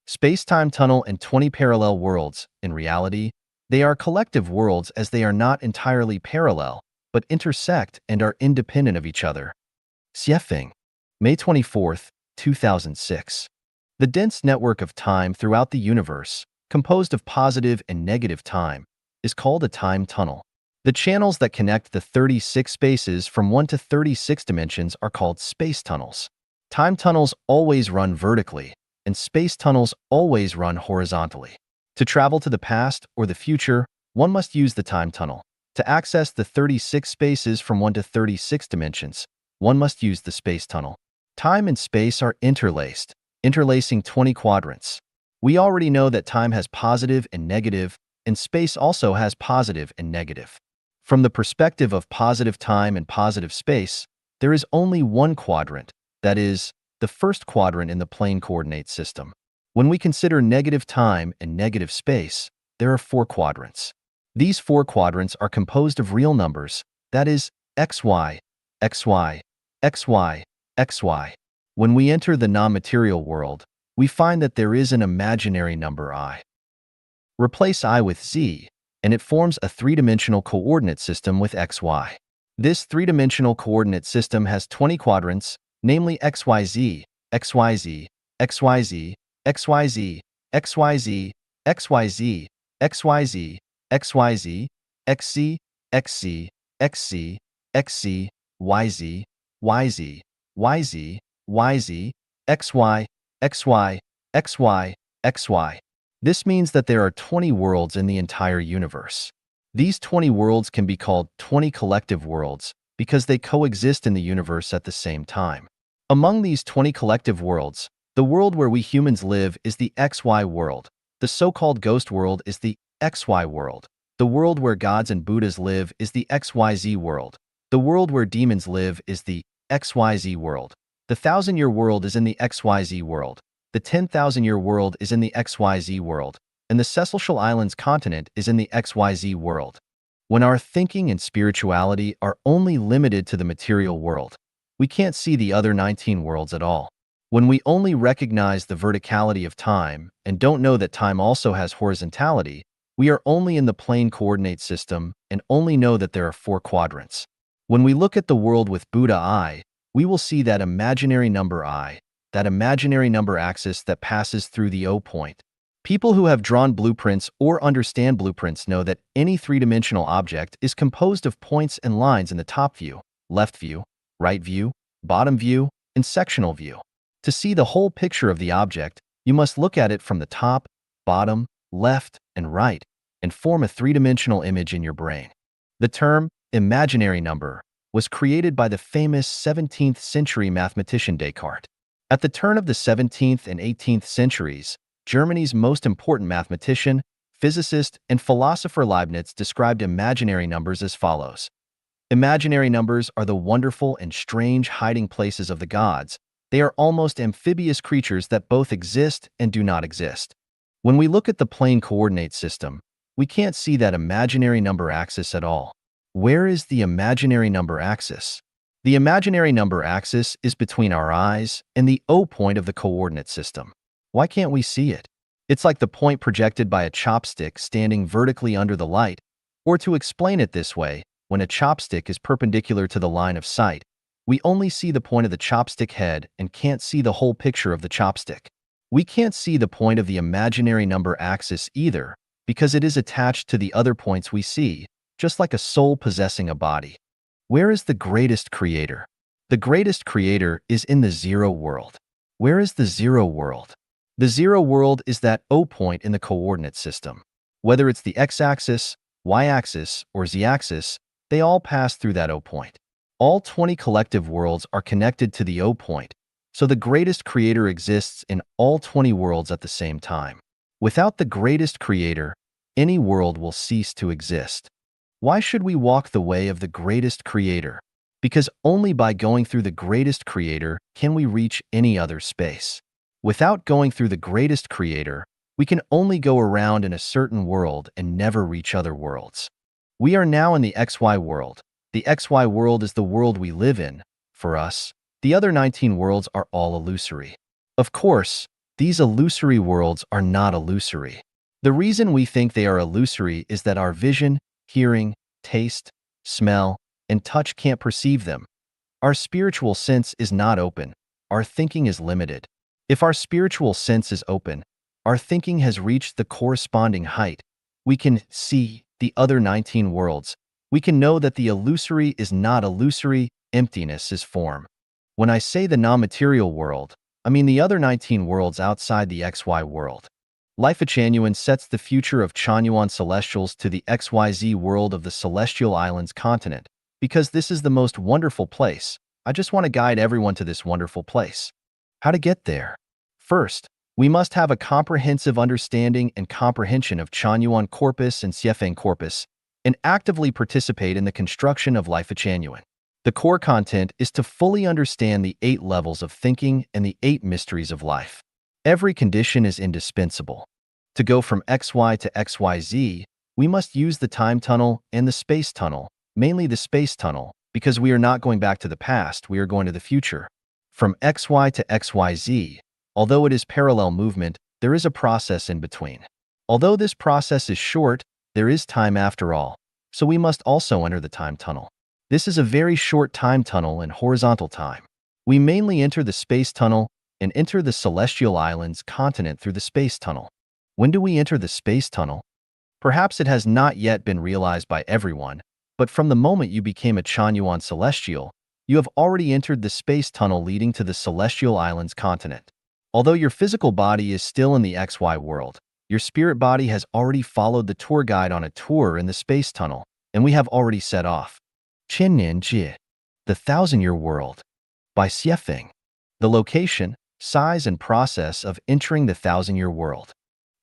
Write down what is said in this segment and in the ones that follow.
Space-time tunnel and 20 parallel worlds. In reality, they are collective worlds as they are not entirely parallel, but intersect and are independent of each other. Xiefeng, May 24, 2006. The dense network of time throughout the universe, composed of positive and negative time, is called a time tunnel. The channels that connect the 36 spaces from 1 to 36 dimensions are called space tunnels. Time tunnels always run vertically, and space tunnels always run horizontally. To travel to the past or the future, one must use the time tunnel. To access the 36 spaces from 1 to 36 dimensions, one must use the space tunnel. Time and space are interlaced, interlacing 20 quadrants. We already know that time has positive and negative, and space also has positive and negative. From the perspective of positive time and positive space, there is only one quadrant, that is, the first quadrant in the plane coordinate system. When we consider negative time and negative space, there are four quadrants. These four quadrants are composed of real numbers, that is, xy, xy, xy, xy. When we enter the non-material world, we find that there is an imaginary number I. Replace I with z, and it forms a three-dimensional coordinate system with xy. This three-dimensional coordinate system has 20 quadrants, namely xyz, xyz, xyz, xyz, xyz, xyz, xyz, xyz, xc, xc, xc, xc, yz, yz, yz, yz, xy, xy, xy, xy. This means that there are 20 worlds in the entire universe. These 20 worlds can be called 20 collective worlds because they coexist in the universe at the same time. Among these 20 collective worlds, the world where we humans live is the XY world. The so-called ghost world is the XY world. The world where gods and Buddhas live is the XYZ world. The world where demons live is the XYZ world. The 1,000-year world is in the XYZ world. The 10,000-year world is in the XYZ world. And the Seychelles Islands continent is in the XYZ world. When our thinking and spirituality are only limited to the material world, we can't see the other 19 worlds at all. When we only recognize the verticality of time and don't know that time also has horizontality, we are only in the plane coordinate system and only know that there are four quadrants. When we look at the world with Buddha eye, we will see that imaginary number I, that imaginary number axis that passes through the O point. People who have drawn blueprints or understand blueprints know that any three-dimensional object is composed of points and lines in the top view, left view, right view, bottom view, and sectional view. To see the whole picture of the object, you must look at it from the top, bottom, left, and right, and form a three-dimensional image in your brain. The term imaginary number was created by the famous 17th century mathematician Descartes. At the turn of the 17th and 18th centuries, Germany's most important mathematician, physicist, and philosopher Leibniz described imaginary numbers as follows. Imaginary numbers are the wonderful and strange hiding places of the gods. They are almost amphibious creatures that both exist and do not exist. When we look at the plane coordinate system, we can't see that imaginary number axis at all. Where is the imaginary number axis? The imaginary number axis is between our eyes and the O point of the coordinate system. Why can't we see it? It's like the point projected by a chopstick standing vertically under the light, or to explain it this way, when a chopstick is perpendicular to the line of sight, we only see the point of the chopstick head and can't see the whole picture of the chopstick. We can't see the point of the imaginary number axis either, because it is attached to the other points we see, just like a soul possessing a body. Where is the greatest creator? The greatest creator is in the zero world. Where is the zero world? The zero world is that O point in the coordinate system. Whether it's the x-axis, y-axis, or z-axis, they all pass through that O point. All 20 collective worlds are connected to the O point, so the greatest creator exists in all 20 worlds at the same time. Without the greatest creator, any world will cease to exist. Why should we walk the way of the greatest creator? Because only by going through the greatest creator can we reach any other space. Without going through the greatest creator, we can only go around in a certain world and never reach other worlds. We are now in the XY world. The XY world is the world we live in. For us, the other 19 worlds are all illusory. Of course, These illusory worlds are not illusory. The reason we think they are illusory is that our vision, hearing, taste, smell, and touch can't perceive them. Our spiritual sense is not open. Our thinking is limited. If our spiritual sense is open, our thinking has reached the corresponding height. We can see the other 19 worlds. We can know that the illusory is not illusory, emptiness is form. When I say the non-material world, I mean the other 19 worlds outside the XY world. Life Changyuan sets the future of Chanyuan celestials to the XYZ world of the Celestial Islands continent, because this is the most wonderful place. I just want to guide everyone to this wonderful place. How to get there? First, we must have a comprehensive understanding and comprehension of Chanyuan corpus and Xiefeng corpus, and actively participate in the construction of Life Changyuan. The core content is to fully understand the 8 levels of thinking and the 8 mysteries of life. Every condition is indispensable. To go from XY to XYZ, we must use the time tunnel and the space tunnel, mainly the space tunnel, because we are not going back to the past, we are going to the future. From XY to XYZ, although it is parallel movement, there is a process in between. Although this process is short, there is time after all, so we must also enter the time tunnel. This is a very short time tunnel in horizontal time. We mainly enter the space tunnel and enter the Celestial Islands continent through the space tunnel. When do we enter the space tunnel? Perhaps it has not yet been realized by everyone, but from the moment you became a Chanyuan celestial, you have already entered the space tunnel leading to the Celestial Islands continent. Although your physical body is still in the XY world, your spirit body has already followed the tour guide on a tour in the space tunnel, and we have already set off. Qiannian Jie, the Thousand-Year World, by Xiefeng. The location, size, and process of entering the Thousand-Year World.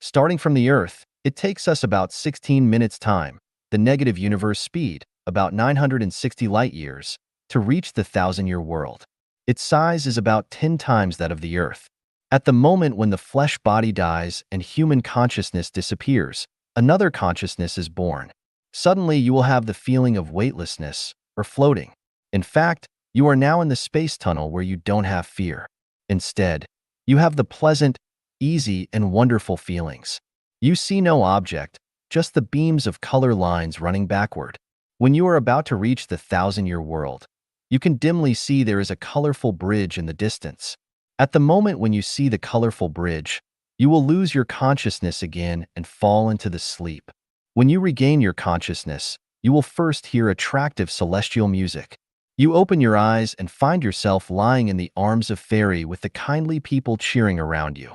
Starting from the Earth, it takes us about 16 minutes time, the negative universe speed, about 960 light-years, to reach the Thousand-Year World. Its size is about 10 times that of the Earth. At the moment when the flesh body dies and human consciousness disappears, another consciousness is born. Suddenly you will have the feeling of weightlessness, or floating. In fact, you are now in the space tunnel where you don't have fear. Instead, you have the pleasant, easy, and wonderful feelings. You see no object, just the beams of color lines running backward. When you are about to reach the Thousand-Year World, you can dimly see there is a colorful bridge in the distance. At the moment when you see the colorful bridge, you will lose your consciousness again and fall into the sleep. When you regain your consciousness, you will first hear attractive celestial music. You open your eyes and find yourself lying in the arms of fairy with the kindly people cheering around you.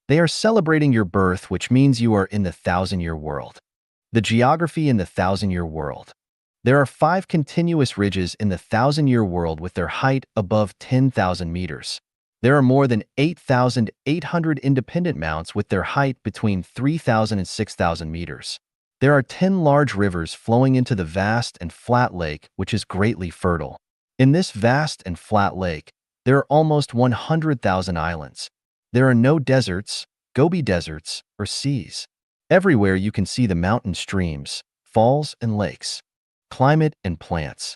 They are celebrating your birth, which means you are in the Thousand-Year World. The geography in the Thousand-Year World. There are 5 continuous ridges in the Thousand-Year World with their height above 10,000 meters. There are more than 8,800 independent mounts with their height between 3,000 and 6,000 meters. There are 10 large rivers flowing into the vast and flat lake, which is greatly fertile. In this vast and flat lake, there are almost 100,000 islands. There are no deserts, Gobi deserts, or seas. Everywhere you can see the mountain streams, falls, and lakes. Climate and plants.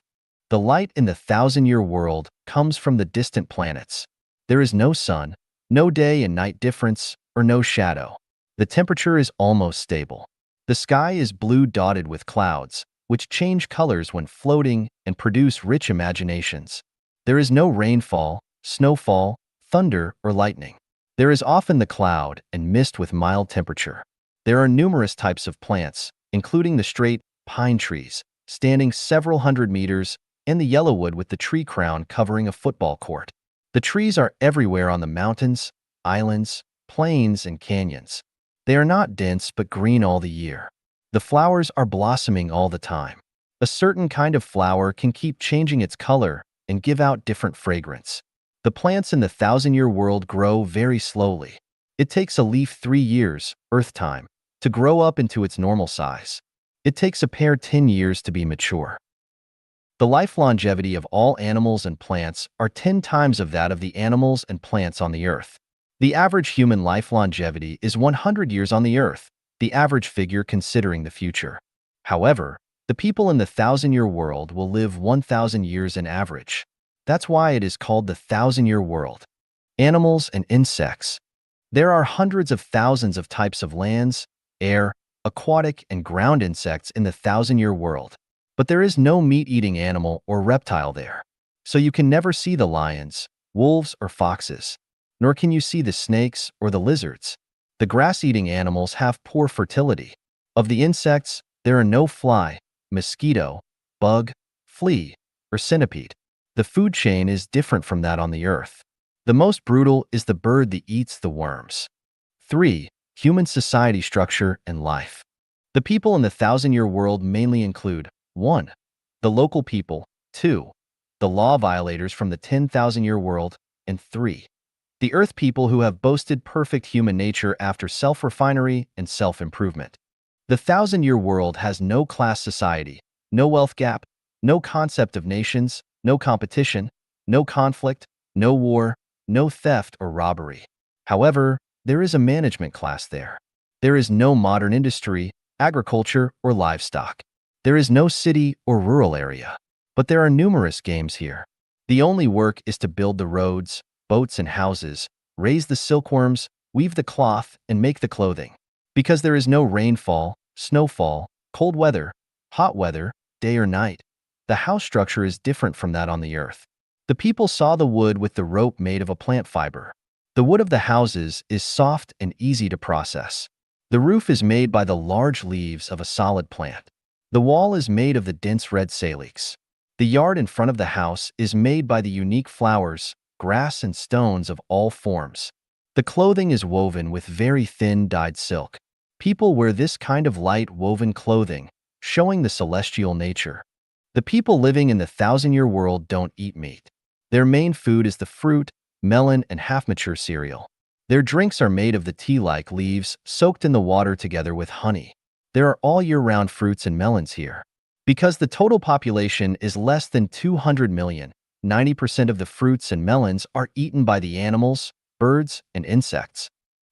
The light in the Thousand-Year World comes from the distant planets. There is no sun, no day and night difference, or no shadow. The temperature is almost stable. The sky is blue dotted with clouds, which change colors when floating and produce rich imaginations. There is no rainfall, snowfall, thunder, or lightning. There is often the cloud and mist with mild temperature. There are numerous types of plants, including the straight pine trees, standing several hundred meters, and the yellowwood with the tree crown covering a football court. The trees are everywhere on the mountains, islands, plains, and canyons. They are not dense but green all the year. The flowers are blossoming all the time. A certain kind of flower can keep changing its color and give out different fragrance. The plants in the Thousand-Year World grow very slowly. It takes a leaf 3 years, Earth time, to grow up into its normal size. It takes a pear 10 years to be mature. The life longevity of all animals and plants are 10 times of that of the animals and plants on the Earth. The average human life longevity is 100 years on the Earth, the average figure considering the future. However, the people in the Thousand-Year World will live 1,000 years in average. That's why it is called the Thousand-Year World. Animals and insects. There are hundreds of thousands of types of lands, air, aquatic, and ground insects in the thousand-year world. But there is no meat-eating animal or reptile there. So you can never see the lions, wolves, or foxes, nor can you see the snakes or the lizards. The grass-eating animals have poor fertility. Of the insects, there are no fly, mosquito, bug, flea, or centipede. The food chain is different from that on the earth. The most brutal is the bird that eats the worms. 3. Human society structure and life. The people in the thousand-year world mainly include 1. The local people, 2. The law violators from the 10,000-year world, and 3. The earth people who have boasted perfect human nature after self-refinery and self-improvement. The thousand-year world has no class society, no wealth gap, no concept of nations, no competition, no conflict, no war, no theft or robbery. However, there is a management class there. There is no modern industry, agriculture, or livestock. There is no city or rural area. But there are numerous games here. The only work is to build the roads, boats, and houses, raise the silkworms, weave the cloth, and make the clothing. Because there is no rainfall, snowfall, cold weather, hot weather, day or night, the house structure is different from that on the earth. The people saw the wood with the rope made of a plant fiber. The wood of the houses is soft and easy to process. The roof is made by the large leaves of a solid plant. The wall is made of the dense red salix. The yard in front of the house is made by the unique flowers, grass, and stones of all forms. The clothing is woven with very thin dyed silk. People wear this kind of light woven clothing, showing the celestial nature. The people living in the thousand-year world don't eat meat. Their main food is the fruit, melon, and half-mature cereal. Their drinks are made of the tea-like leaves soaked in the water together with honey. There are all year-round fruits and melons here. Because the total population is less than 200 million, 90% of the fruits and melons are eaten by the animals, birds, and insects.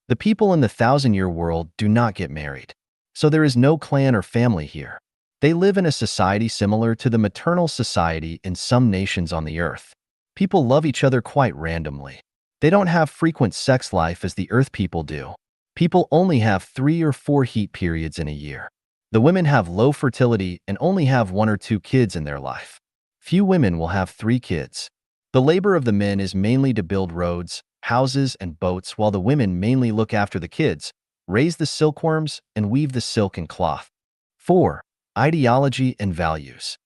The people in the thousand-year world do not get married. So there is no clan or family here. They live in a society similar to the maternal society in some nations on the earth. People love each other quite randomly. They don't have frequent sex life as the earth people do. People only have 3 or 4 heat periods in a year. The women have low fertility and only have 1 or 2 kids in their life. Few women will have 3 kids. The labor of the men is mainly to build roads, houses, and boats, while the women mainly look after the kids, raise the silkworms, and weave the silk and cloth. 4. Ideology and values.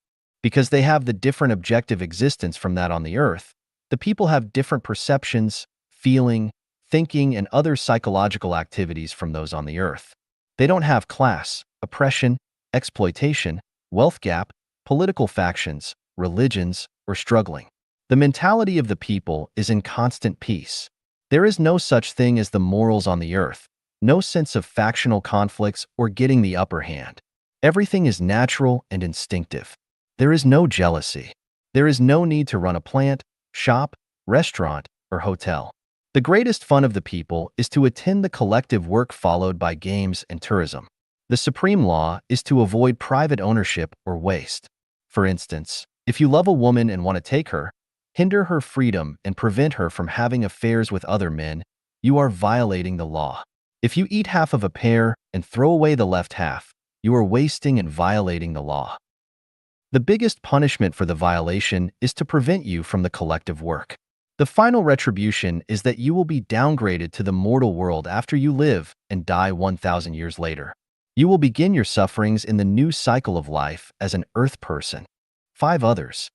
Because they have the different objective existence from that on the earth, the people have different perceptions, feeling, thinking, and other psychological activities from those on the earth. They don't have class, oppression, exploitation, wealth gap, political factions, religions, or struggling. The mentality of the people is in constant peace. There is no such thing as the morals on the earth, no sense of factional conflicts or getting the upper hand. Everything is natural and instinctive. There is no jealousy. There is no need to run a plant, shop, restaurant, or hotel. The greatest fun of the people is to attend the collective work followed by games and tourism. The supreme law is to avoid private ownership or waste. For instance, if you love a woman and want to take her, hinder her freedom, and prevent her from having affairs with other men, you are violating the law. If you eat half of a pear and throw away the left half, you are wasting and violating the law. The biggest punishment for the violation is to prevent you from the collective work. The final retribution is that you will be downgraded to the mortal world after you live and die 1,000 years later. You will begin your sufferings in the new cycle of life as an earth person. 5 others.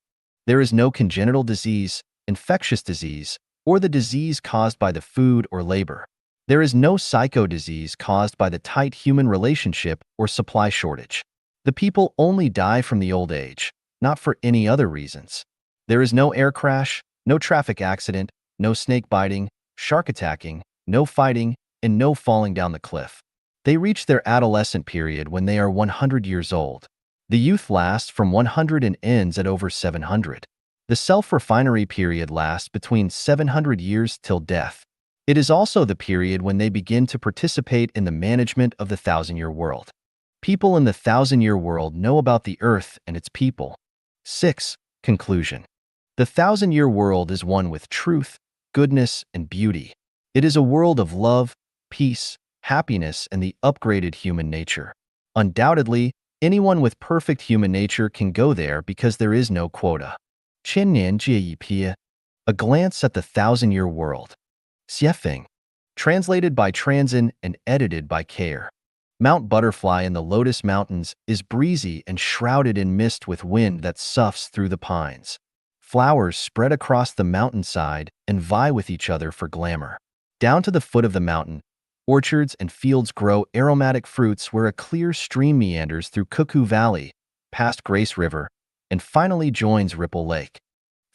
There is no congenital disease, infectious disease, or the disease caused by the food or labor. There is no psycho disease caused by the tight human relationship or supply shortage. The people only die from the old age, not for any other reasons. There is no air crash, no traffic accident, no snake biting, shark attacking, no fighting, and no falling down the cliff. They reach their adolescent period when they are 100 years old. The youth lasts from 100 and ends at over 700. The self-refinery period lasts between 700 years till death. It is also the period when they begin to participate in the management of the thousand-year world. People in the thousand-year world know about the earth and its people. 6. Conclusion. The thousand-year world is one with truth, goodness, and beauty. It is a world of love, peace, happiness, and the upgraded human nature. Undoubtedly, anyone with perfect human nature can go there because there is no quota. 千年这一瞥, a glance at the thousand-year world. 写评, translated by Transin and edited by Care. Mount Butterfly in the Lotus Mountains is breezy and shrouded in mist with wind that soughs through the pines. Flowers spread across the mountainside and vie with each other for glamour. Down to the foot of the mountain, orchards and fields grow aromatic fruits where a clear stream meanders through Cuckoo Valley, past Grace River, and finally joins Ripple Lake.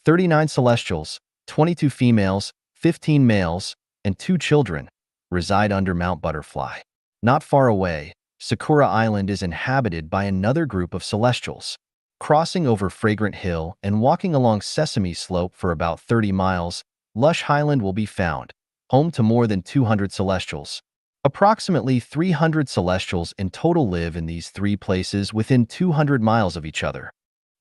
39 celestials, 22 females, 15 males, and 2 children reside under Mount Butterfly. Not far away, Sakura Island is inhabited by another group of celestials. Crossing over Fragrant Hill and walking along Sesame Slope for about 30 miles, Lush Highland will be found, home to more than 200 celestials. Approximately 300 celestials in total live in these 3 places within 200 miles of each other.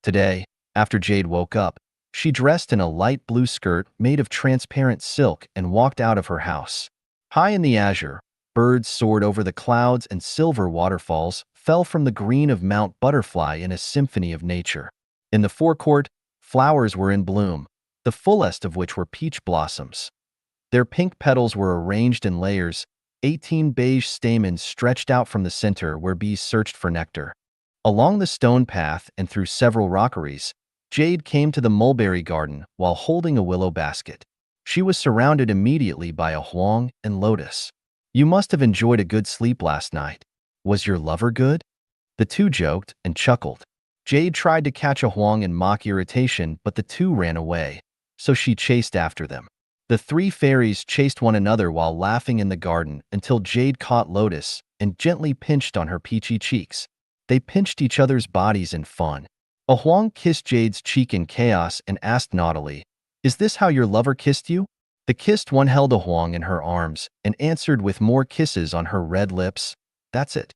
Today, after Jade woke up, she dressed in a light blue skirt made of transparent silk and walked out of her house. High in the azure, birds soared over the clouds and silver waterfalls fell from the green of Mount Butterfly in a symphony of nature. In the forecourt, flowers were in bloom, the fullest of which were peach blossoms. Their pink petals were arranged in layers, 18 beige stamens stretched out from the center where bees searched for nectar. Along the stone path and through several rockeries, Jade came to the mulberry garden while holding a willow basket. She was surrounded immediately by a huang and lotus. You must have enjoyed a good sleep last night. Was your lover good? The two joked and chuckled. Jade tried to catch a huang in mock irritation, but the two ran away, so she chased after them. The 3 fairies chased one another while laughing in the garden until Jade caught Lotus and gently pinched on her peachy cheeks. They pinched each other's bodies in fun. A huang kissed Jade's cheek in chaos and asked naughtily, "Is this how your lover kissed you?" The kissed one held a huang in her arms and answered with more kisses on her red lips, "That's it."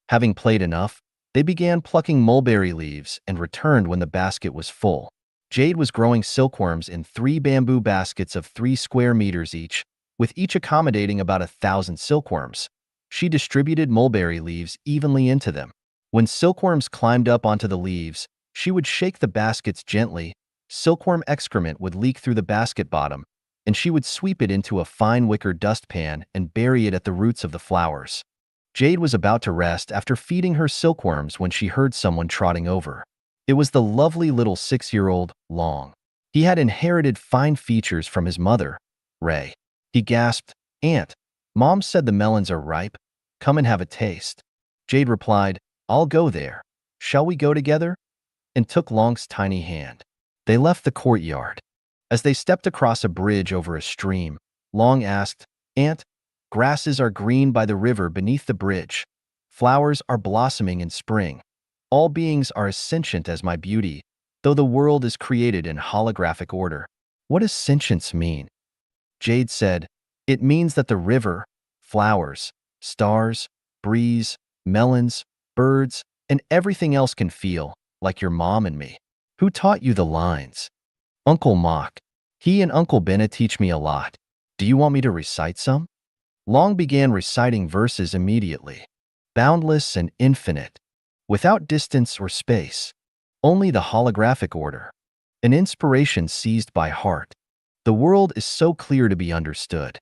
Having played enough, they began plucking mulberry leaves and returned when the basket was full. Jade was growing silkworms in 3 bamboo baskets of 3 square meters each, with each accommodating about 1,000 silkworms. She distributed mulberry leaves evenly into them. When silkworms climbed up onto the leaves, she would shake the baskets gently, silkworm excrement would leak through the basket bottom, and she would sweep it into a fine wicker dustpan and bury it at the roots of the flowers. Jade was about to rest after feeding her silkworms when she heard someone trotting over. It was the lovely little 6-year-old, Long. He had inherited fine features from his mother, Ray. He gasped, "Aunt, Mom said the melons are ripe. Come and have a taste." Jade replied, "I'll go there. Shall we go together?" and took Long's tiny hand. They left the courtyard. As they stepped across a bridge over a stream, Long asked, "Aunt, grasses are green by the river beneath the bridge. Flowers are blossoming in spring. All beings are as sentient as my beauty, though the world is created in holographic order." "What does sentience mean?" Jade said, "It means that the river, flowers, stars, breeze, melons, birds, and everything else can feel, like your mom and me." "Who taught you the lines?" "Uncle Mock. He and Uncle Benna teach me a lot. Do you want me to recite some?" Long began reciting verses immediately. Boundless and infinite, without distance or space, only the holographic order. An inspiration seized by heart. The world is so clear to be understood.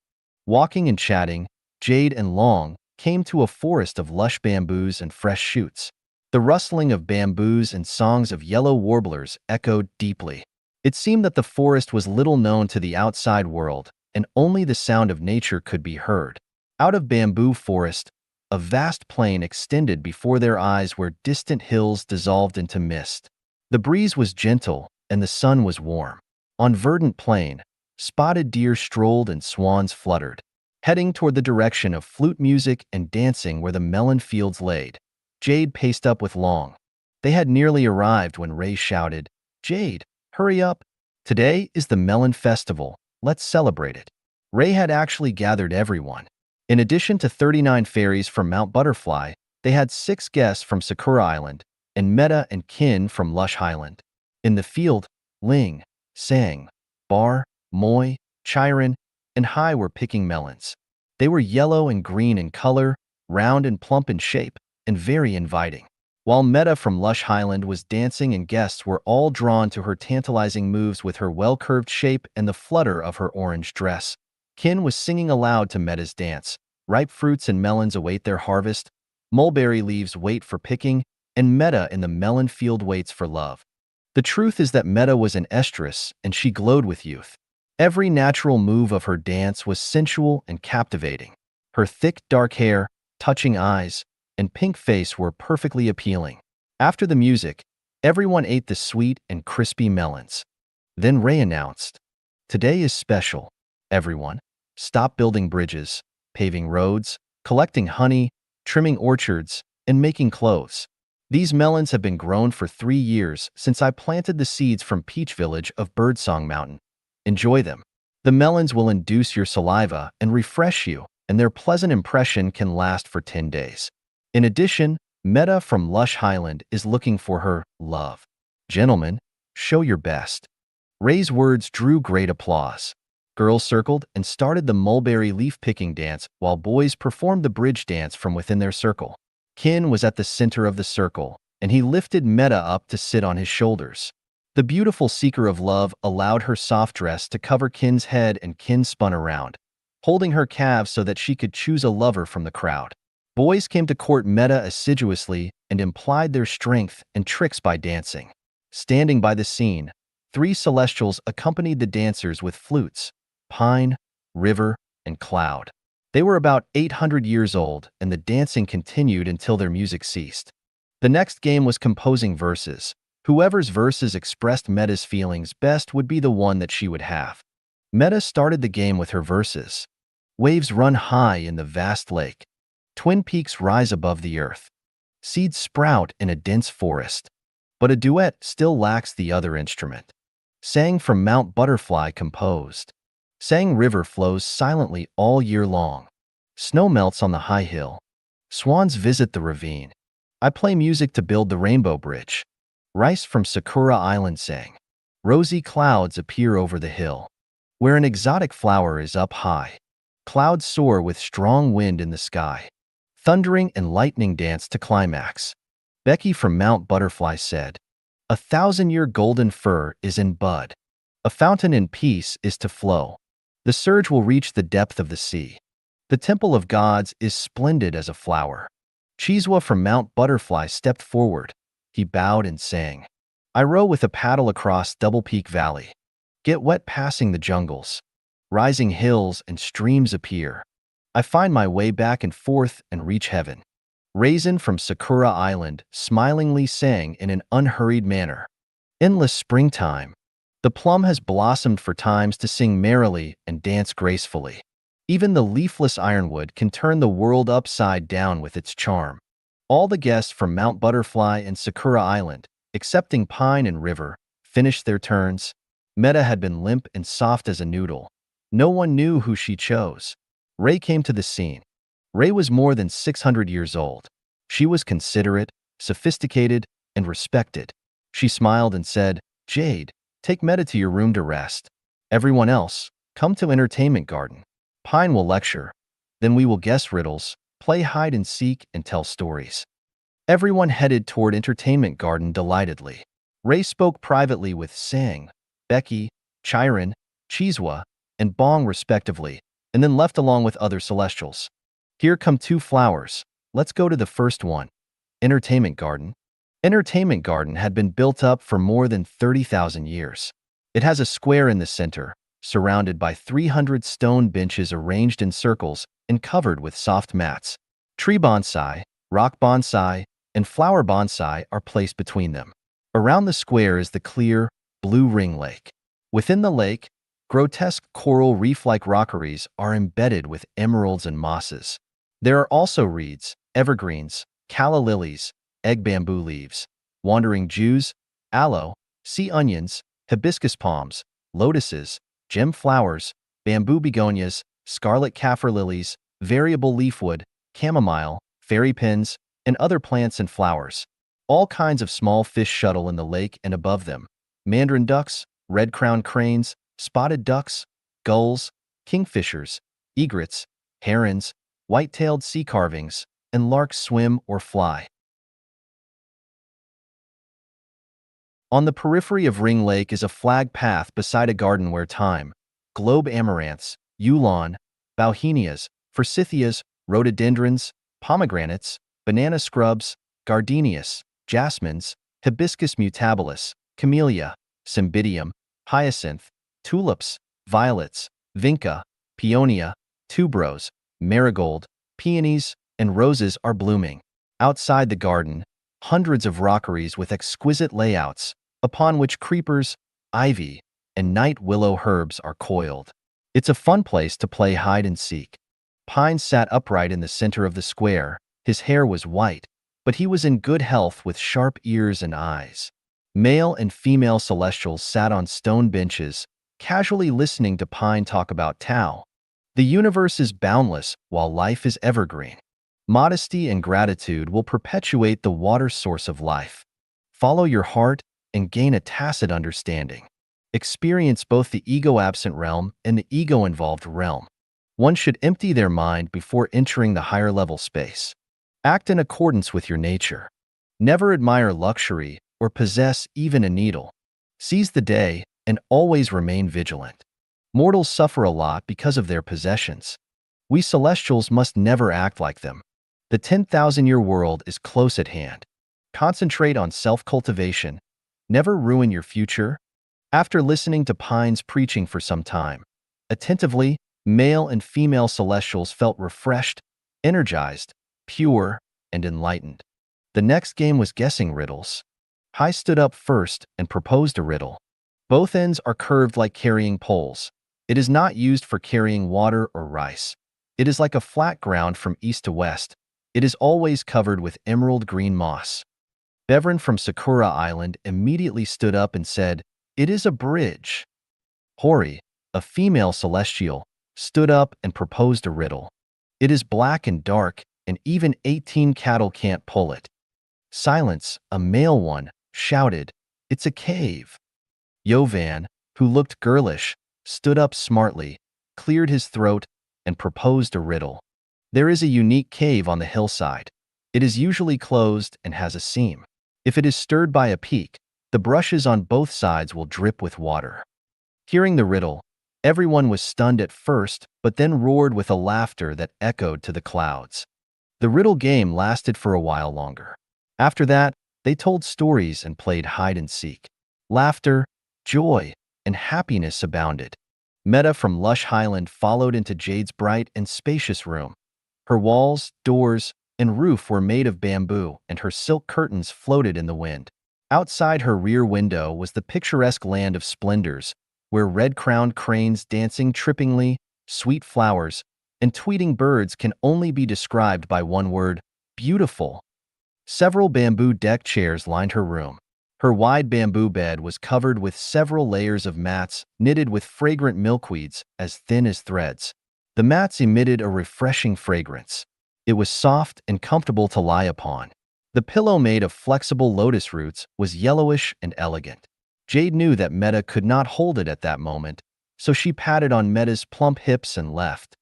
Walking and chatting, Jade and Long came to a forest of lush bamboos and fresh shoots. The rustling of bamboos and songs of yellow warblers echoed deeply. It seemed that the forest was little known to the outside world, and only the sound of nature could be heard. Out of bamboo forest, a vast plain extended before their eyes where distant hills dissolved into mist. The breeze was gentle, and the sun was warm. On verdant plain, spotted deer strolled and swans fluttered, heading toward the direction of flute music and dancing where the melon fields laid. Jade paced up with Long. They had nearly arrived when Ray shouted, "Jade, hurry up. Today is the Melon Festival. Let's celebrate it." Ray had actually gathered everyone. In addition to 39 fairies from Mount Butterfly, they had 6 guests from Sakura Island and Meta and Kin from Lush Highland. In the field, Ling, Sang, Bar, Moy, Chiron, and Hai were picking melons. They were yellow and green in color, round and plump in shape, and very inviting. While Meta from Lush Highland was dancing and guests were all drawn to her tantalizing moves with her well-curved shape and the flutter of her orange dress. Kin was singing aloud to Meta's dance. Ripe fruits and melons await their harvest, mulberry leaves wait for picking, and Meta in the melon field waits for love. The truth is that Meta was an estrus, and she glowed with youth. Every natural move of her dance was sensual and captivating. Her thick, dark hair, touching eyes, and pink face were perfectly appealing. After the music, everyone ate the sweet and crispy melons. Then Ray announced, "Today is special, everyone. Stop building bridges, paving roads, collecting honey, trimming orchards, and making clothes. These melons have been grown for 3 years since I planted the seeds from Peach Village of Birdsong Mountain. Enjoy them. The melons will induce your saliva and refresh you, and their pleasant impression can last for 10 days. In addition, Meta from Lush Highland is looking for her love. Gentlemen, show your best." Ray's words drew great applause. Girls circled and started the mulberry leaf-picking dance while boys performed the bridge dance from within their circle. Kin was at the center of the circle, and he lifted Meta up to sit on his shoulders. The beautiful seeker of love allowed her soft dress to cover Kin's head, and Kin spun around, holding her calves so that she could choose a lover from the crowd. Boys came to court Meta assiduously and implied their strength and tricks by dancing. Standing by the scene, 3 celestials accompanied the dancers with flutes: Pine, River, and Cloud. They were about 800 years old, and the dancing continued until their music ceased. The next game was composing verses. Whoever's verses expressed Meta's feelings best would be the one that she would have. Meta started the game with her verses. Waves run high in the vast lake. Twin peaks rise above the earth. Seeds sprout in a dense forest. But a duet still lacks the other instrument. Sang from Mount Butterfly composed. Sang river flows silently all year long. Snow melts on the high hill. Swans visit the ravine. I play music to build the rainbow bridge. Rice from Sakura Island sang. Rosy clouds appear over the hill, where an exotic flower is up high. Clouds soar with strong wind in the sky. Thundering and lightning dance to climax. Becky from Mount Butterfly said, "A 1,000-year golden fir is in bud. A fountain in peace is to flow. The surge will reach the depth of the sea. The temple of gods is splendid as a flower." Chiswa from Mount Butterfly stepped forward. He bowed and sang, "I row with a paddle across Double Peak Valley. Get wet passing the jungles. Rising hills and streams appear. I find my way back and forth and reach heaven." Raisin from Sakura Island smilingly sang in an unhurried manner, "Endless springtime. The plum has blossomed for times to sing merrily and dance gracefully. Even the leafless ironwood can turn the world upside down with its charm." All the guests from Mount Butterfly and Sakura Island, excepting Pine and River, finished their turns. Meta had been limp and soft as a noodle. No one knew who she chose. Ray came to the scene. Ray was more than 600 years old. She was considerate, sophisticated, and respected. She smiled and said, "Jade, take Meta to your room to rest. Everyone else, come to Entertainment Garden. Pine will lecture. Then we will guess riddles, play hide and seek, and tell stories." Everyone headed toward Entertainment Garden delightedly. Ray spoke privately with Sang, Becky, Chiron, Chiswa, and Bong respectively, and then left along with other celestials. "Here come 2 flowers. Let's go to the first one." Entertainment Garden. Entertainment Garden had been built up for more than 30,000 years. It has a square in the center, surrounded by 300 stone benches arranged in circles and covered with soft mats. Tree bonsai, rock bonsai, and flower bonsai are placed between them. Around the square is the clear, blue ring lake. Within the lake, grotesque coral reef-like rockeries are embedded with emeralds and mosses. There are also reeds, evergreens, calla lilies, egg bamboo leaves, wandering Jews, aloe, sea onions, hibiscus palms, lotuses, gem flowers, bamboo begonias, scarlet kaffir lilies, variable leafwood, chamomile, fairy pins, and other plants and flowers. All kinds of small fish shuttle in the lake and above them. Mandarin ducks, red-crowned cranes, spotted ducks, gulls, Kingfishers, egrets, herons, white-tailed sea carvings, and larks swim or fly. On the periphery of Ring Lake is a flag path beside a garden where thyme, globe amaranths, eulon, bauhinias, forsythias, rhododendrons, pomegranates, banana scrubs, gardenias, jasmines, hibiscus mutabilis, camellia, cymbidium, hyacinth, tulips, violets, vinca, peonia, tuberose, marigold, peonies, and roses are blooming. Outside the garden, hundreds of rockeries with exquisite layouts, upon which creepers, ivy, and night willow herbs are coiled. It's a fun place to play hide and seek. Pine sat upright in the center of the square. His hair was white, but he was in good health with sharp ears and eyes. Male and female celestials sat on stone benches, casually listening to Pine talk about Tao. The universe is boundless while life is evergreen. Modesty and gratitude will perpetuate the water source of life. Follow your heart and gain a tacit understanding. Experience both the ego-absent realm and the ego-involved realm. One should empty their mind before entering the higher-level space. Act in accordance with your nature. Never admire luxury or possess even a needle. Seize the day and always remain vigilant. Mortals suffer a lot because of their possessions. We celestials must never act like them. The 10,000-year world is close at hand. Concentrate on self-cultivation. Never ruin your future. After listening to Pine's preaching for some time, attentively, male and female celestials felt refreshed, energized, pure, and enlightened. The next game was guessing riddles. High stood up first and proposed a riddle. Both ends are curved like carrying poles. It is not used for carrying water or rice. It is like a flat ground from east to west. It is always covered with emerald green moss. Bevran from Sakura Island immediately stood up and said, "It is a bridge." Hori, a female celestial, stood up and proposed a riddle. "It is black and dark, and even 18 cattle can't pull it." Silence, a male one, shouted, "It's a cave." Yovan, who looked girlish, stood up smartly, cleared his throat, and proposed a riddle. "There is a unique cave on the hillside. It is usually closed and has a seam. If it is stirred by a peak, the brushes on both sides will drip with water." Hearing the riddle, everyone was stunned at first, but then roared with a laughter that echoed to the clouds. The riddle game lasted for a while longer. After that, they told stories and played hide and seek. Laughter, joy, and happiness abounded. Meta from Lush Highland followed into Jade's bright and spacious room. Her walls, doors, and roof were made of bamboo, and her silk curtains floated in the wind. Outside her rear window was the picturesque land of splendors, where red-crowned cranes dancing trippingly, sweet flowers, and tweeting birds can only be described by one word: beautiful. Several bamboo deck chairs lined her room. Her wide bamboo bed was covered with several layers of mats knitted with fragrant milkweeds as thin as threads. The mats emitted a refreshing fragrance. It was soft and comfortable to lie upon. The pillow made of flexible lotus roots was yellowish and elegant. Jade knew that Meta could not hold it at that moment, so she patted on Meta's plump hips and left.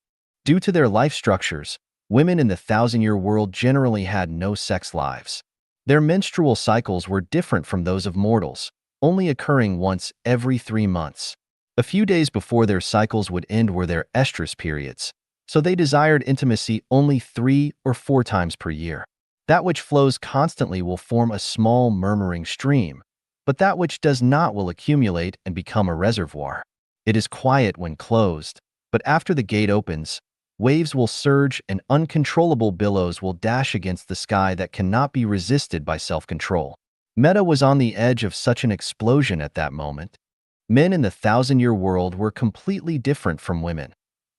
Due to their life structures, women in the 1,000-year world generally had no sex lives. Their menstrual cycles were different from those of mortals, only occurring once every 3 months. A few days before their cycles would end were their estrus periods, so they desired intimacy only 3 or 4 times per year. That which flows constantly will form a small murmuring stream, but that which does not will accumulate and become a reservoir. It is quiet when closed, but after the gate opens, waves will surge and uncontrollable billows will dash against the sky that cannot be resisted by self-control. Meta was on the edge of such an explosion at that moment. Men in the 1,000-year world were completely different from women.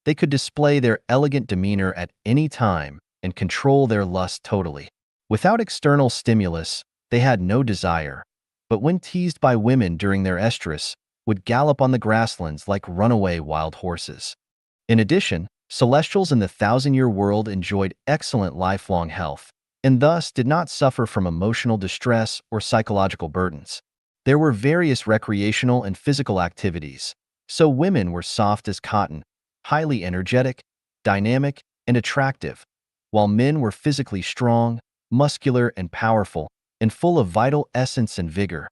They could display their elegant demeanor at any time and control their lust totally. Without external stimulus, they had no desire, but when teased by women during their estrus, would gallop on the grasslands like runaway wild horses. In addition, celestials in the 1,000-year world enjoyed excellent lifelong health, and thus did not suffer from emotional distress or psychological burdens. There were various recreational and physical activities, so women were soft as cotton, highly energetic, dynamic, and attractive, while men were physically strong, muscular, and powerful, and full of vital essence and vigor.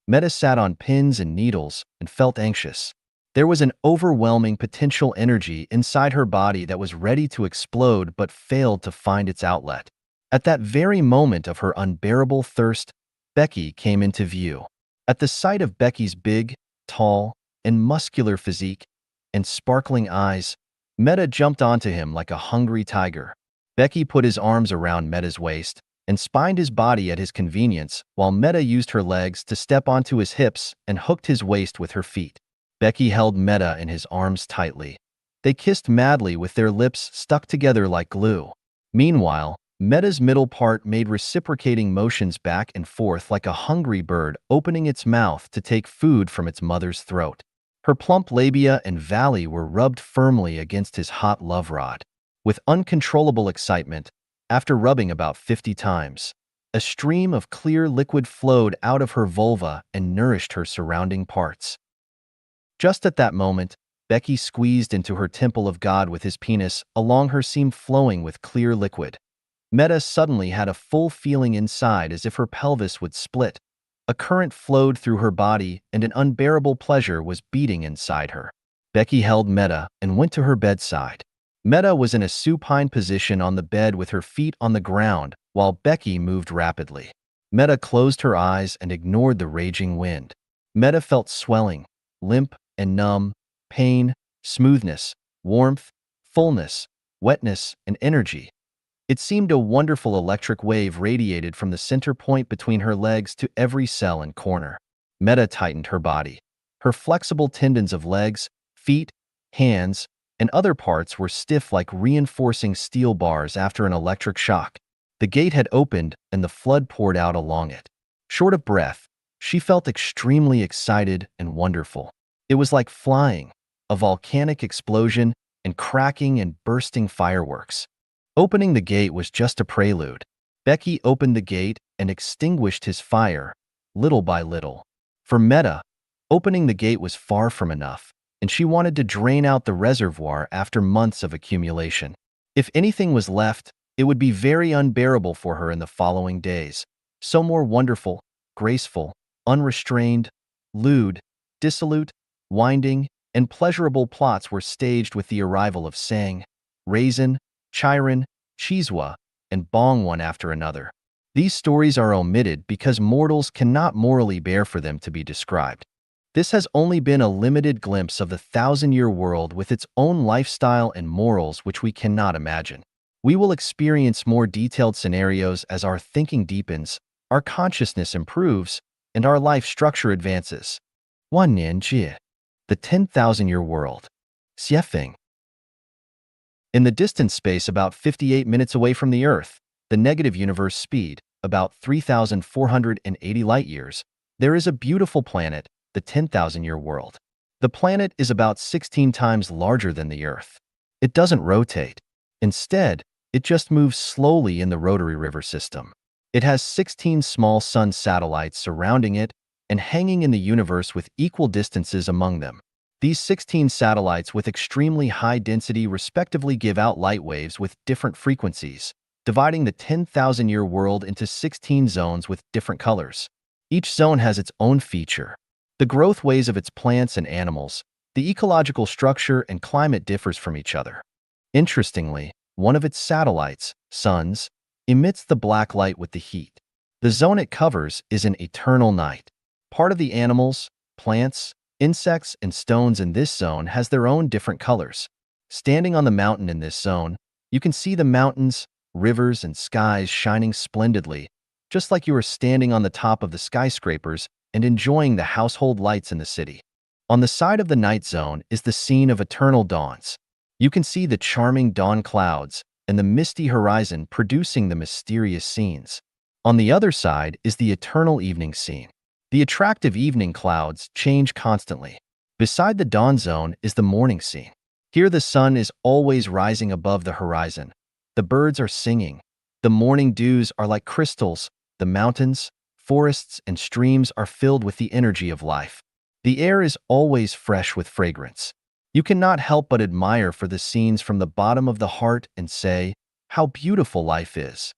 Meta sat on pins and needles and felt anxious. There was an overwhelming potential energy inside her body that was ready to explode but failed to find its outlet. At that very moment of her unbearable thirst, Becky came into view. At the sight of Becky's big, tall, and muscular physique and sparkling eyes, Meta jumped onto him like a hungry tiger. Becky put his arms around Meta's waist and spined his body at his convenience while Meta used her legs to step onto his hips and hooked his waist with her feet. Becky held Meta in his arms tightly. They kissed madly with their lips stuck together like glue. Meanwhile, Meta's middle part made reciprocating motions back and forth like a hungry bird opening its mouth to take food from its mother's throat. Her plump labia and valley were rubbed firmly against his hot love rod. With uncontrollable excitement, after rubbing about 50 times, a stream of clear liquid flowed out of her vulva and nourished her surrounding parts. Just at that moment, Becky squeezed into her temple of God with his penis along her seam flowing with clear liquid. Meta suddenly had a full feeling inside as if her pelvis would split. A current flowed through her body and an unbearable pleasure was beating inside her. Becky held Meta and went to her bedside. Meta was in a supine position on the bed with her feet on the ground while Becky moved rapidly. Meta closed her eyes and ignored the raging wind. Meta felt swelling, limp and numb, pain, smoothness, warmth, fullness, wetness, and energy. It seemed a wonderful electric wave radiated from the center point between her legs to every cell and corner. Meta tightened her body. Her flexible tendons of legs, feet, hands, and other parts were stiff like reinforcing steel bars after an electric shock. The gate had opened and the flood poured out along it. Short of breath, she felt extremely excited and wonderful. It was like flying, a volcanic explosion, and cracking and bursting fireworks. Opening the gate was just a prelude. Becky opened the gate and extinguished his fire, little by little. For Meta, opening the gate was far from enough, and she wanted to drain out the reservoir after months of accumulation. If anything was left, it would be very unbearable for her in the following days. So more wonderful, graceful, unrestrained, lewd, dissolute, winding, and pleasurable plots were staged with the arrival of Sang, Raisin, Chiron, Chiswa, and Bong one after another. These stories are omitted because mortals cannot morally bear for them to be described. This has only been a limited glimpse of the thousand-year world with its own lifestyle and morals which we cannot imagine. We will experience more detailed scenarios as our thinking deepens, our consciousness improves, and our life structure advances. 1年纪, the 10,000-year world. 解放. In the distant space about 58 minutes away from the Earth, the negative universe speed, about 3,480 light-years, there is a beautiful planet, the 10,000-year world. The planet is about 16 times larger than the Earth. It doesn't rotate. Instead, it just moves slowly in the rotary river system. It has 16 small sun satellites surrounding it and hanging in the universe with equal distances among them. These 16 satellites with extremely high density respectively give out light waves with different frequencies, dividing the 10,000-year world into 16 zones with different colors. Each zone has its own feature. The growth ways of its plants and animals, the ecological structure and climate differs from each other. Interestingly, one of its satellites, suns, emits the black light with the heat. The zone it covers is an eternal night. Part of the animals, plants, insects, and stones in this zone has their own different colors. Standing on the mountain in this zone, you can see the mountains, rivers, and skies shining splendidly, just like you are standing on the top of the skyscrapers and enjoying the household lights in the city. On the side of the night zone is the scene of eternal dawns. You can see the charming dawn clouds and the misty horizon producing the mysterious scenes. On the other side is the eternal evening scene. The attractive evening clouds change constantly. Beside the dawn zone is the morning scene. Here the sun is always rising above the horizon. The birds are singing. The morning dews are like crystals. The mountains, forests, and streams are filled with the energy of life. The air is always fresh with fragrance. You cannot help but admire for the scenes from the bottom of the heart and say, how beautiful life is.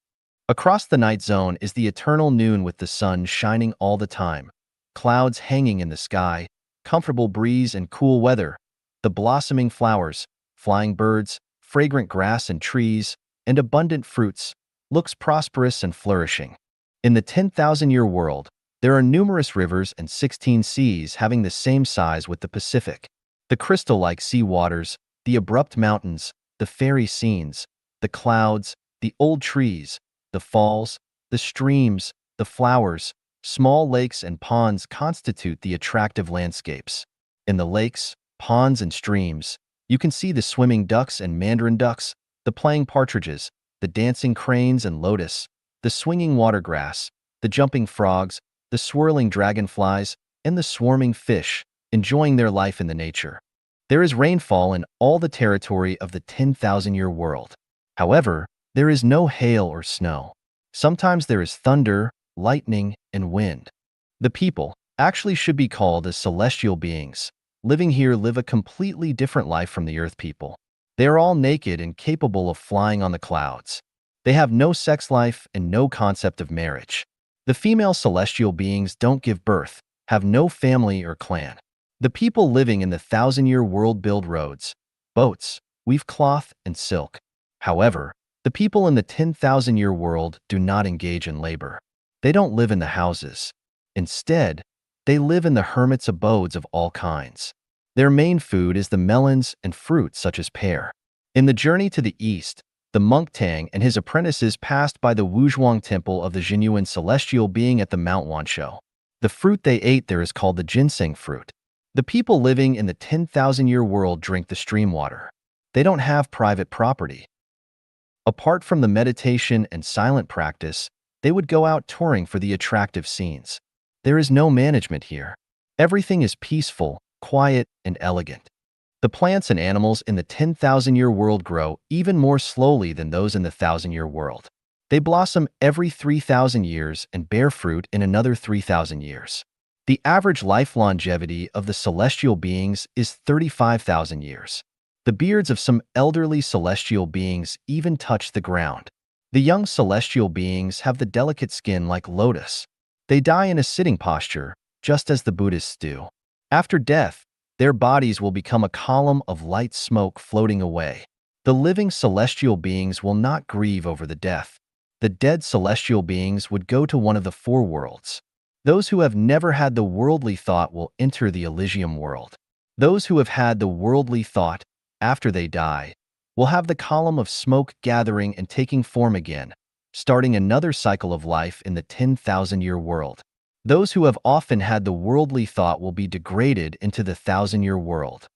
Across the night zone is the eternal noon with the sun shining all the time, clouds hanging in the sky, comfortable breeze and cool weather, the blossoming flowers, flying birds, fragrant grass and trees, and abundant fruits, looks prosperous and flourishing. In the 10,000-year world, there are numerous rivers and 16 seas having the same size with the Pacific. The crystal-like sea waters, the abrupt mountains, the fairy scenes, the clouds, the old trees, the falls, the streams, the flowers, small lakes and ponds constitute the attractive landscapes. In the lakes, ponds and streams, you can see the swimming ducks and mandarin ducks, the playing partridges, the dancing cranes and lotus, the swinging watergrass, the jumping frogs, the swirling dragonflies, and the swarming fish, enjoying their life in the nature. There is rainfall in all the territory of the 10,000-year world. However, there is no hail or snow. Sometimes there is thunder, lightning, and wind. The people actually should be called as celestial beings. Living here live a completely different life from the earth people. They are all naked and capable of flying on the clouds. They have no sex life and no concept of marriage. The female celestial beings don't give birth, have no family or clan. The people living in the 1,000-year world build roads, boats, weave cloth and silk. However, the people in the 10,000-year world do not engage in labor. They don't live in the houses. Instead, they live in the hermits' abodes of all kinds. Their main food is the melons and fruits such as pear. In the journey to the east, the monk Tang and his apprentices passed by the Wuzhuang temple of the genuine celestial being at the Mount Wanshou. The fruit they ate there is called the ginseng fruit. The people living in the 10,000-year world drink the stream water. They don't have private property. Apart from the meditation and silent practice, they would go out touring for the attractive scenes. There is no management here. Everything is peaceful, quiet, and elegant. The plants and animals in the 10,000-year world grow even more slowly than those in the 1,000-year world. They blossom every 3,000 years and bear fruit in another 3,000 years. The average life longevity of the celestial beings is 35,000 years. The beards of some elderly celestial beings even touch the ground. The young celestial beings have the delicate skin like lotus. They die in a sitting posture, just as the Buddhists do. After death, their bodies will become a column of light smoke floating away. The living celestial beings will not grieve over the death. The dead celestial beings would go to one of the four worlds. Those who have never had the worldly thought will enter the Elysium world. Those who have had the worldly thought, after they die, will have the column of smoke gathering and taking form again, starting another cycle of life in the 10,000-year world. Those who have often had the worldly thought will be degraded into the 1,000-year world.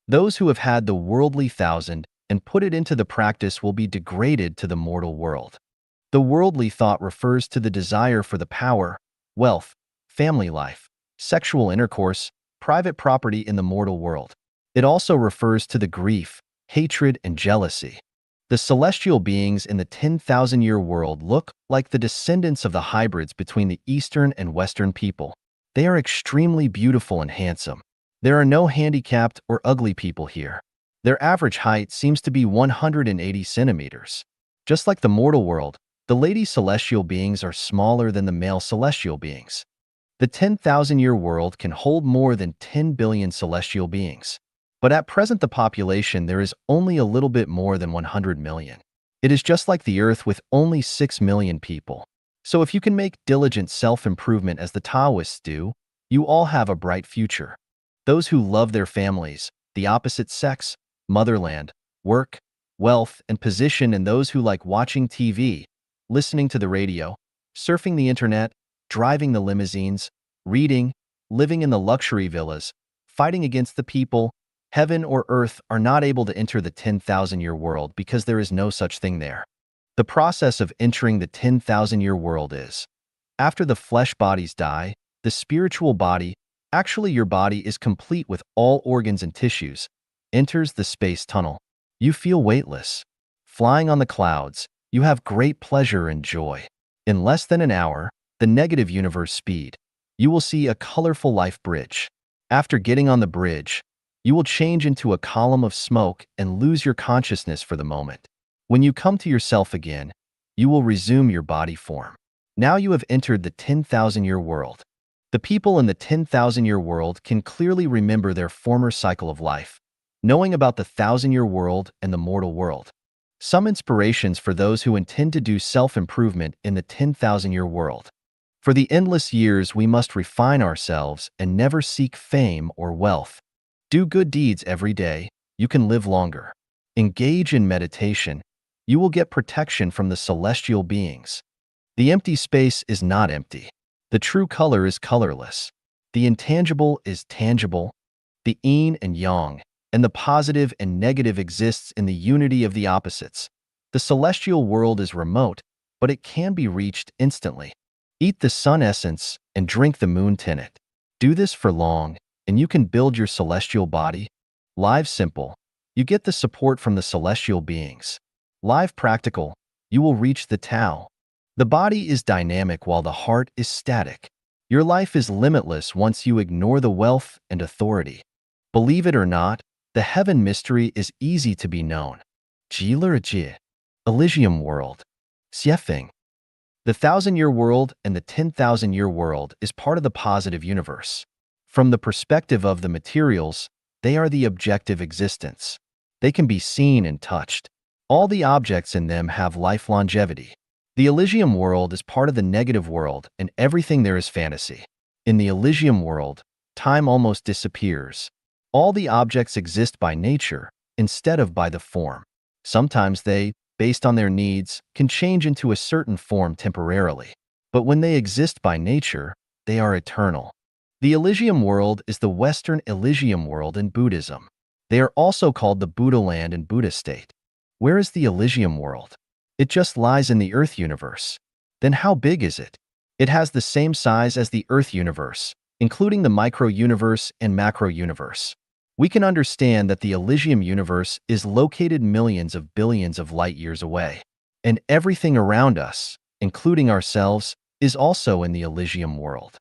Those who have had the worldly thousand and put it into the practice will be degraded to the mortal world. The worldly thought refers to the desire for the power, wealth, family life, sexual intercourse, private property in the mortal world. It also refers to the grief, hatred, and jealousy. The celestial beings in the 10,000-year world look like the descendants of the hybrids between the Eastern and Western people. They are extremely beautiful and handsome. There are no handicapped or ugly people here. Their average height seems to be 180 centimeters. Just like the mortal world, the lady celestial beings are smaller than the male celestial beings. The 10,000-year world can hold more than 10 billion celestial beings. But at present the population there is only a little bit more than 100 million. It is just like the Earth with only 6 million people. So if you can make diligent self-improvement as the Taoists do, you all have a bright future. Those who love their families, the opposite sex, motherland, work, wealth, and position, and those who like watching TV, listening to the radio, surfing the internet, driving the limousines, reading, living in the luxury villas, fighting against the people, heaven or earth are not able to enter the 10,000-year world because there is no such thing there. The process of entering the 10,000-year world is, after the flesh bodies die, the spiritual body, actually your body is complete with all organs and tissues, enters the space tunnel. You feel weightless. Flying on the clouds, you have great pleasure and joy. In less than an hour, the negative universe speed, you will see a colorful life bridge. After getting on the bridge, You will change into a column of smoke and lose your consciousness for the moment. When you come to yourself again, you will resume your body form. Now you have entered the 10,000-year world. The people in the 10,000-year world can clearly remember their former cycle of life, knowing about the 1,000-year world and the mortal world. Some inspirations for those who intend to do self-improvement in the 10,000-year world. For the endless years, we must refine ourselves and never seek fame or wealth. Do good deeds every day, you can live longer. Engage in meditation, you will get protection from the celestial beings. The empty space is not empty. The true color is colorless. The intangible is tangible. The yin and yang, and the positive and negative exists in the unity of the opposites. The celestial world is remote, but it can be reached instantly. Eat the sun essence and drink the moon tenet. Do this for long, and you can build your celestial body. Live simple, you get the support from the celestial beings. Live practical, you will reach the Tao. The body is dynamic while the heart is static. Your life is limitless once you ignore the wealth and authority. Believe it or not, the heaven mystery is easy to be known. Elysium world. Xiefeng. The 1,000-year world and the 10,000-year world is part of the positive universe. From the perspective of the materials, they are the objective existence. They can be seen and touched. All the objects in them have life longevity. The Elysium world is part of the negative world, and everything there is fantasy. In the Elysium world, time almost disappears. All the objects exist by nature instead of by the form. Sometimes they, based on their needs, can change into a certain form temporarily. But when they exist by nature, they are eternal. The Elysium world is the Western Elysium world in Buddhism. They are also called the Buddha land and Buddha state. Where is the Elysium world? It just lies in the Earth universe. Then how big is it? It has the same size as the Earth universe, including the micro-universe and macro-universe. We can understand that the Elysium universe is located millions of billions of light years away. And everything around us, including ourselves, is also in the Elysium world.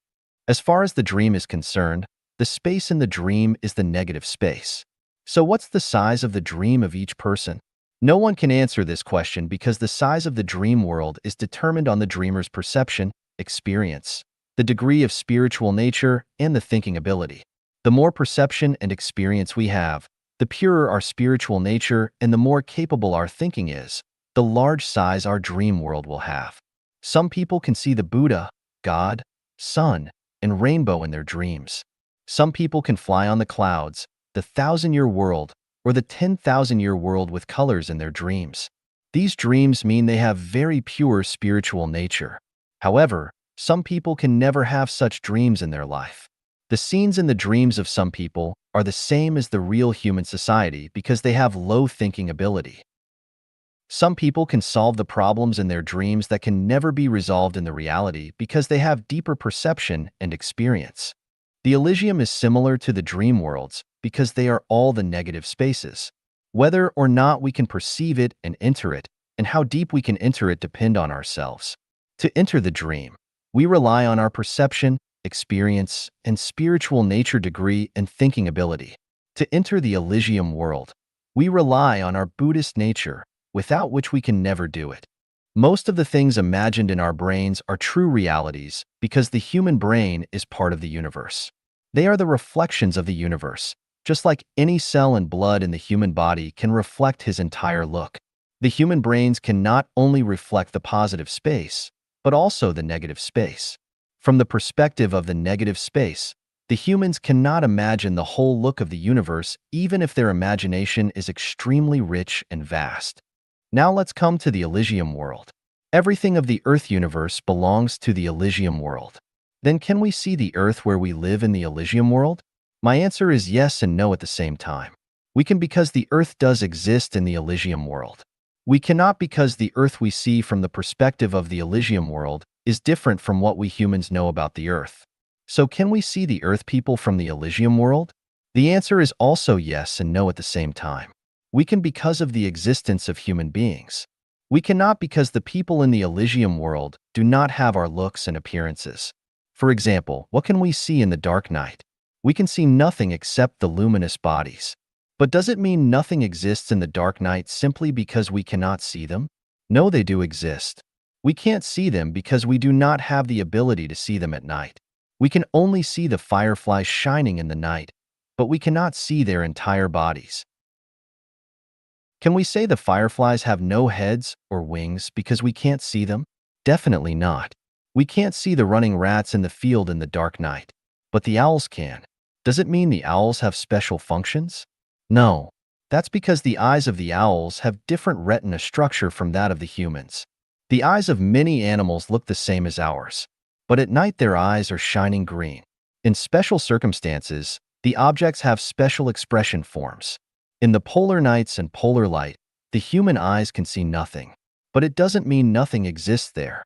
As far as the dream is concerned, the space in the dream is the negative space. So what's the size of the dream of each person? No one can answer this question because the size of the dream world is determined on the dreamer's perception, experience, the degree of spiritual nature, and the thinking ability. The more perception and experience we have, the purer our spiritual nature and the more capable our thinking is, the large size our dream world will have. Some people can see the Buddha, God, sun, and rainbow in their dreams. Some people can fly on the clouds, the 1,000-year world, or the 10,000-year world with colors in their dreams. These dreams mean they have very pure spiritual nature. However, some people can never have such dreams in their life. The scenes in the dreams of some people are the same as the real human society because they have low thinking ability. Some people can solve the problems in their dreams that can never be resolved in the reality because they have deeper perception and experience. The Elysium is similar to the dream worlds because they are all the negative spaces. Whether or not we can perceive it and enter it, and how deep we can enter it depend on ourselves. To enter the dream, we rely on our perception, experience, and spiritual nature degree and thinking ability. To enter the Elysium world, we rely on our Buddhist nature, without which we can never do it. Most of the things imagined in our brains are true realities because the human brain is part of the universe. They are the reflections of the universe, just like any cell and blood in the human body can reflect his entire look. The human brains can not only reflect the positive space, but also the negative space. From the perspective of the negative space, the humans cannot imagine the whole look of the universe even if their imagination is extremely rich and vast. Now let's come to the Elysium world. Everything of the Earth universe belongs to the Elysium world. Then can we see the Earth where we live in the Elysium world? My answer is yes and no at the same time. We can because the Earth does exist in the Elysium world. We cannot because the Earth we see from the perspective of the Elysium world is different from what we humans know about the Earth. So can we see the Earth people from the Elysium world? The answer is also yes and no at the same time. We can because of the existence of human beings. We cannot because the people in the Elysium world do not have our looks and appearances. For example, what can we see in the dark night? We can see nothing except the luminous bodies. But does it mean nothing exists in the dark night simply because we cannot see them? No, they do exist. We can't see them because we do not have the ability to see them at night. We can only see the fireflies shining in the night, but we cannot see their entire bodies. Can we say the fireflies have no heads or wings because we can't see them? Definitely not. We can't see the running rats in the field in the dark night, but the owls can. Does it mean the owls have special functions? No. That's because the eyes of the owls have different retina structure from that of the humans. The eyes of many animals look the same as ours, but at night their eyes are shining green. In special circumstances, the objects have special expression forms. In the polar nights and polar light, the human eyes can see nothing, but it doesn't mean nothing exists there.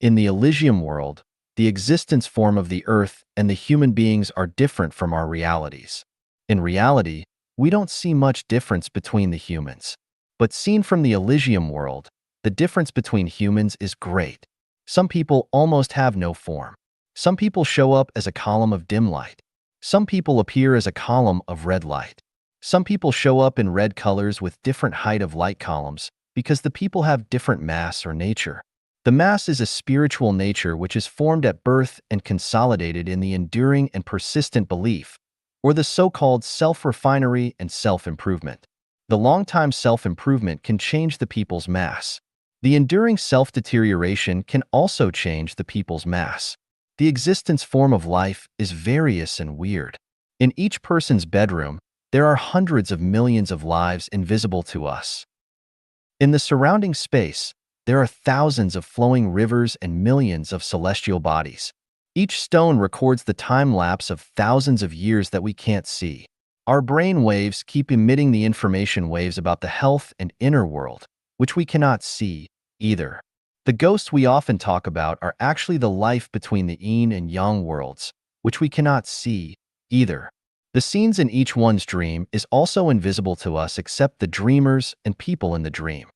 In the Elysium world, the existence form of the Earth and the human beings are different from our realities. In reality, we don't see much difference between the humans. But seen from the Elysium world, the difference between humans is great. Some people almost have no form. Some people show up as a column of dim light. Some people appear as a column of red light. Some people show up in red colors with different height of light columns because the people have different mass or nature. The mass is a spiritual nature which is formed at birth and consolidated in the enduring and persistent belief, or the so-called self-refinery and self-improvement. The long-time self-improvement can change the people's mass. The enduring self-deterioration can also change the people's mass. The existence form of life is various and weird. In each person's bedroom, there are hundreds of millions of lives invisible to us. In the surrounding space, there are thousands of flowing rivers and millions of celestial bodies. Each stone records the time lapse of thousands of years that we can't see. Our brain waves keep emitting the information waves about the health and inner world, which we cannot see either. The ghosts we often talk about are actually the life between the yin and yang worlds, which we cannot see either. The scenes in each one's dream is also invisible to us except the dreamers and people in the dream.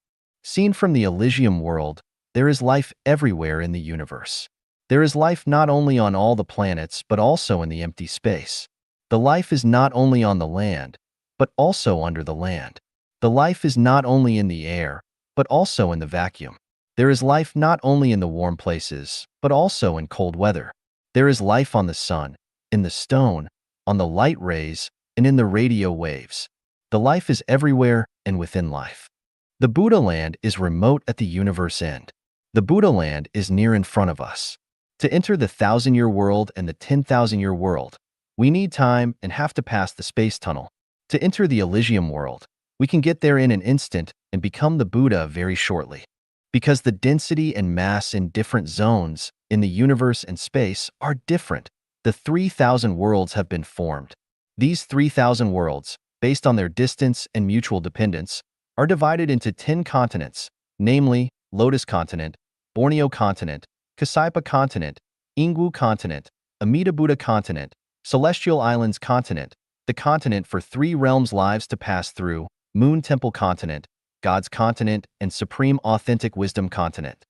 Seen from the Elysium world, there is life everywhere in the universe. There is life not only on all the planets but also in the empty space. The life is not only on the land, but also under the land. The life is not only in the air, but also in the vacuum. There is life not only in the warm places, but also in cold weather. There is life on the sun, in the stone, on the light rays, and in the radio waves. The life is everywhere and within life. The Buddha land is remote at the universe end. The Buddha land is near in front of us. To enter the 1,000-year world and the 10,000-year world, we need time and have to pass the space tunnel. To enter the Elysium world, we can get there in an instant and become the Buddha very shortly. Because the density and mass in different zones in the universe and space are different, the 3,000 worlds have been formed. These 3,000 worlds, based on their distance and mutual dependence, are divided into 10 continents, namely Lotus Continent, Borneo Continent, Kasaipa Continent, Ingwu Continent, Amida Buddha Continent, Celestial Islands Continent, the continent for 3 realms lives to pass through, Moon Temple Continent, God's Continent, and Supreme Authentic Wisdom Continent.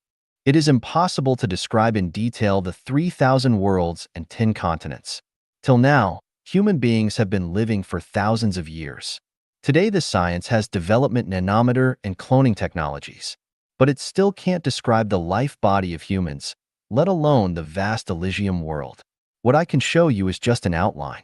It is impossible to describe in detail the 3,000 worlds and 10 continents. Till now, human beings have been living for thousands of years. Today, the science has development nanometer and cloning technologies, but it still can't describe the life body of humans, let alone the vast Elysium world. What I can show you is just an outline.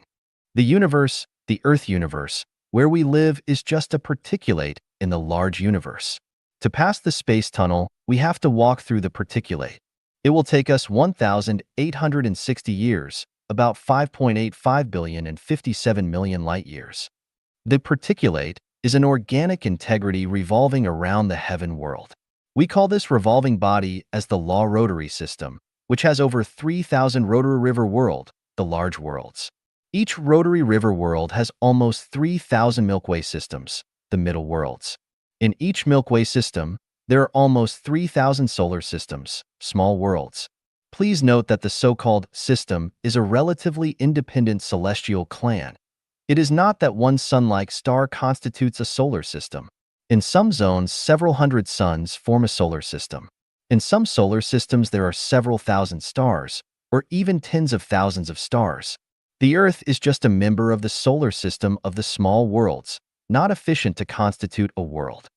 The universe, the Earth universe, where we live is just a particulate in the large universe. To pass the space tunnel, we have to walk through the particulate. It will take us 1,860 years, about 5.85 billion and 57 million light years. The particulate is an organic integrity revolving around the heaven world. We call this revolving body as the Law Rotary System, which has over 3,000 rotary river world, the large worlds. Each rotary river world has almost 3,000 milkway systems, the middle worlds. In each milkway system, there are almost 3,000 solar systems, small worlds. Please note that the so-called system is a relatively independent celestial clan. It is not that one sun-like star constitutes a solar system. In some zones, several hundred suns form a solar system. In some solar systems, there are several thousand stars, or even tens of thousands of stars. The Earth is just a member of the solar system of the small worlds, not efficient to constitute a world.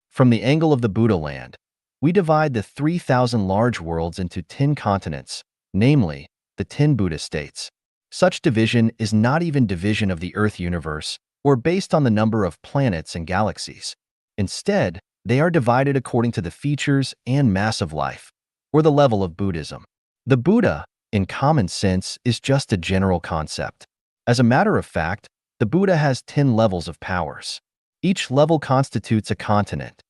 From the angle of the Buddha land, we divide the 3,000 large worlds into 10 continents, namely, the 10 Buddha states. Such division is not even division of the Earth universe, or based on the number of planets and galaxies. Instead, they are divided according to the features and mass of life, or the level of Buddhism. The Buddha, in common sense, is just a general concept. As a matter of fact, the Buddha has 10 levels of powers. Each level constitutes a continent.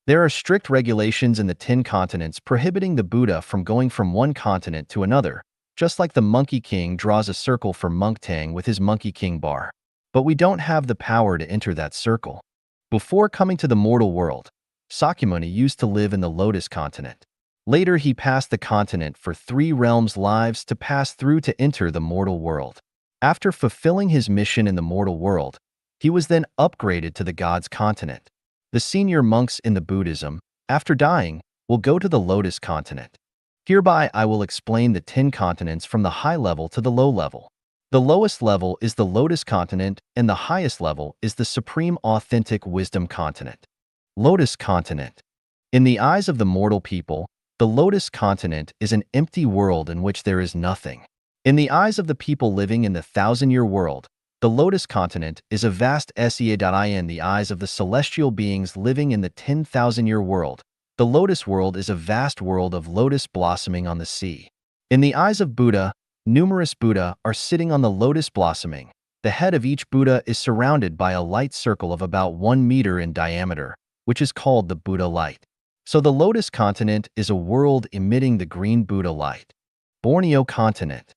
There are strict regulations in the 10 continents prohibiting the Buddha from going from one continent to another, just like the Monkey King draws a circle for Monktang with his Monkey King bar. But we don't have the power to enter that circle. Before coming to the mortal world, Sakyamuni used to live in the Lotus continent. Later, he passed the continent for 3 realms' lives to pass through to enter the mortal world. After fulfilling his mission in the mortal world, he was then upgraded to the God's continent. The senior monks in the Buddhism, after dying, will go to the Lotus continent. Hereby, I will explain the 10 continents from the high level to the low level. The lowest level is the Lotus continent, and the highest level is the Supreme Authentic Wisdom continent. Lotus continent. In the eyes of the mortal people, the Lotus continent is an empty world in which there is nothing. In the eyes of the people living in the 1,000-year world, the Lotus continent is a vast sea. In the eyes of the celestial beings living in the 10,000-year world, the Lotus world is a vast world of lotus blossoming on the sea. In the eyes of Buddha, numerous Buddha are sitting on the lotus blossoming. The head of each Buddha is surrounded by a light circle of about 1 meter in diameter, which is called the Buddha light. So the Lotus continent is a world emitting the green Buddha light. Borneo continent.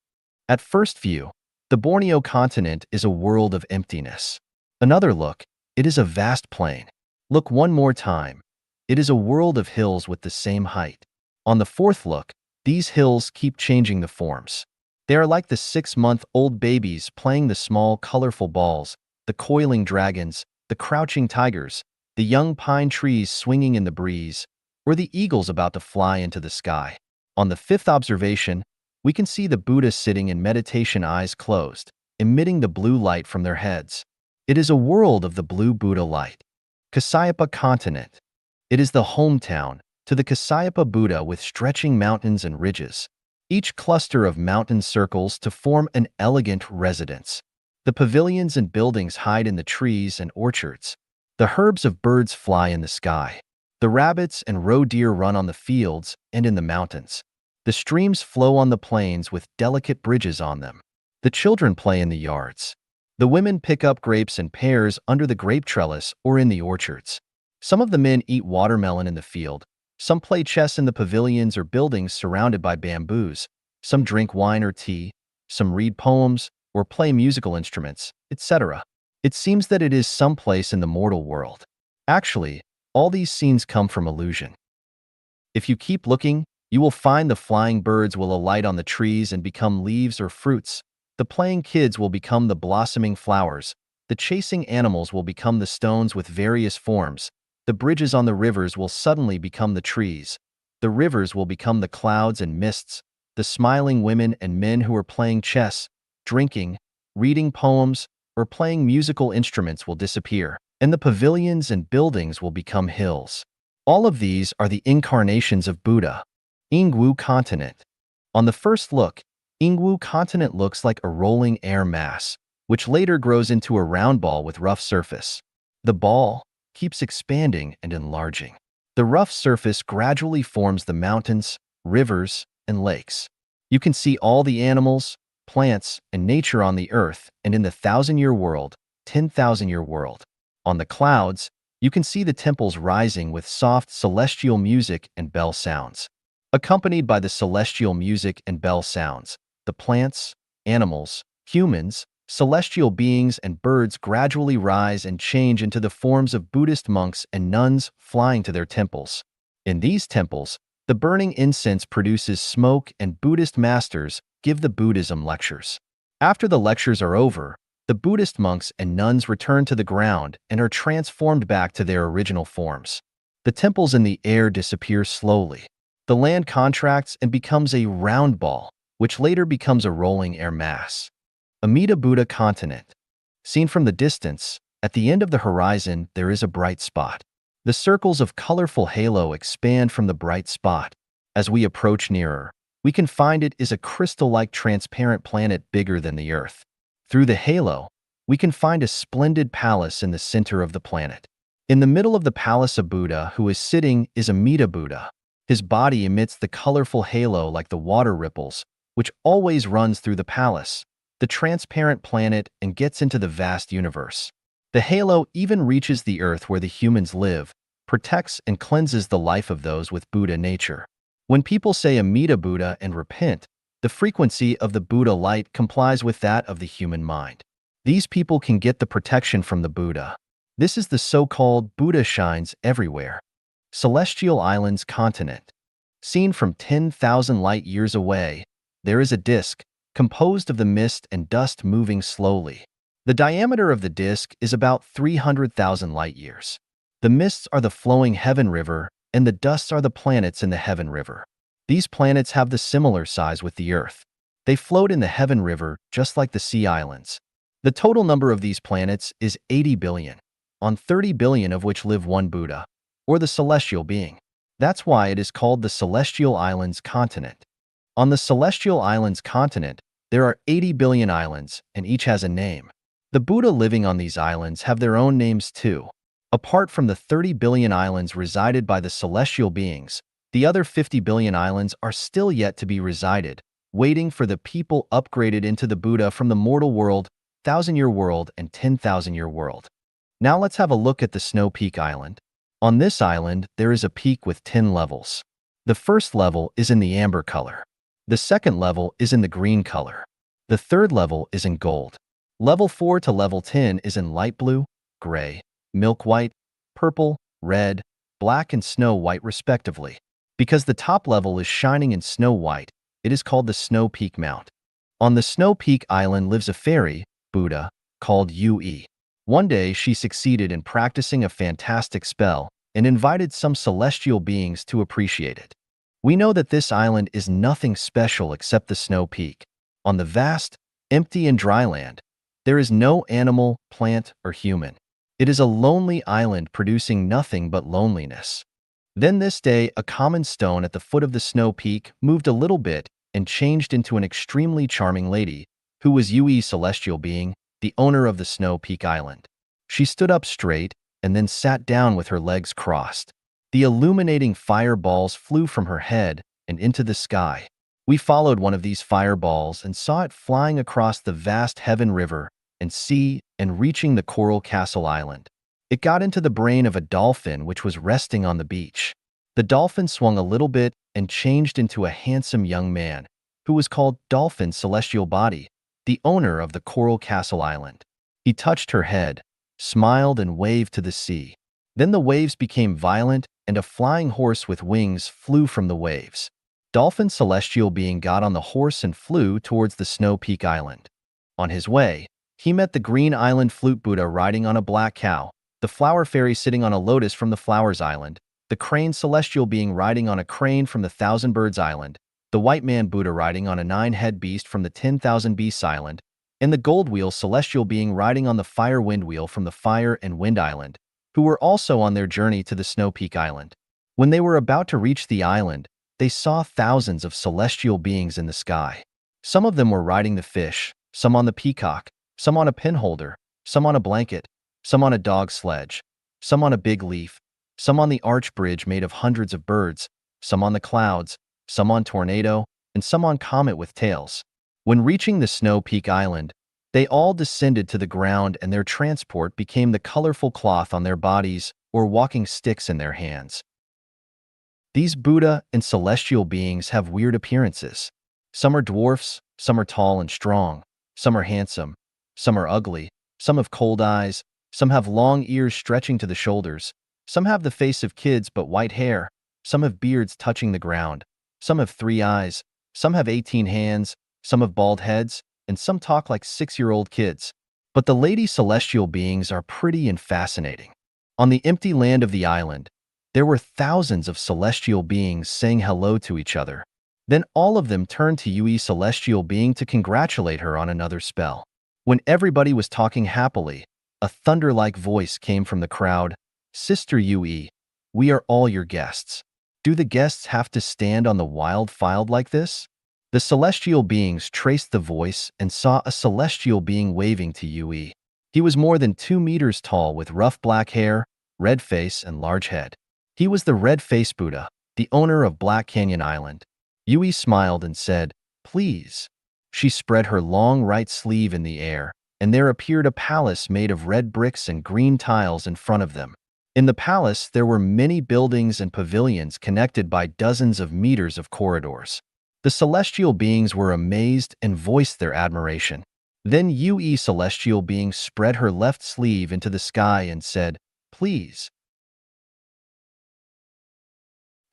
At first view, the Borneo continent is a world of emptiness. Another look, it is a vast plain. Look one more time. It is a world of hills with the same height. On the fourth look, these hills keep changing the forms. They are like the 6-month-old babies playing the small, colorful balls, the coiling dragons, the crouching tigers, the young pine trees swinging in the breeze, or the eagles about to fly into the sky. On the fifth observation, we can see the Buddha sitting in meditation, eyes closed, emitting the blue light from their heads. It is a world of the blue Buddha light. Kasyapa continent. It is the hometown to the Kasyapa Buddha with stretching mountains and ridges. Each cluster of mountain circles to form an elegant residence. The pavilions and buildings hide in the trees and orchards. The herbs of birds fly in the sky. The rabbits and roe deer run on the fields and in the mountains. The streams flow on the plains with delicate bridges on them. The children play in the yards. The women pick up grapes and pears under the grape trellis or in the orchards. Some of the men eat watermelon in the field. Some play chess in the pavilions or buildings surrounded by bamboos. Some drink wine or tea. Some read poems or play musical instruments, etc. It seems that it is someplace in the mortal world. Actually, all these scenes come from illusion. If you keep looking, you will find the flying birds will alight on the trees and become leaves or fruits. The playing kids will become the blossoming flowers. The chasing animals will become the stones with various forms. The bridges on the rivers will suddenly become the trees. The rivers will become the clouds and mists. The smiling women and men who are playing chess, drinking, reading poems, or playing musical instruments will disappear, and the pavilions and buildings will become hills. All of these are the incarnations of Buddha. Ingwu continent. On the first look, Ingwu continent looks like a rolling air mass, which later grows into a round ball with rough surface. The ball keeps expanding and enlarging. The rough surface gradually forms the mountains, rivers, and lakes. You can see all the animals, plants, and nature on the earth and in the 1,000-year world, 10,000-year world. On the clouds, you can see the temples rising with soft celestial music and bell sounds. Accompanied by the celestial music and bell sounds, the plants, animals, humans, celestial beings, and birds gradually rise and change into the forms of Buddhist monks and nuns flying to their temples. In these temples, the burning incense produces smoke and Buddhist masters give the Buddhism lectures. After the lectures are over, the Buddhist monks and nuns return to the ground and are transformed back to their original forms. The temples in the air disappear slowly. The land contracts and becomes a round ball, which later becomes a rolling air mass. Amida Buddha continent. Seen from the distance, at the end of the horizon there is a bright spot. The circles of colorful halo expand from the bright spot. As we approach nearer, we can find it is a crystal-like transparent planet bigger than the Earth. Through the halo, we can find a splendid palace in the center of the planet. In the middle of the palace, a Buddha who is sitting is Amida Buddha. His body emits the colorful halo like the water ripples, which always runs through the palace, the transparent planet, and gets into the vast universe. The halo even reaches the Earth where the humans live, protects and cleanses the life of those with Buddha nature. When people say Amida Buddha and repent, the frequency of the Buddha light complies with that of the human mind. These people can get the protection from the Buddha. This is the so-called Buddha shines everywhere. Celestial Islands continent. Seen from 10,000 light years away, there is a disk, composed of the mist and dust moving slowly. The diameter of the disk is about 300,000 light years. The mists are the flowing heaven river, and the dusts are the planets in the heaven river. These planets have the similar size with the Earth. They float in the heaven river just like the sea islands. The total number of these planets is 80 billion, on 30 billion of which live one Buddha, or the celestial being. That's why it is called the Celestial Islands continent. On the Celestial Islands continent, there are 80 billion islands, and each has a name. The Buddha living on these islands have their own names too. Apart from the 30 billion islands resided by the celestial beings, the other 50 billion islands are still yet to be resided, waiting for the people upgraded into the Buddha from the mortal world, 1,000-year world, and 10,000-year world. Now let's have a look at the Snow Peak Island. On this island, there is a peak with 10 levels. The first level is in the amber color. The second level is in the green color. The third level is in gold. Level 4 to level 10 is in light blue, gray, milk white, purple, red, black, and snow white respectively. Because the top level is shining in snow white, it is called the Snow Peak Mount. On the Snow Peak Island lives a fairy, Buddha, called Yue. One day she succeeded in practicing a fantastic spell and invited some celestial beings to appreciate it. We know that this island is nothing special except the Snow Peak. On the vast, empty and dry land, there is no animal, plant, or human. It is a lonely island producing nothing but loneliness. Then this day, a common stone at the foot of the Snow Peak moved a little bit and changed into an extremely charming lady, who was Yui's celestial being, the owner of the Snow Peak Island. She stood up straight and then sat down with her legs crossed. The illuminating fireballs flew from her head and into the sky. We followed one of these fireballs and saw it flying across the vast heaven river and sea and reaching the Coral Castle Island. It got into the brain of a dolphin which was resting on the beach. The dolphin swung a little bit and changed into a handsome young man, who was called Dolphin Celestial Body, the owner of the Coral Castle Island. He touched her head, smiled, and waved to the sea. Then the waves became violent, and a flying horse with wings flew from the waves. Dolphin Celestial Being got on the horse and flew towards the Snow Peak Island. On his way, he met the Green Island Flute Buddha riding on a black cow, the Flower Fairy sitting on a lotus from the Flowers Island, the Crane Celestial Being riding on a crane from the Thousand Birds Island, the White Man Buddha riding on a 9-head beast from the 10,000 Beasts Island, and the Gold Wheel Celestial Being riding on the Fire Wind Wheel from the Fire and Wind Island, who were also on their journey to the Snow Peak Island. When they were about to reach the island, they saw thousands of celestial beings in the sky. Some of them were riding the fish, some on the peacock, some on a pinholder, some on a blanket, some on a dog sledge, some on a big leaf, some on the arch bridge made of hundreds of birds, some on the clouds, some on tornado, and some on comet with tails. When reaching the Snow Peak Island, they all descended to the ground and their transport became the colorful cloth on their bodies or walking sticks in their hands. These Buddha and celestial beings have weird appearances. Some are dwarfs, some are tall and strong, some are handsome, some are ugly, some have cold eyes, some have long ears stretching to the shoulders, some have the face of kids but white hair, some have beards touching the ground, some have 3 eyes, some have 18 hands, some have bald heads, and some talk like 6-year-old kids. But the lady celestial beings are pretty and fascinating. On the empty land of the island, there were thousands of celestial beings saying hello to each other. Then all of them turned to Yui celestial being to congratulate her on another spell. When everybody was talking happily, a thunder-like voice came from the crowd. Sister Yui, we are all your guests. Do the guests have to stand on the wild field like this? The celestial beings traced the voice and saw a celestial being waving to Yui. He was more than 2 meters tall with rough black hair, red face, and large head. He was the Red Face Buddha, the owner of Black Canyon Island. Yui smiled and said, "Please." She spread her long right sleeve in the air, and there appeared a palace made of red bricks and green tiles in front of them. In the palace, there were many buildings and pavilions connected by dozens of meters of corridors. The celestial beings were amazed and voiced their admiration. Then Yui celestial being spread her left sleeve into the sky and said, "Please."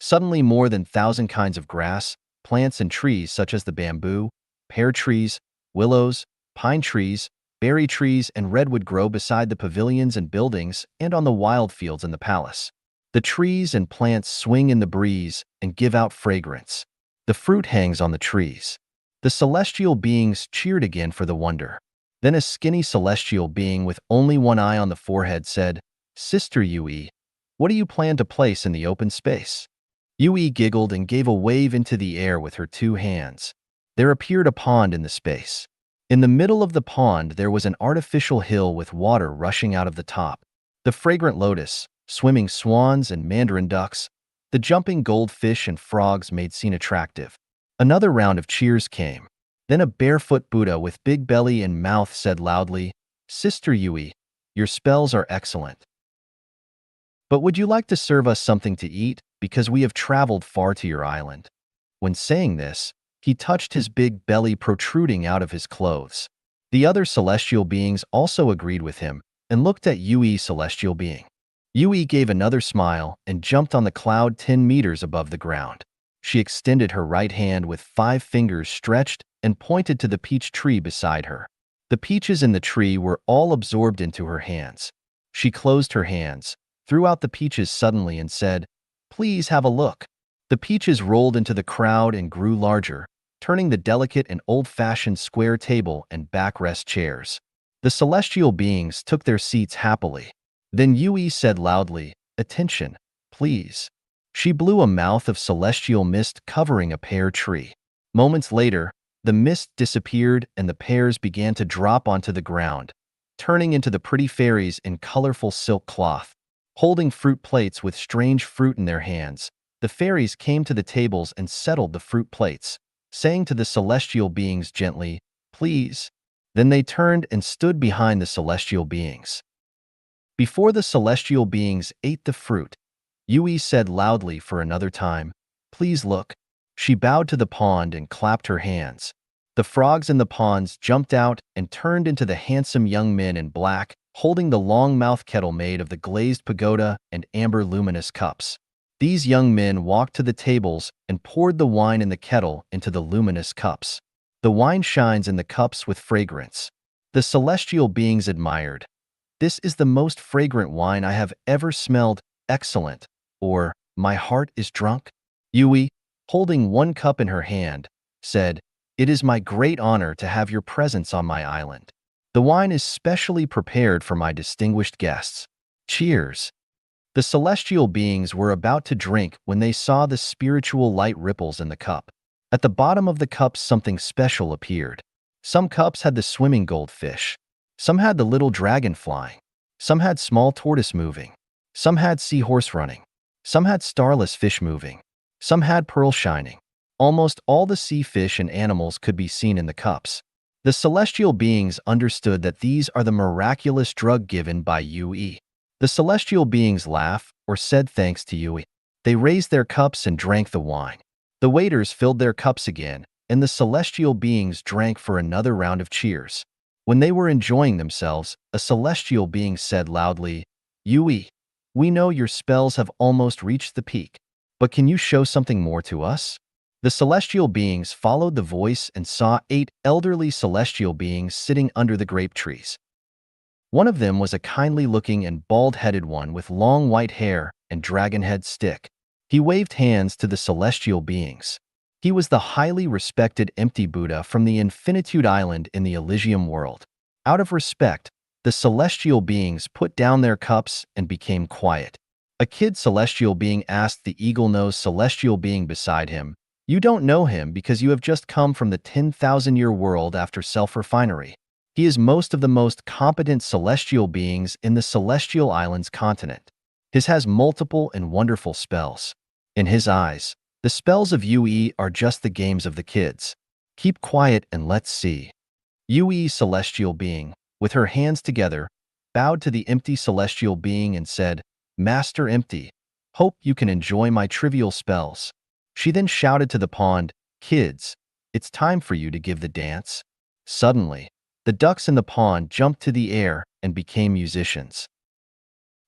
Suddenly more than 1,000 kinds of grass, plants and trees such as the bamboo, pear trees, willows, pine trees, berry trees, and redwood grow beside the pavilions and buildings and on the wild fields in the palace. The trees and plants swing in the breeze and give out fragrance. The fruit hangs on the trees. The celestial beings cheered again for the wonder. Then a skinny celestial being with only one eye on the forehead said, "Sister Yui, what do you plan to place in the open space?" Yui giggled and gave a wave into the air with her 2 hands. There appeared a pond in the space. In the middle of the pond there was an artificial hill with water rushing out of the top. The fragrant lotus, swimming swans and mandarin ducks, the jumping goldfish and frogs made scene attractive. Another round of cheers came. Then a barefoot Buddha with big belly and mouth said loudly, "Sister Yui, your spells are excellent. But would you like to serve us something to eat, because we have traveled far to your island?" When saying this, he touched his big belly protruding out of his clothes. The other celestial beings also agreed with him and looked at Yui celestial being. Yui gave another smile and jumped on the cloud 10 meters above the ground. She extended her right hand with 5 fingers stretched and pointed to the peach tree beside her. The peaches in the tree were all absorbed into her hands. She closed her hands, threw out the peaches suddenly and said, "Please have a look." The peaches rolled into the crowd and grew larger, turning the delicate and old-fashioned square table and backrest chairs. The celestial beings took their seats happily. Then Yui said loudly, "Attention, please." She blew a mouth of celestial mist covering a pear tree. Moments later, the mist disappeared and the pears began to drop onto the ground, turning into the pretty fairies in colorful silk cloth. Holding fruit plates with strange fruit in their hands, the fairies came to the tables and settled the fruit plates, saying to the celestial beings gently, "Please." Then they turned and stood behind the celestial beings. Before the celestial beings ate the fruit, Yui said loudly for another time, "Please look." She bowed to the pond and clapped her hands. The frogs in the ponds jumped out and turned into the handsome young men in black, holding the long mouth kettle made of the glazed pagoda and amber luminous cups. These young men walked to the tables and poured the wine in the kettle into the luminous cups. The wine shines in the cups with fragrance. The celestial beings admired. "This is the most fragrant wine I have ever smelled, excellent," or "My heart is drunk." Yui, holding one cup in her hand, said, "It is my great honor to have your presence on my island. The wine is specially prepared for my distinguished guests. Cheers." The celestial beings were about to drink when they saw the spiritual light ripples in the cup. At the bottom of the cups something special appeared. Some cups had the swimming goldfish. Some had the little dragon flying. Some had small tortoise moving. Some had seahorse running. Some had starless fish moving. Some had pearl shining. Almost all the sea fish and animals could be seen in the cups. The celestial beings understood that these are the miraculous drug given by Yui. The celestial beings laughed or said thanks to Yui. They raised their cups and drank the wine. The waiters filled their cups again, and the celestial beings drank for another round of cheers. When they were enjoying themselves, a celestial being said loudly, "Yui, we know your spells have almost reached the peak, but can you show something more to us?" The celestial beings followed the voice and saw 8 elderly celestial beings sitting under the grape trees. One of them was a kindly-looking and bald-headed one with long white hair and dragon-head stick. He waved hands to the celestial beings. He was the highly respected empty Buddha from the Infinitude Island in the Elysium world. Out of respect, the celestial beings put down their cups and became quiet. A kid celestial being asked the eagle-nosed celestial being beside him, "You don't know him because you have just come from the 10,000-year world after self-refinery. He is most of the most competent celestial beings in the Celestial Islands continent. His has multiple and wonderful spells. In his eyes, the spells of UE are just the games of the kids. Keep quiet and let's see." UE celestial being, with her hands together, bowed to the empty celestial being and said, "Master Empty, hope you can enjoy my trivial spells." She then shouted to the pond, "Kids, it's time for you to give the dance." Suddenly, the ducks in the pond jumped to the air and became musicians.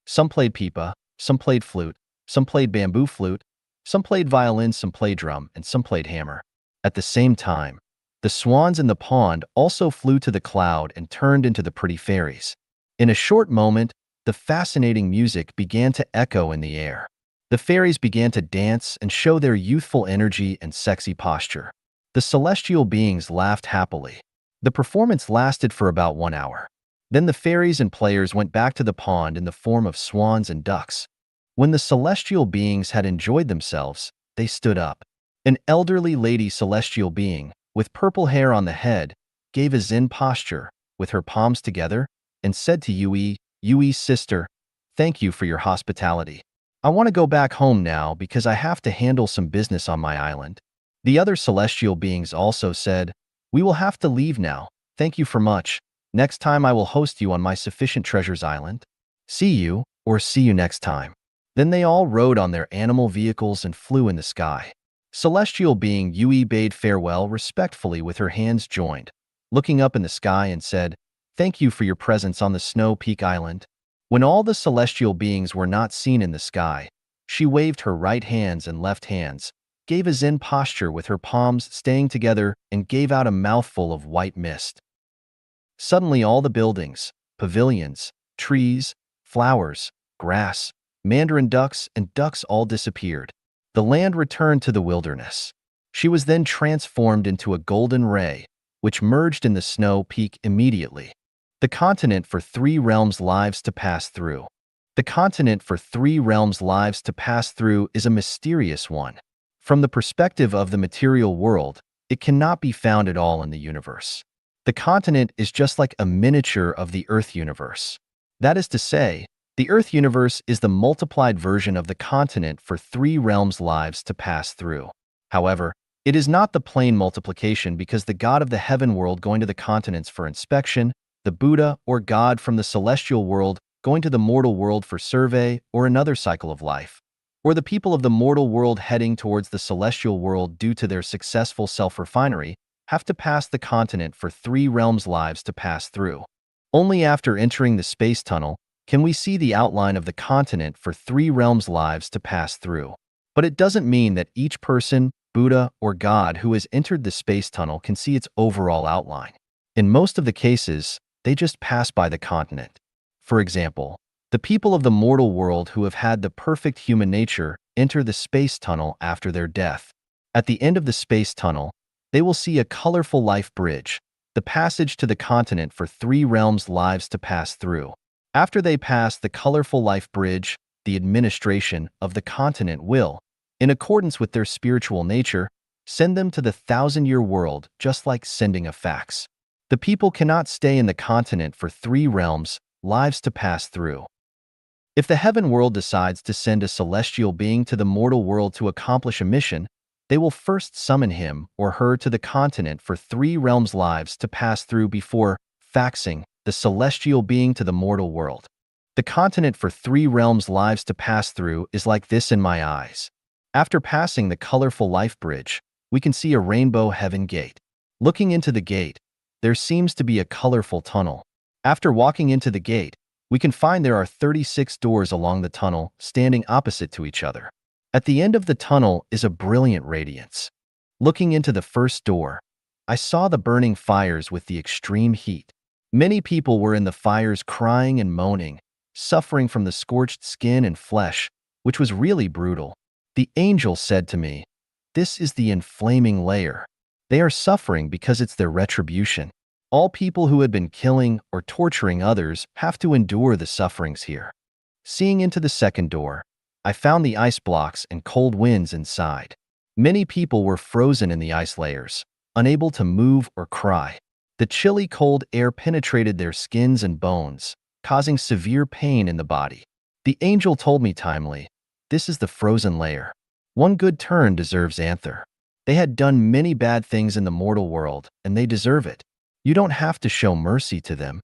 Some played pipa, some played flute, some played bamboo flute, some played violin, some played drum, and some played hammer. At the same time, the swans in the pond also flew to the cloud and turned into the pretty fairies. In a short moment, the fascinating music began to echo in the air. The fairies began to dance and show their youthful energy and sexy posture. The celestial beings laughed happily. The performance lasted for about 1 hour. Then the fairies and players went back to the pond in the form of swans and ducks. When the celestial beings had enjoyed themselves, they stood up. An elderly lady celestial being, with purple hair on the head, gave a Zen posture, with her palms together, and said to Yui's sister, "Thank you for your hospitality. I want to go back home now because I have to handle some business on my island." The other celestial beings also said, "We will have to leave now. Thank you for much. Next time I will host you on my Sufficient Treasures Island. See you next time." Then they all rode on their animal vehicles and flew in the sky. Celestial being Yui bade farewell respectfully with her hands joined, looking up in the sky and said, "Thank you for your presence on the Snow Peak Island." When all the celestial beings were not seen in the sky, she waved her right hands and left hands, gave a Zen posture with her palms staying together, and gave out a mouthful of white mist. Suddenly all the buildings, pavilions, trees, flowers, grass, mandarin ducks, and ducks all disappeared. The land returned to the wilderness. She was then transformed into a golden ray, which merged in the snow peak immediately. The continent for 3 realms lives to pass through. The continent for 3 realms lives to pass through is a mysterious one. From the perspective of the material world, it cannot be found at all in the universe. The continent is just like a miniature of the Earth universe. That is to say, the Earth universe is the multiplied version of the continent for 3 realms lives to pass through. However, it is not the plain multiplication because the God of the heaven world going to the continents for inspection, the Buddha or God from the celestial world going to the mortal world for survey or another cycle of life, or the people of the mortal world heading towards the celestial world due to their successful self-refinery, have to pass the continent for 3 realms lives to pass through. Only after entering the space tunnel can we see the outline of the continent for 3 realms lives to pass through. But it doesn't mean that each person, Buddha, or God who has entered the space tunnel can see its overall outline. In most of the cases, they just pass by the continent. For example, the people of the mortal world who have had the perfect human nature enter the space tunnel after their death. At the end of the space tunnel, they will see a colorful life bridge, the passage to the continent for 3 realms lives to pass through. After they pass the colorful life bridge, the administration of the continent will, in accordance with their spiritual nature, send them to the 1,000-year world, just like sending a fax. The people cannot stay in the continent for 3 realms lives to pass through. If the heaven world decides to send a celestial being to the mortal world to accomplish a mission, they will first summon him or her to the continent for 3 realms lives to pass through before faxing the celestial being to the mortal world. The continent for 3 realms lives to pass through is like this in my eyes. After passing the colorful life bridge, we can see a rainbow heaven gate. Looking into the gate, there seems to be a colorful tunnel. After walking into the gate, we can find there are 36 doors along the tunnel, standing opposite to each other. At the end of the tunnel is a brilliant radiance. Looking into the first door, I saw the burning fires with the extreme heat. Many people were in the fires crying and moaning, suffering from the scorched skin and flesh, which was really brutal. The angel said to me, This is the inflaming layer. They are suffering because it's their retribution. All people who had been killing or torturing others have to endure the sufferings here. Seeing into the second door, I found the ice blocks and cold winds inside. Many people were frozen in the ice layers, unable to move or cry. The chilly cold air penetrated their skins and bones, causing severe pain in the body. The angel told me timely, "This is the frozen layer. One good turn deserves answer. They had done many bad things in the mortal world, and they deserve it. You don't have to show mercy to them."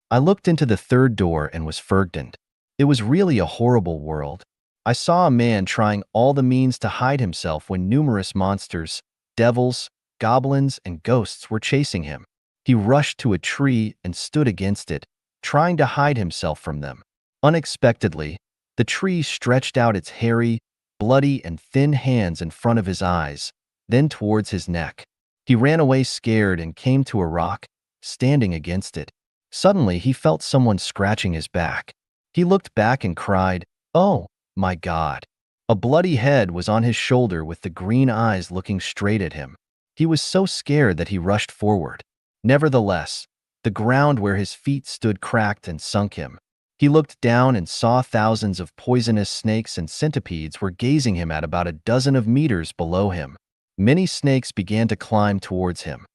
I looked into the third door and was frightened. It was really a horrible world. I saw a man trying all the means to hide himself when numerous monsters, devils, goblins, and ghosts were chasing him. He rushed to a tree and stood against it, trying to hide himself from them. Unexpectedly, the tree stretched out its hairy, bloody, and thin hands in front of his eyes, then towards his neck. He ran away scared and came to a rock, standing against it. Suddenly, he felt someone scratching his back. He looked back and cried, "Oh, my God." A bloody head was on his shoulder with the green eyes looking straight at him. He was so scared that he rushed forward. Nevertheless, the ground where his feet stood cracked and sunk him. He looked down and saw thousands of poisonous snakes and centipedes were gazing him at about a dozen of meters below him. Many snakes began to climb towards him.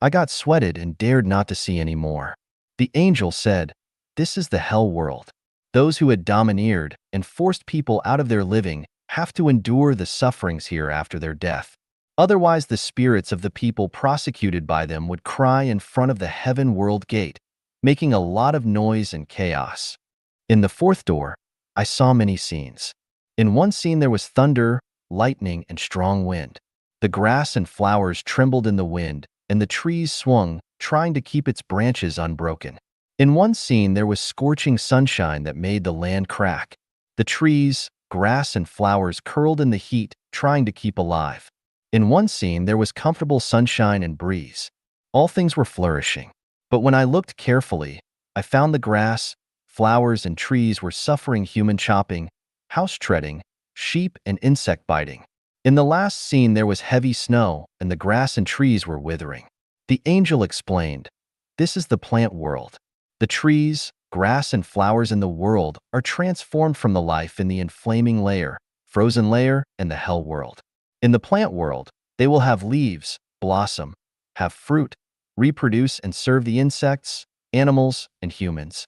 I got sweated and dared not to see any more. The angel said, "This is the hell world. Those who had domineered and forced people out of their living have to endure the sufferings here after their death. Otherwise, the spirits of the people prosecuted by them would cry in front of the heaven world gate, making a lot of noise and chaos." In the fourth door, I saw many scenes. In one scene there was thunder, lightning, and strong wind. The grass and flowers trembled in the wind, and the trees swung, trying to keep its branches unbroken. In one scene there was scorching sunshine that made the land crack. The trees, grass, and flowers curled in the heat, trying to keep alive. In one scene there was comfortable sunshine and breeze. All things were flourishing. But when I looked carefully, I found the grass, flowers, and trees were suffering human chopping, house treading, sheep and insect biting. In the last scene there was heavy snow, and the grass and trees were withering. The angel explained, "This is the plant world. The trees, grass, and flowers in the world are transformed from the life in the inflaming layer, frozen layer, and the hell world. In the plant world, they will have leaves, blossom, have fruit, reproduce, and serve the insects, animals, and humans."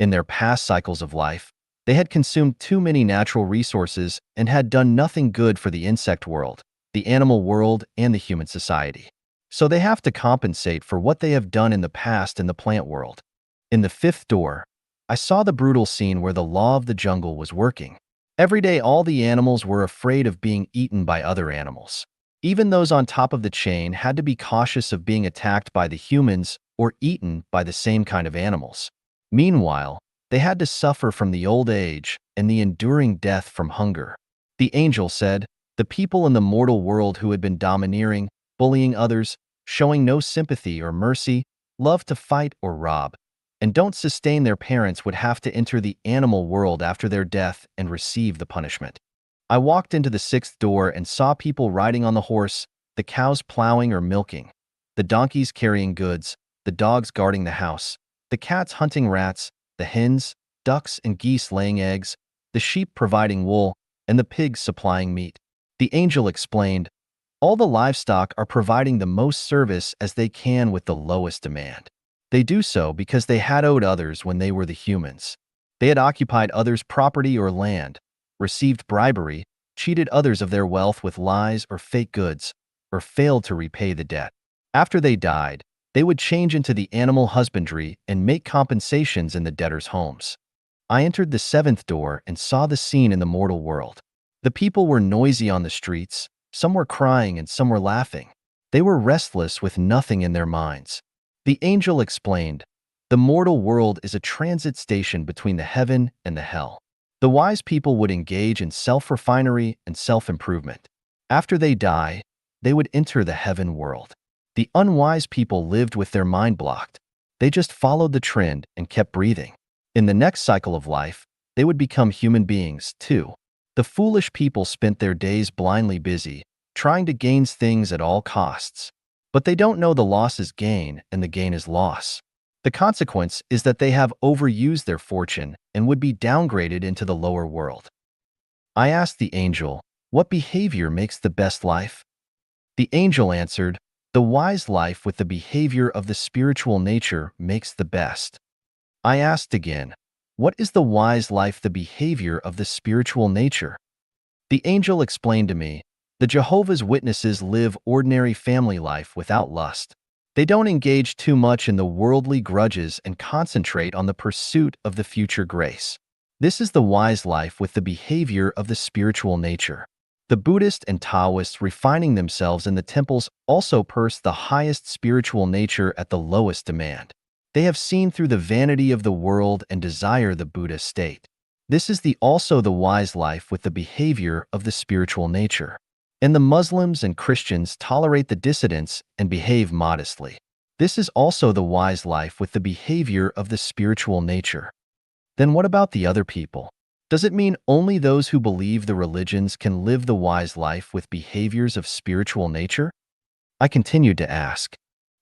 In their past cycles of life, they had consumed too many natural resources and had done nothing good for the insect world, the animal world, and the human society. So they have to compensate for what they have done in the past in the plant world. In the fifth door, I saw the brutal scene where the law of the jungle was working. Every day all the animals were afraid of being eaten by other animals. Even those on top of the chain had to be cautious of being attacked by the humans or eaten by the same kind of animals. Meanwhile, they had to suffer from the old age and the enduring death from hunger. The angel said, "The people in the mortal world who had been domineering, bullying others, showing no sympathy or mercy, love to fight or rob, and don't sustain their parents would have to enter the animal world after their death and receive the punishment." I walked into the sixth door and saw people riding on the horse, the cows plowing or milking, the donkeys carrying goods, the dogs guarding the house, the cats hunting rats, the hens, ducks, and geese laying eggs, the sheep providing wool, and the pigs supplying meat. The angel explained, "All the livestock are providing the most service as they can with the lowest demand. They do so because they had owed others when they were the humans. They had occupied others' property or land, received bribery, cheated others of their wealth with lies or fake goods, or failed to repay the debt. After they died, they would change into the animal husbandry and make compensations in the debtors' homes." I entered the seventh door and saw the scene in the mortal world. The people were noisy on the streets, some were crying and some were laughing. They were restless with nothing in their minds. The angel explained, "The mortal world is a transit station between the heaven and the hell. The wise people would engage in self-refinery and self-improvement. After they die, they would enter the heaven world. The unwise people lived with their mind blocked. They just followed the trend and kept breathing. In the next cycle of life, they would become human beings, too. The foolish people spent their days blindly busy, trying to gain things at all costs. But they don't know the loss is gain and the gain is loss. The consequence is that they have overused their fortune and would be downgraded into the lower world. I asked the angel, "What behavior makes the best life?" The angel answered, "The wise life with the behavior of the spiritual nature makes the best." I asked again, "What is the wise life, the behavior of the spiritual nature?" The angel explained to me, "The Jehovah's Witnesses live ordinary family life without lust. They don't engage too much in the worldly grudges and concentrate on the pursuit of the future grace. This is the wise life with the behavior of the spiritual nature." The Buddhists and Taoists refining themselves in the temples also pursue the highest spiritual nature at the lowest demand. They have seen through the vanity of the world and desire the Buddha state. This is also the wise life with the behavior of the spiritual nature. And the Muslims and Christians tolerate the dissidents and behave modestly. This is also the wise life with the behavior of the spiritual nature. Then what about the other people? Does it mean only those who believe the religions can live the wise life with behaviors of spiritual nature? I continued to ask.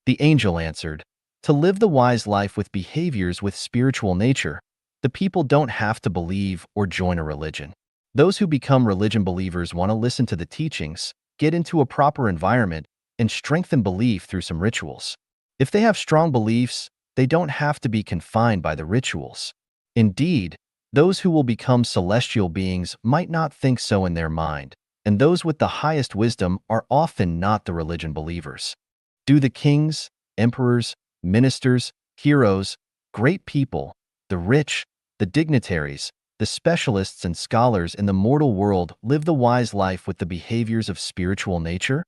The angel answered, "To live the wise life with behaviors with spiritual nature, the people don't have to believe or join a religion. Those who become religion believers want to listen to the teachings, get into a proper environment, and strengthen belief through some rituals. If they have strong beliefs, they don't have to be confined by the rituals. Indeed, those who will become celestial beings might not think so in their mind, and those with the highest wisdom are often not the religion believers. Do the kings, emperors, ministers, heroes, great people, the rich, the dignitaries, the specialists and scholars in the mortal world live the wise life with the behaviors of spiritual nature?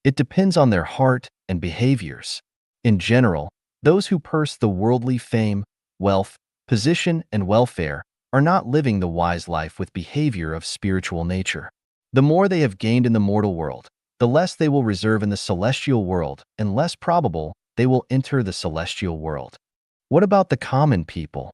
It depends on their heart and behaviors. In general, those who pursue the worldly fame, wealth, position, and welfare are not living the wise life with behavior of spiritual nature. The more they have gained in the mortal world, the less they will reserve in the celestial world, and less probable they will enter the celestial world. What about the common people?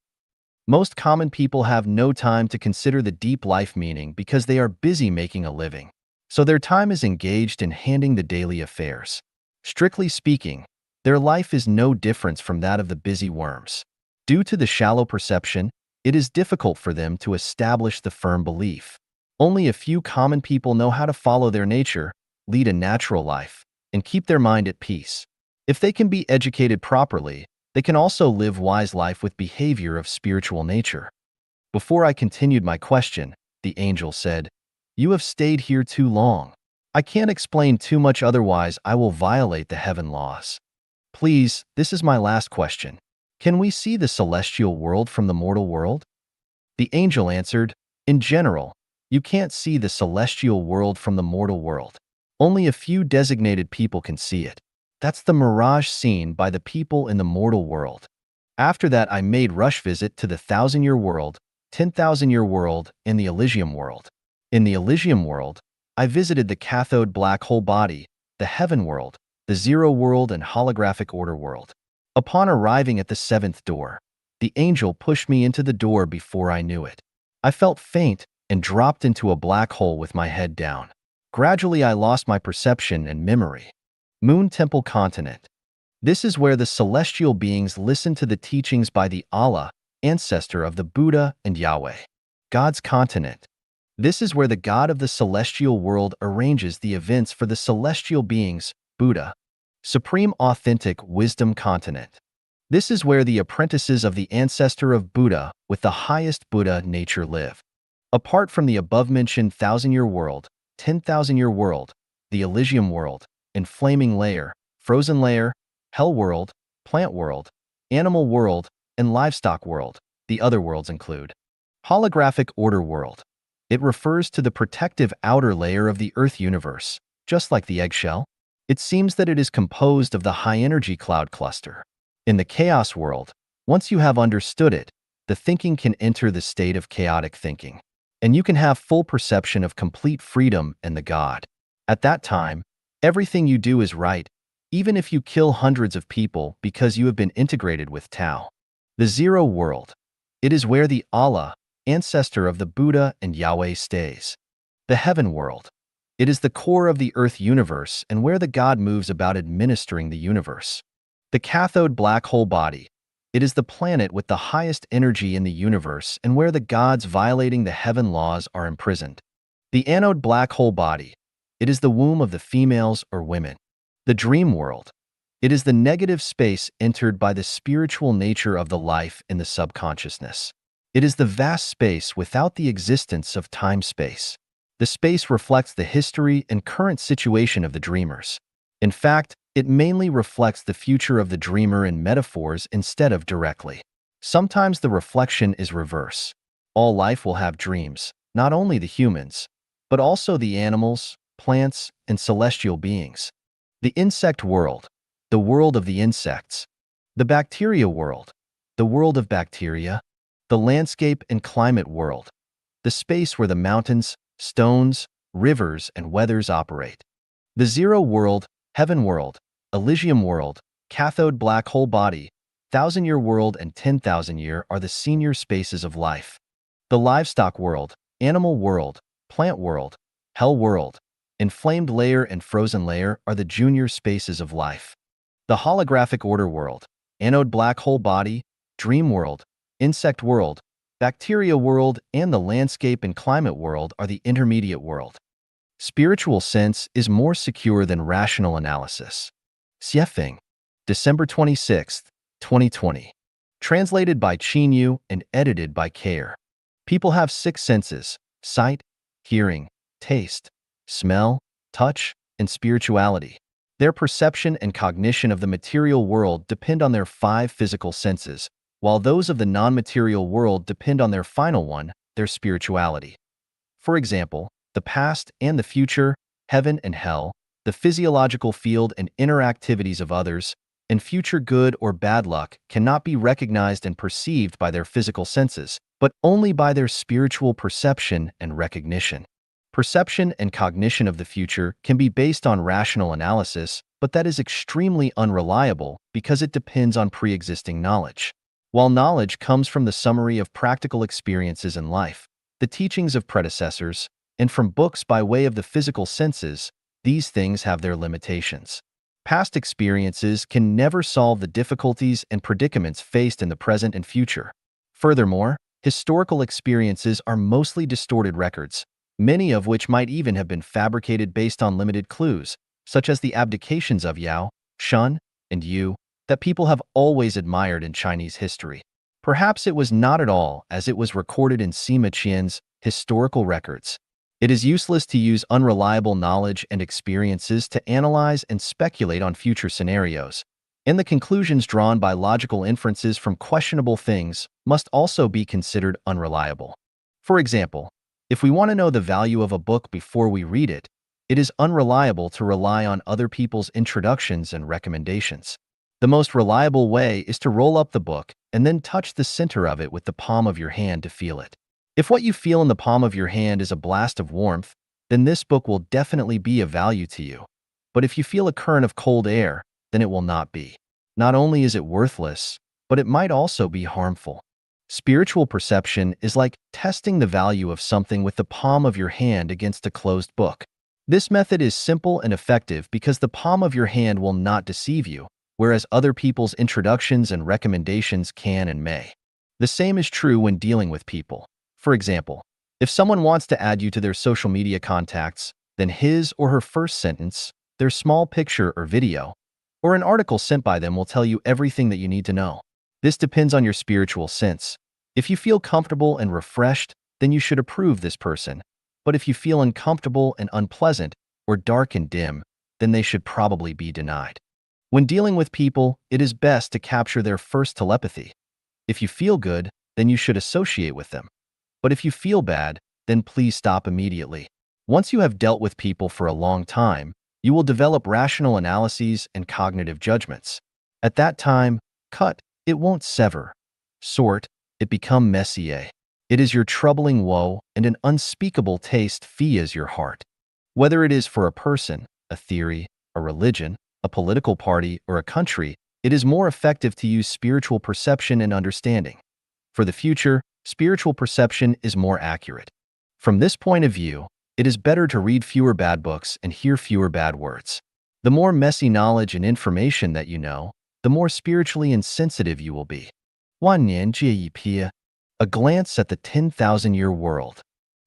Most common people have no time to consider the deep life meaning because they are busy making a living. So their time is engaged in handling the daily affairs. Strictly speaking, their life is no different from that of the busy worms. Due to the shallow perception, it is difficult for them to establish the firm belief. Only a few common people know how to follow their nature, lead a natural life, and keep their mind at peace. If they can be educated properly, they can also live wise life with behavior of spiritual nature. Before I continued my question, the angel said, "You have stayed here too long. I can't explain too much, otherwise I will violate the heaven laws. Please, this is my last question. Can we see the celestial world from the mortal world?" The angel answered, "In general, you can't see the celestial world from the mortal world. Only a few designated people can see it. That's the mirage seen by the people in the mortal world." After that, I made rush visit to the 1,000-year world, 10,000-year world, and the Elysium world. In the Elysium world, I visited the cathode black hole body, the heaven world, the zero world, and holographic order world. Upon arriving at the 7th door, the angel pushed me into the door before I knew it. I felt faint and dropped into a black hole with my head down. Gradually, I lost my perception and memory. Moon Temple Continent. This is where the celestial beings listen to the teachings by the Allah, ancestor of the Buddha and Yahweh. God's continent. This is where the God of the celestial world arranges the events for the celestial beings, Buddha. Supreme Authentic Wisdom Continent. This is where the apprentices of the ancestor of Buddha with the highest Buddha nature live. Apart from the above-mentioned 1,000-year world, 10,000-year world, the Elysium world, and Flaming Layer, Frozen Layer, Hell world, Plant world, Animal world, and Livestock world, the other worlds include Holographic Order world. It refers to the protective outer layer of the Earth universe, just like the eggshell. It seems that it is composed of the high-energy cloud cluster. In the chaos world, once you have understood it, the thinking can enter the state of chaotic thinking, and you can have full perception of complete freedom and the God. At that time, everything you do is right, even if you kill hundreds of people because you have been integrated with Tao. The zero world. It is where the Allah, ancestor of the Buddha and Yahweh stays. The heaven world. It is the core of the Earth universe and where the God moves about administering the universe. The cathode black hole body. It is the planet with the highest energy in the universe and where the gods violating the heaven laws are imprisoned. The anode black hole body. It is the womb of the females or women. The dream world. It is the negative space entered by the spiritual nature of the life in the subconsciousness. It is the vast space without the existence of time-space. The space reflects the history and current situation of the dreamers. In fact, it mainly reflects the future of the dreamer in metaphors instead of directly. Sometimes the reflection is reverse. All life will have dreams, not only the humans, but also the animals, plants, and celestial beings. The insect world, the world of the insects. The bacteria world, the world of bacteria. The landscape and climate world, the space where the mountains, stones, rivers, and weathers operate. The zero world, heaven world, Elysium world, cathode black hole body, 1,000-year world, and 10,000-year are the senior spaces of life. The livestock world, animal world, plant world, hell world, inflamed layer and frozen layer are the junior spaces of life. The holographic order world, anode black hole body, dream world, insect world, bacteria world, and the landscape and climate world are the intermediate world. Spiritual sense is more secure than rational analysis. Xiefeng, December 26, 2020. Translated by Qin Yu and edited by Care. People have 6 senses: sight, hearing, taste, smell, touch, and spirituality. Their perception and cognition of the material world depend on their 5 physical senses, while those of the non-material world depend on their final one, their spirituality. For example, the past and the future, heaven and hell, the physiological field and interactivities of others, and future good or bad luck cannot be recognized and perceived by their physical senses, but only by their spiritual perception and recognition. Perception and cognition of the future can be based on rational analysis, but that is extremely unreliable because it depends on pre-existing knowledge. While knowledge comes from the summary of practical experiences in life, the teachings of predecessors, and from books by way of the physical senses, these things have their limitations. Past experiences can never solve the difficulties and predicaments faced in the present and future. Furthermore, historical experiences are mostly distorted records, many of which might even have been fabricated based on limited clues, such as the abdications of Yao, Shun, and Yu, that people have always admired in Chinese history. Perhaps it was not at all as it was recorded in Sima Qian's historical records. It is useless to use unreliable knowledge and experiences to analyze and speculate on future scenarios, and the conclusions drawn by logical inferences from questionable things must also be considered unreliable. For example, if we want to know the value of a book before we read it, it is unreliable to rely on other people's introductions and recommendations. The most reliable way is to roll up the book and then touch the center of it with the palm of your hand to feel it. If what you feel in the palm of your hand is a blast of warmth, then this book will definitely be of value to you. But if you feel a current of cold air, then it will not be. Not only is it worthless, but it might also be harmful. Spiritual perception is like testing the value of something with the palm of your hand against a closed book. This method is simple and effective because the palm of your hand will not deceive you, whereas other people's introductions and recommendations can and may. The same is true when dealing with people. For example, if someone wants to add you to their social media contacts, then his or her first sentence, their small picture or video, or an article sent by them will tell you everything that you need to know. This depends on your spiritual sense. If you feel comfortable and refreshed, then you should approve this person. But if you feel uncomfortable and unpleasant, or dark and dim, then they should probably be denied. When dealing with people, it is best to capture their first telepathy. If you feel good, then you should associate with them. But if you feel bad, then please stop immediately. Once you have dealt with people for a long time, you will develop rational analyses and cognitive judgments. At that time, cut, it won't sever. Sort, it become messier. It is your troubling woe and an unspeakable taste fills your heart. Whether it is for a person, a theory, a religion, a political party, or a country, it is more effective to use spiritual perception and understanding. For the future, spiritual perception is more accurate. From this point of view, It is better to read fewer bad books and hear fewer bad words. The more messy knowledge and information that you know, the more spiritually insensitive you will be. 1年这一瞥, a glance at the 10,000-year world.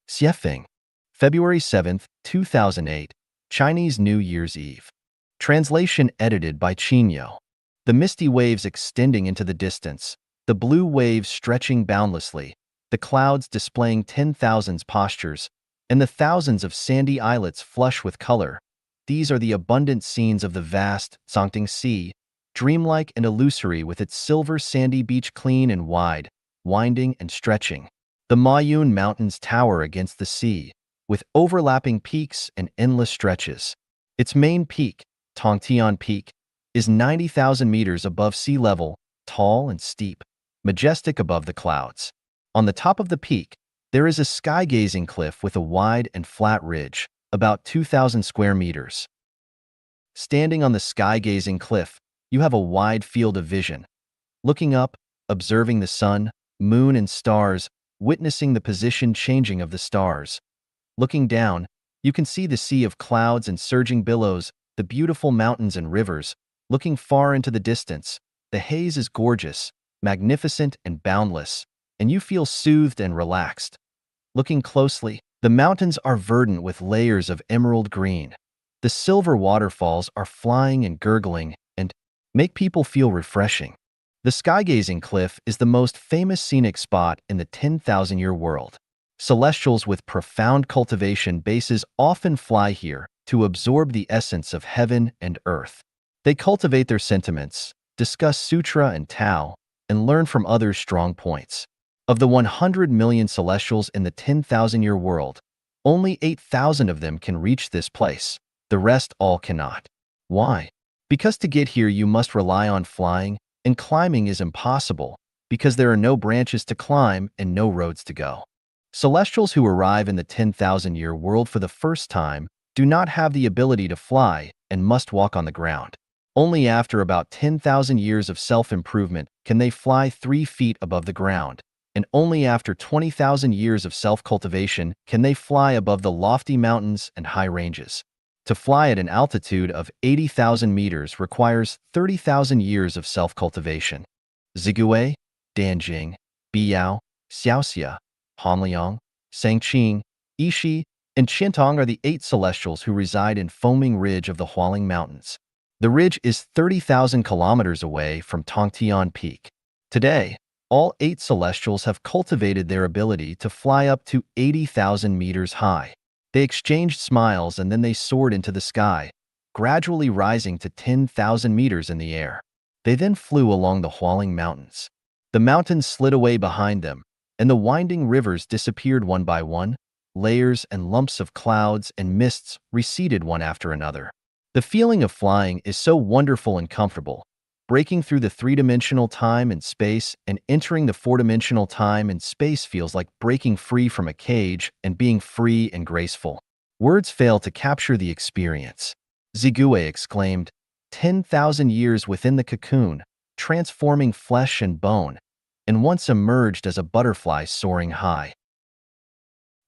Xiefeng, February 7, 2008, Chinese New Year's Eve. Translation edited by Qinyo. The misty waves extending into the distance, the blue waves stretching boundlessly, the clouds displaying 10,000 postures, and the thousands of sandy islets flush with color. These are the abundant scenes of the vast, Zongting Sea, dreamlike and illusory with its silver sandy beach clean and wide, winding and stretching. The Mayun Mountains tower against the sea, with overlapping peaks and endless stretches. Its main peak, Tongtian Peak, is 90,000 meters above sea level, tall and steep, majestic above the clouds. On the top of the peak, there is a sky-gazing cliff with a wide and flat ridge, about 2,000 square meters. Standing on the sky-gazing cliff, you have a wide field of vision. Looking up, observing the sun, moon, and stars, witnessing the position changing of the stars. Looking down, you can see the sea of clouds and surging billows, the beautiful mountains and rivers. Looking far into the distance, the haze is gorgeous, magnificent, and boundless, and you feel soothed and relaxed. Looking closely, the mountains are verdant with layers of emerald green. The silver waterfalls are flying and gurgling and make people feel refreshing. The sky-gazing cliff is the most famous scenic spot in the 10,000-year world. Celestials with profound cultivation bases often fly here to absorb the essence of heaven and earth. They cultivate their sentiments, discuss sutra and Tao, and learn from others' strong points. Of the 100 million celestials in the 10,000-year world, only 8,000 of them can reach this place. The rest all cannot. Why? Because to get here you must rely on flying, and climbing is impossible, because there are no branches to climb and no roads to go. Celestials who arrive in the 10,000-year world for the first time do not have the ability to fly and must walk on the ground. Only after about 10,000 years of self-improvement can they fly 3 feet above the ground, and only after 20,000 years of self-cultivation can they fly above the lofty mountains and high ranges. To fly at an altitude of 80,000 meters requires 30,000 years of self-cultivation. Zigue, Danjing, Biyao, Xiaoxia, Hanliang, Sangqing, Yishi, and Qintong are the 8 celestials who reside in Foaming Ridge of the Hualing Mountains. The ridge is 30,000 kilometers away from Tongtian Peak. Today, all 8 celestials have cultivated their ability to fly up to 80,000 meters high. They exchanged smiles and then they soared into the sky, gradually rising to 10,000 meters in the air. They then flew along the Hualing Mountains. The mountains slid away behind them, and the winding rivers disappeared one by one. Layers and lumps of clouds and mists receded one after another. The feeling of flying is so wonderful and comfortable, breaking through the 3-dimensional time and space and entering the 4-dimensional time and space feels like breaking free from a cage and being free and graceful. Words fail to capture the experience. Zigue exclaimed, 10,000 years within the cocoon, transforming flesh and bone, and once emerged as a butterfly soaring high.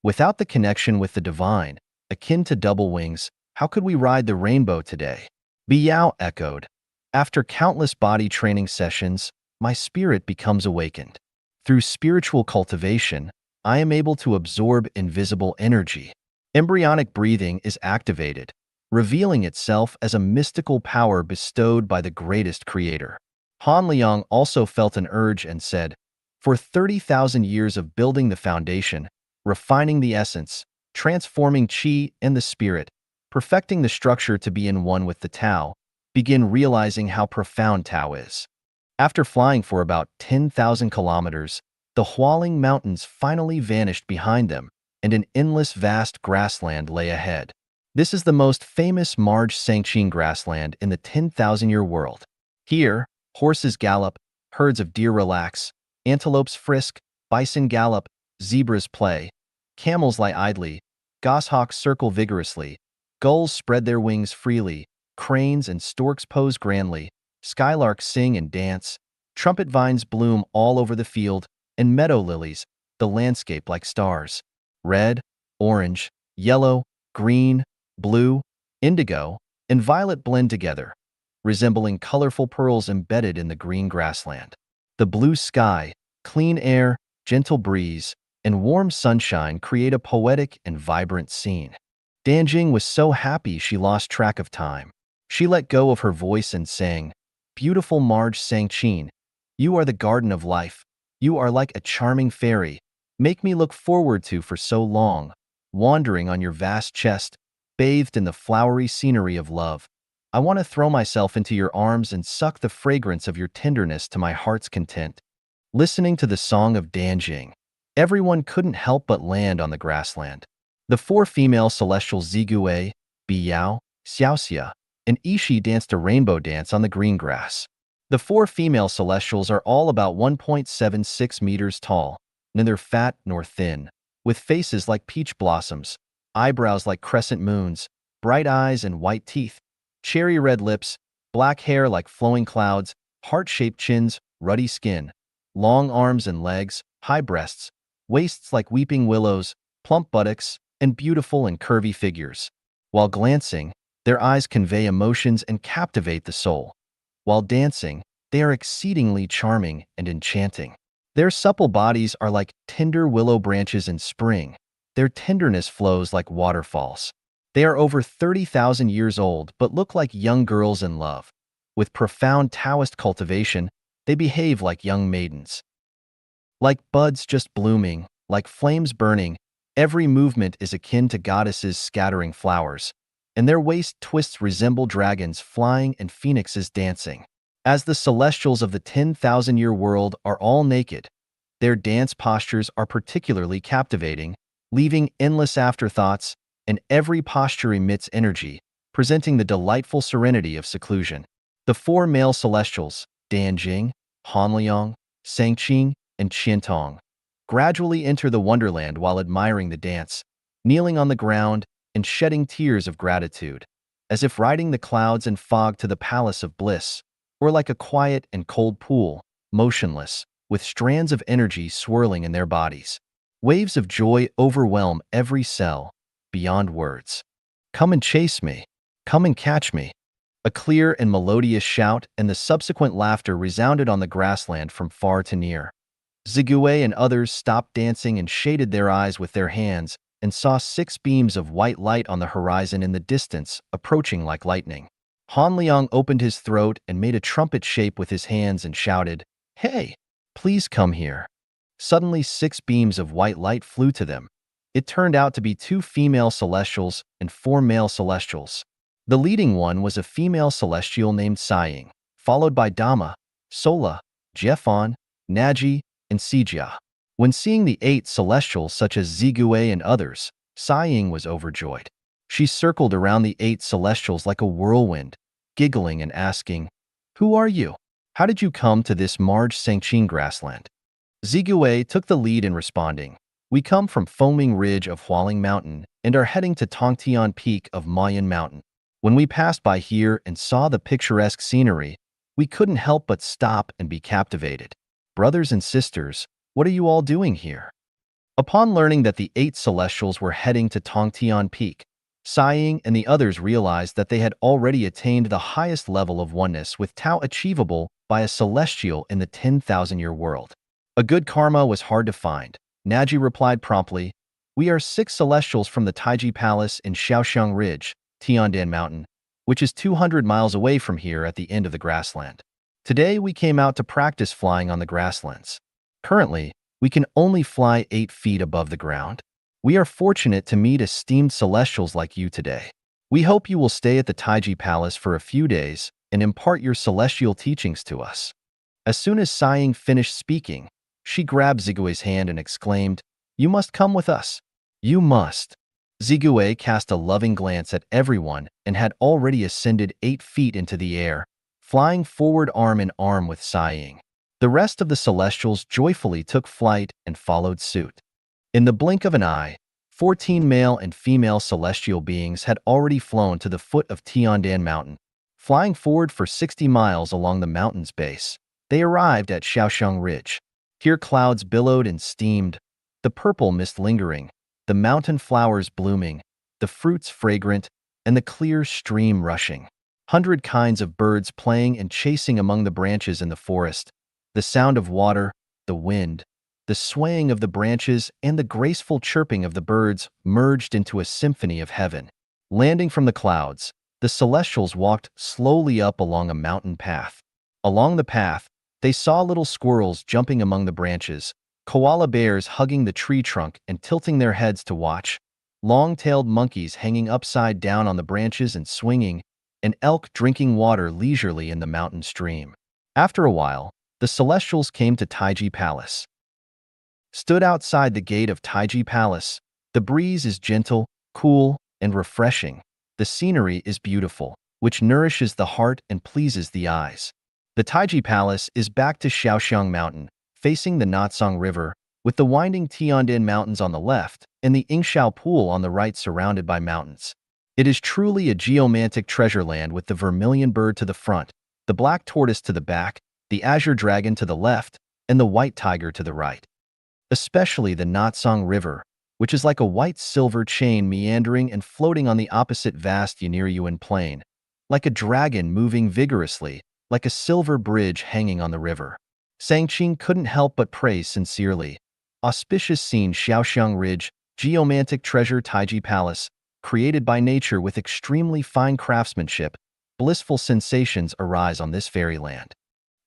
Without the connection with the divine, akin to double wings, how could we ride the rainbow today? Biyao echoed. After countless body training sessions, my spirit becomes awakened. Through spiritual cultivation, I am able to absorb invisible energy. Embryonic breathing is activated, revealing itself as a mystical power bestowed by the greatest creator. Han Liang also felt an urge and said, for 30,000 years of building the foundation, refining the essence, transforming qi and the spirit, perfecting the structure to be in one with the Tao, begin realizing how profound Tao is. After flying for about 10,000 kilometers, the Hualing Mountains finally vanished behind them, and an endless vast grassland lay ahead. This is the most famous Marj Sangqing grassland in the 10,000-year world. Here, horses gallop, herds of deer relax, antelopes frisk, bison gallop, zebras play, camels lie idly, goshawks circle vigorously, gulls spread their wings freely, cranes and storks pose grandly, skylarks sing and dance, trumpet vines bloom all over the field, and meadow lilies, the landscape like stars. Red, orange, Yellow, green, blue, indigo, and violet blend together, resembling colorful pearls embedded in the green grassland. The blue sky, clean air, gentle breeze, and warm sunshine create a poetic and vibrant scene. Danjing was so happy she lost track of time. She let go of her voice and sang, "Beautiful Marge Sangchin, you are the garden of life. You are like a charming fairy. Make me look forward to for so long, wandering on your vast chest, bathed in the flowery scenery of love. I want to throw myself into your arms and suck the fragrance of your tenderness to my heart's content." Listening to the song of Danjing, everyone couldn't help but land on the grassland. The four female celestials Zigue, Biyao, Xiaoxia, and Ishi danced a rainbow dance on the green grass. The four female celestials are all about 1.76 meters tall, neither fat nor thin, with faces like peach blossoms, eyebrows like crescent moons, bright eyes and white teeth, cherry red lips, black hair like flowing clouds, heart-shaped chins, ruddy skin, long arms and legs, high breasts, waists like weeping willows, plump buttocks, and beautiful and curvy figures. While glancing, their eyes convey emotions and captivate the soul. While dancing, they are exceedingly charming and enchanting. Their supple bodies are like tender willow branches in spring. Their tenderness flows like waterfalls. They are over 30,000 years old but look like young girls in love. With profound Taoist cultivation, they behave like young maidens. Like buds just blooming, like flames burning, every movement is akin to goddesses scattering flowers, and their waist twists resemble dragons flying and phoenixes dancing. As the celestials of the 10,000-year world are all naked, their dance postures are particularly captivating, leaving endless afterthoughts, and every posture emits energy, presenting the delightful serenity of seclusion. The four male celestials, Danjing, Hanliang, Sangqing, and Qiantong, gradually enter the wonderland while admiring the dance, kneeling on the ground and shedding tears of gratitude, as if riding the clouds and fog to the palace of bliss, or like a quiet and cold pool, motionless, with strands of energy swirling in their bodies. Waves of joy overwhelm every cell, beyond words. "Come and chase me. Come and catch me." A clear and melodious shout and the subsequent laughter resounded on the grassland from far to near. Zigue and others stopped dancing and shaded their eyes with their hands and saw 6 beams of white light on the horizon in the distance, approaching like lightning. Han Liang opened his throat and made a trumpet shape with his hands and shouted, "Hey, please come here." Suddenly 6 beams of white light flew to them. It turned out to be 2 female celestials and 4 male celestials. The leading one was a female celestial named Saying, followed by Dama, Sola, Jeffon, Naji, and Sijia. When seeing the 8 celestials such as Zigue and others, Saying was overjoyed. She circled around the 8 celestials like a whirlwind, giggling and asking, "Who are you? How did you come to this Marge Sangqing grassland?" Zigue took the lead in responding, "We come from Foaming Ridge of Hualing Mountain and are heading to Tongtian Peak of Mayan Mountain. When we passed by here and saw the picturesque scenery, we couldn't help but stop and be captivated. Brothers and sisters, what are you all doing here?" Upon learning that the 8 celestials were heading to Tongtian Peak, Saying and the others realized that they had already attained the highest level of oneness with Tao achievable by a celestial in the 10,000-year world. A good karma was hard to find. Naji replied promptly, "We are 6 celestials from the Taiji Palace in Shaoxiang Ridge, Tiandan Mountain, which is 200 miles away from here at the end of the grassland. Today we came out to practice flying on the grasslands. Currently, we can only fly 8 feet above the ground. We are fortunate to meet esteemed celestials like you today. We hope you will stay at the Taiji Palace for a few days and impart your celestial teachings to us." As soon as Saying finished speaking, she grabbed Zigue's hand and exclaimed, "You must come with us. You must." Zigue cast a loving glance at everyone and had already ascended 8 feet into the air, flying forward arm in arm with Saying. The rest of the celestials joyfully took flight and followed suit. In the blink of an eye, 14 male and female celestial beings had already flown to the foot of Tiandan Mountain. Flying forward for 60 miles along the mountain's base, they arrived at Shaoxiang Ridge. Here clouds billowed and steamed, the purple mist lingering, the mountain flowers blooming, the fruits fragrant, and the clear stream rushing. 100 kinds of birds playing and chasing among the branches in the forest. The sound of water, the wind, the swaying of the branches, and the graceful chirping of the birds merged into a symphony of heaven. Landing from the clouds, the celestials walked slowly up along a mountain path. Along the path, they saw little squirrels jumping among the branches, koala bears hugging the tree trunk and tilting their heads to watch, long-tailed monkeys hanging upside down on the branches and swinging, and elk drinking water leisurely in the mountain stream. After a while, the celestials came to Taiji Palace. Stood outside the gate of Taiji Palace, the breeze is gentle, cool, and refreshing. The scenery is beautiful, which nourishes the heart and pleases the eyes. The Taiji Palace is back to Shaoxiang Mountain, facing the Natsong River, with the winding Tiandin Mountains on the left and the Yingxiao Pool on the right surrounded by mountains. It is truly a geomantic treasure land with the vermilion bird to the front, the black tortoise to the back, the azure dragon to the left, and the white tiger to the right. Especially the Natsong River, which is like a white-silver chain meandering and floating on the opposite vast Yanyuan plain, like a dragon moving vigorously, like a silver bridge hanging on the river. Sangqing couldn't help but praise sincerely. Auspicious scene Shaoxiang Ridge, geomantic treasure Taiji Palace, created by nature with extremely fine craftsmanship, blissful sensations arise on this fairyland.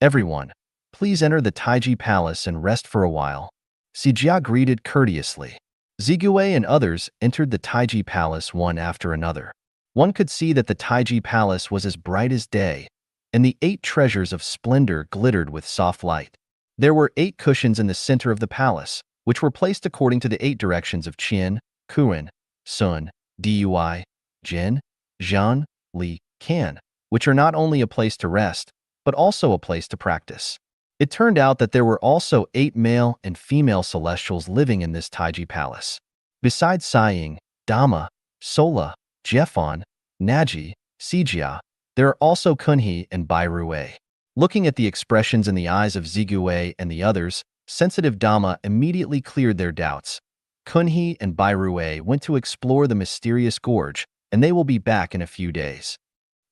Everyone, please enter the Taiji Palace and rest for a while. Sijia greeted courteously. Zigue and others entered the Taiji Palace one after another. One could see that the Taiji Palace was as bright as day, and the 8 treasures of splendor glittered with soft light. There were 8 cushions in the center of the palace, which were placed according to the 8 directions of Qian, Kuan, Sun, Dui, Jin, Zhan, Li, Can, which are not only a place to rest, but also a place to practice. It turned out that there were also 8 male and female celestials living in this Taiji Palace. Besides Saiying, Dama, Sola, Jiefan, Naji, Sijia, there are also Kunhe and Bairue. Looking at the expressions in the eyes of Zigue and the others, sensitive Dama immediately cleared their doubts. Kunhe and Bairue went to explore the mysterious gorge, and they will be back in a few days.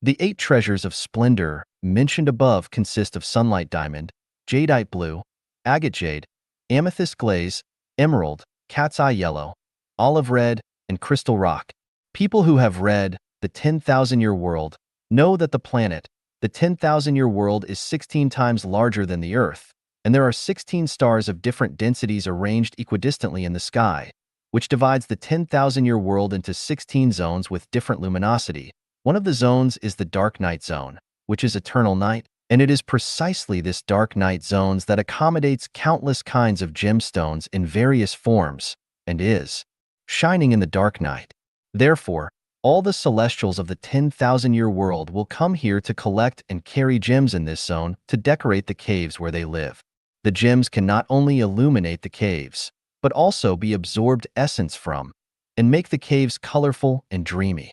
The 8 treasures of splendor mentioned above consist of sunlight diamond, jadeite blue, agate jade, amethyst glaze, emerald, cat's eye yellow, olive red, and crystal rock. People who have read The 10,000-Year World know that the planet, the 10,000-year world, is 16 times larger than the Earth, and there are 16 stars of different densities arranged equidistantly in the sky, which divides the 10,000-year world into 16 zones with different luminosity. One of the zones is the dark night zone, which is eternal night, and it is precisely this dark night zones that accommodates countless kinds of gemstones in various forms, and is shining in the dark night. Therefore, all the celestials of the 10,000-year world will come here to collect and carry gems in this zone to decorate the caves where they live. The gems can not only illuminate the caves, but also be absorbed essence from, and make the caves colorful and dreamy.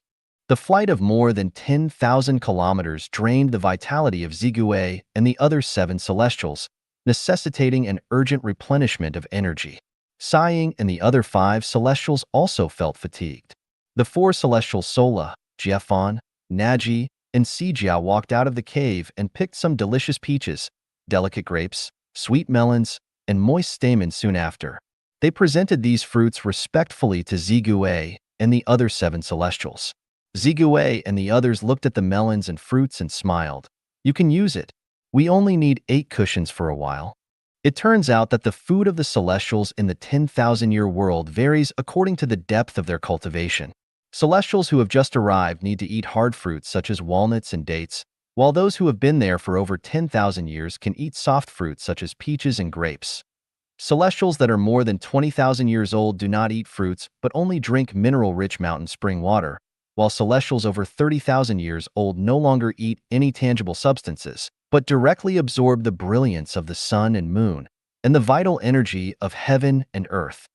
The flight of more than 10,000 kilometers drained the vitality of Zigue and the other 7 celestials, necessitating an urgent replenishment of energy. Saiying and the other 5 celestials also felt fatigued. The 4 celestials Sola, Jiefan, Naji, and Sijia walked out of the cave and picked some delicious peaches, delicate grapes, sweet melons, and moist stamens soon after. They presented these fruits respectfully to Zigue and the other 7 celestials. Zigue and the others looked at the melons and fruits and smiled. You can use it. We only need 8 cushions for a while. It turns out that the food of the celestials in the 10,000-year world varies according to the depth of their cultivation. Celestials who have just arrived need to eat hard fruits such as walnuts and dates, while those who have been there for over 10,000 years can eat soft fruits such as peaches and grapes. Celestials that are more than 20,000 years old do not eat fruits but only drink mineral-rich mountain spring water, while celestials over 30,000 years old no longer eat any tangible substances, but directly absorb the brilliance of the sun and moon and the vital energy of heaven and earth.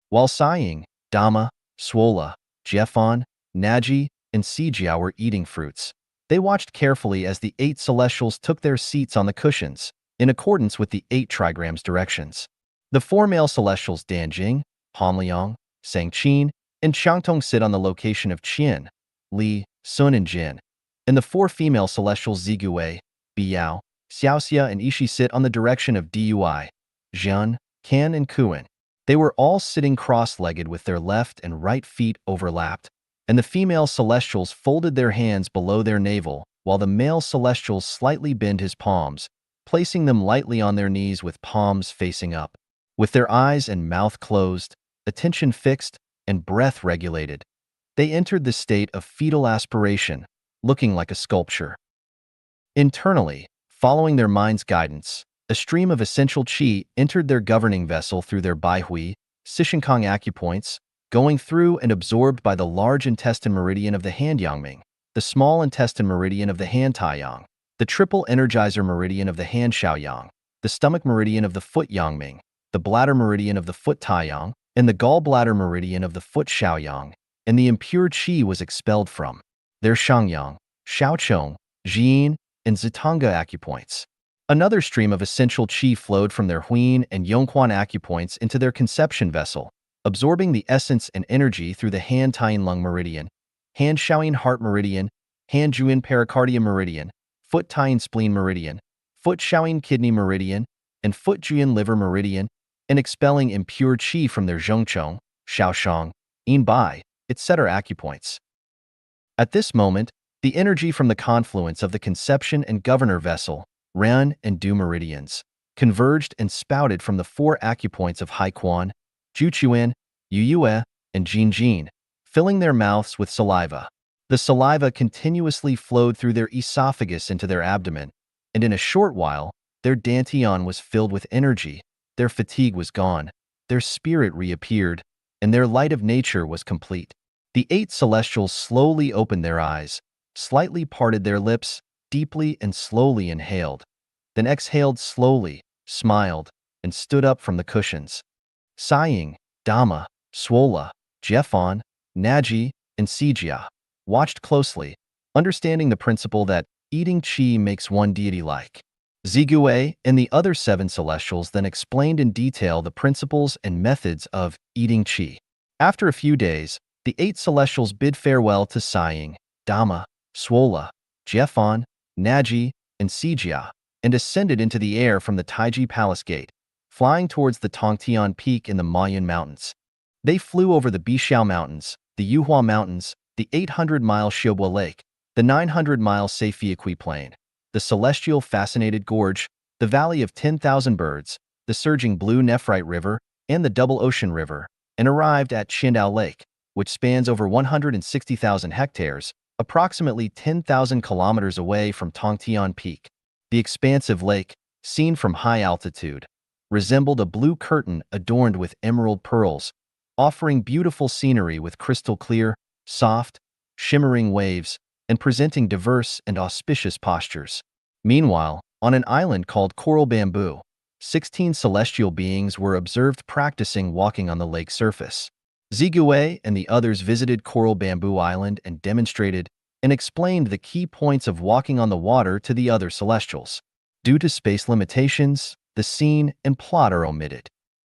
While Saiying, Dama, Swola, Jiefan, Naji, and Sijia were eating fruits, they watched carefully as the 8 celestials took their seats on the cushions, in accordance with the 8 trigrams directions. The 4 male celestials Danjing, Hanliang, Sangqin, and Changtong sit on the location of Qian, Li, Sun, and Jin. And the four female celestials Zigui, Biyao, Xiaoxia, and Ishi sit on the direction of Dui, Zhen, Kan, and Kuan. They were all sitting cross-legged with their left and right feet overlapped, and the female celestials folded their hands below their navel, while the male celestials slightly bend his palms, placing them lightly on their knees with palms facing up. With their eyes and mouth closed, attention fixed, and breath regulated, they entered the state of fetal aspiration, looking like a sculpture. Internally, following their mind's guidance, a stream of essential qi entered their governing vessel through their baihui, Sishinkang acupoints, going through and absorbed by the large intestine meridian of the hand Yangming, the small intestine meridian of the hand Taiyang, the triple energizer meridian of the hand Shaoyang, the stomach meridian of the foot Yangming, the bladder meridian of the foot Taiyang, and the gallbladder meridian of the foot Shaoyang, and the impure qi was expelled from their Shangyang, Shaochong, Jin, and Zitanga acupoints. Another stream of essential qi flowed from their Huin and Yongquan acupoints into their conception vessel, absorbing the essence and energy through the hand Taiyin lung meridian, hand Shaoyin heart meridian, hand Juin pericardium meridian, foot Taiyin spleen meridian, foot Shaoyin kidney meridian, and foot Juin liver meridian, and expelling impure qi from their Zhengchong, Shaoshang, Yinbai, etc. acupoints. At this moment, the energy from the confluence of the conception and governor vessel, Ren and Du meridians, converged and spouted from the four acupoints of Haiquan, Juchuan, Yuyue, and Jinjin, filling their mouths with saliva. The saliva continuously flowed through their esophagus into their abdomen, and in a short while, their dantian was filled with energy, their fatigue was gone, their spirit reappeared, and their light of nature was complete. The 8 celestials slowly opened their eyes, slightly parted their lips, deeply and slowly inhaled, then exhaled slowly, smiled, and stood up from the cushions. Sighing, Dama, Swola, Jeffon, Naji, and Sijia watched closely, understanding the principle that eating qi makes one deity-like. Zigui and the other 7 celestials then explained in detail the principles and methods of eating qi. After a few days, the 8 celestials bid farewell to Sighing, Dama, Swola, Jeffon, Naji, and Sijia, and ascended into the air from the Taiji Palace Gate, flying towards the Tongtian Peak in the Mayan Mountains. They flew over the Bixiao Mountains, the Yuhua Mountains, the 800-mile Xiobua Lake, the 900-mile Seifiaqui Plain, the Celestial Fascinated Gorge, the Valley of 10,000 Birds, the surging Blue Nephrite River, and the Double Ocean River, and arrived at Qindao Lake, which spans over 160,000 hectares, approximately 10,000 kilometers away from Tongtian Peak. The expansive lake, seen from high altitude, resembled a blue curtain adorned with emerald pearls, offering beautiful scenery with crystal clear, soft, shimmering waves, and presenting diverse and auspicious postures. Meanwhile, on an island called Coral Bamboo, 16 celestial beings were observed practicing walking on the lake surface. Zigui and the others visited Coral Bamboo Island and demonstrated and explained the key points of walking on the water to the other celestials. Due to space limitations, the scene and plot are omitted.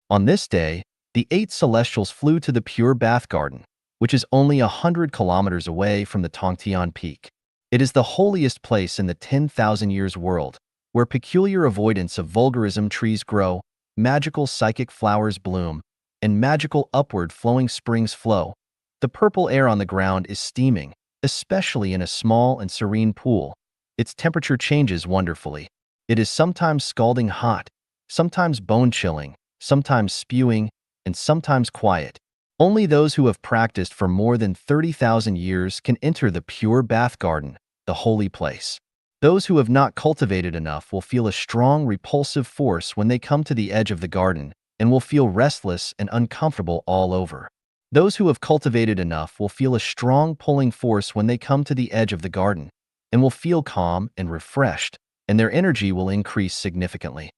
On this day, the 8 celestials flew to the Pure Bath Garden, which is only 100 kilometers away from the Tongtian Peak. It is the holiest place in the 10,000 years world, where peculiar avoidance of vulgarism trees grow, magical psychic flowers bloom, and magical upward flowing springs flow. The purple air on the ground is steaming, especially in a small and serene pool. Its temperature changes wonderfully. It is sometimes scalding hot, sometimes bone-chilling, sometimes spewing, and sometimes quiet. Only those who have practiced for more than 30,000 years can enter the Pure Bath Garden, the holy place. Those who have not cultivated enough will feel a strong repulsive force when they come to the edge of the garden, and will feel restless and uncomfortable all over. Those who have cultivated enough will feel a strong pulling force when they come to the edge of the garden, and will feel calm and refreshed, and their energy will increase significantly.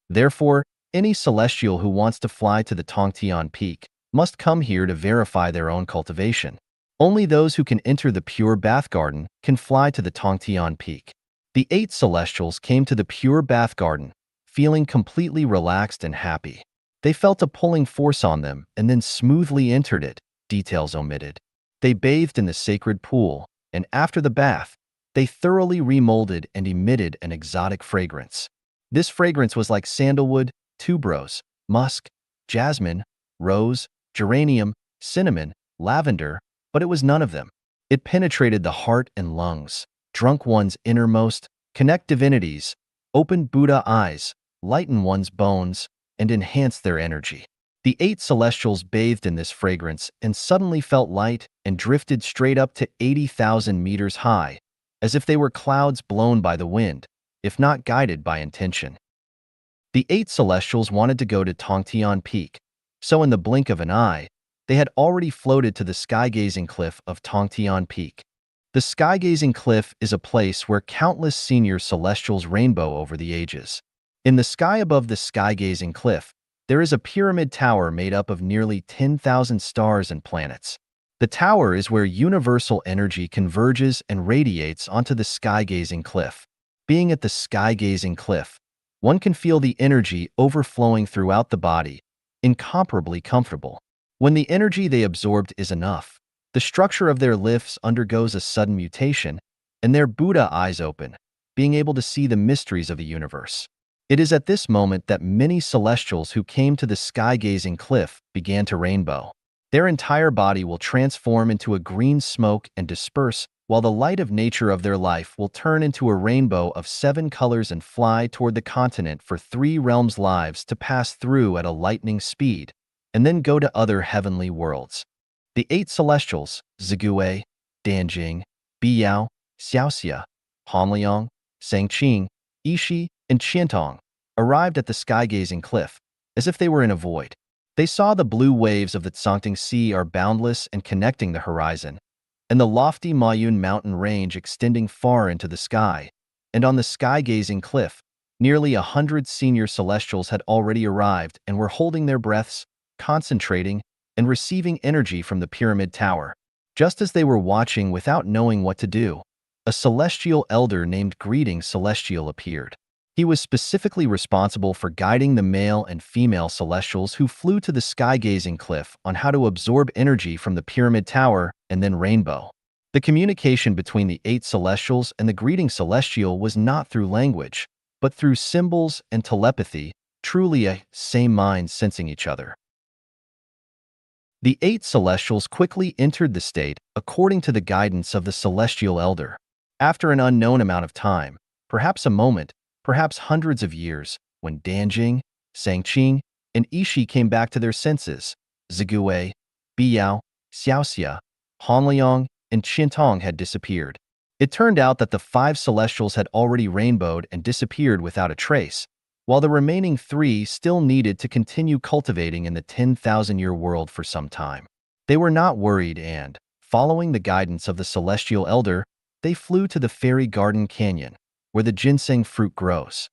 Therefore, any celestial who wants to fly to the Tongtian Peak must come here to verify their own cultivation. Only those who can enter the Pure Bath Garden can fly to the Tongtian Peak. The 8 celestials came to the Pure Bath Garden, feeling completely relaxed and happy. They felt a pulling force on them and then smoothly entered it, details omitted. They bathed in the sacred pool, and after the bath, they thoroughly remolded and emitted an exotic fragrance. This fragrance was like sandalwood, tuberose, musk, jasmine, rose, geranium, cinnamon, lavender, but it was none of them. It penetrated the heart and lungs, drunk one's innermost, connect divinities, opened Buddha eyes, lightened one's bones, and enhanced their energy. The 8 celestials bathed in this fragrance and suddenly felt light and drifted straight up to 80,000 meters high, as if they were clouds blown by the wind, if not guided by intention. The 8 celestials wanted to go to Tongtian Peak, so in the blink of an eye, they had already floated to the sky-gazing cliff of Tongtian Peak. The sky-gazing cliff is a place where countless senior celestials rainbow over the ages. In the sky above the sky-gazing cliff, there is a pyramid tower made up of nearly 10,000 stars and planets. The tower is where universal energy converges and radiates onto the sky-gazing cliff. Being at the sky-gazing cliff, one can feel the energy overflowing throughout the body, incomparably comfortable. When the energy they absorbed is enough, the structure of their lifts undergoes a sudden mutation, and their Buddha eyes open, being able to see the mysteries of the universe. It is at this moment that many celestials who came to the sky-gazing cliff began to rainbow. Their entire body will transform into a green smoke and disperse, while the light of nature of their life will turn into a rainbow of 7 colors and fly toward the continent for 3 realms' lives to pass through at a lightning speed, and then go to other heavenly worlds. The 8 celestials, Zigui, Danjing, Biyao, Xiaoxia, Hanliang, Sangqing, Ishi, and Qiantong, arrived at the sky-gazing cliff, as if they were in a void. They saw the blue waves of the Tsangting Sea are boundless and connecting the horizon, and the lofty Mayun mountain range extending far into the sky, and on the sky-gazing cliff, nearly 100 senior celestials had already arrived and were holding their breaths, concentrating, and receiving energy from the pyramid tower. Just as they were watching without knowing what to do, a celestial elder named Greeting Celestial appeared. He was specifically responsible for guiding the male and female celestials who flew to the sky-gazing cliff on how to absorb energy from the pyramid tower and then rainbow. The communication between the 8 celestials and the Greeting Celestial was not through language, but through symbols and telepathy, truly a same mind sensing each other. The 8 celestials quickly entered the state according to the guidance of the celestial elder. After an unknown amount of time, perhaps a moment, perhaps hundreds of years, when Danjing, Sangqing, and Ishi came back to their senses, Zigui, Biyao, Xiaoxia, Hanliang, and Qiantong had disappeared. It turned out that the 5 celestials had already rainbowed and disappeared without a trace, while the remaining 3 still needed to continue cultivating in the 10,000-year world for some time. They were not worried and, following the guidance of the celestial elder, they flew to the Fairy Garden Canyon, where the ginseng fruit grows.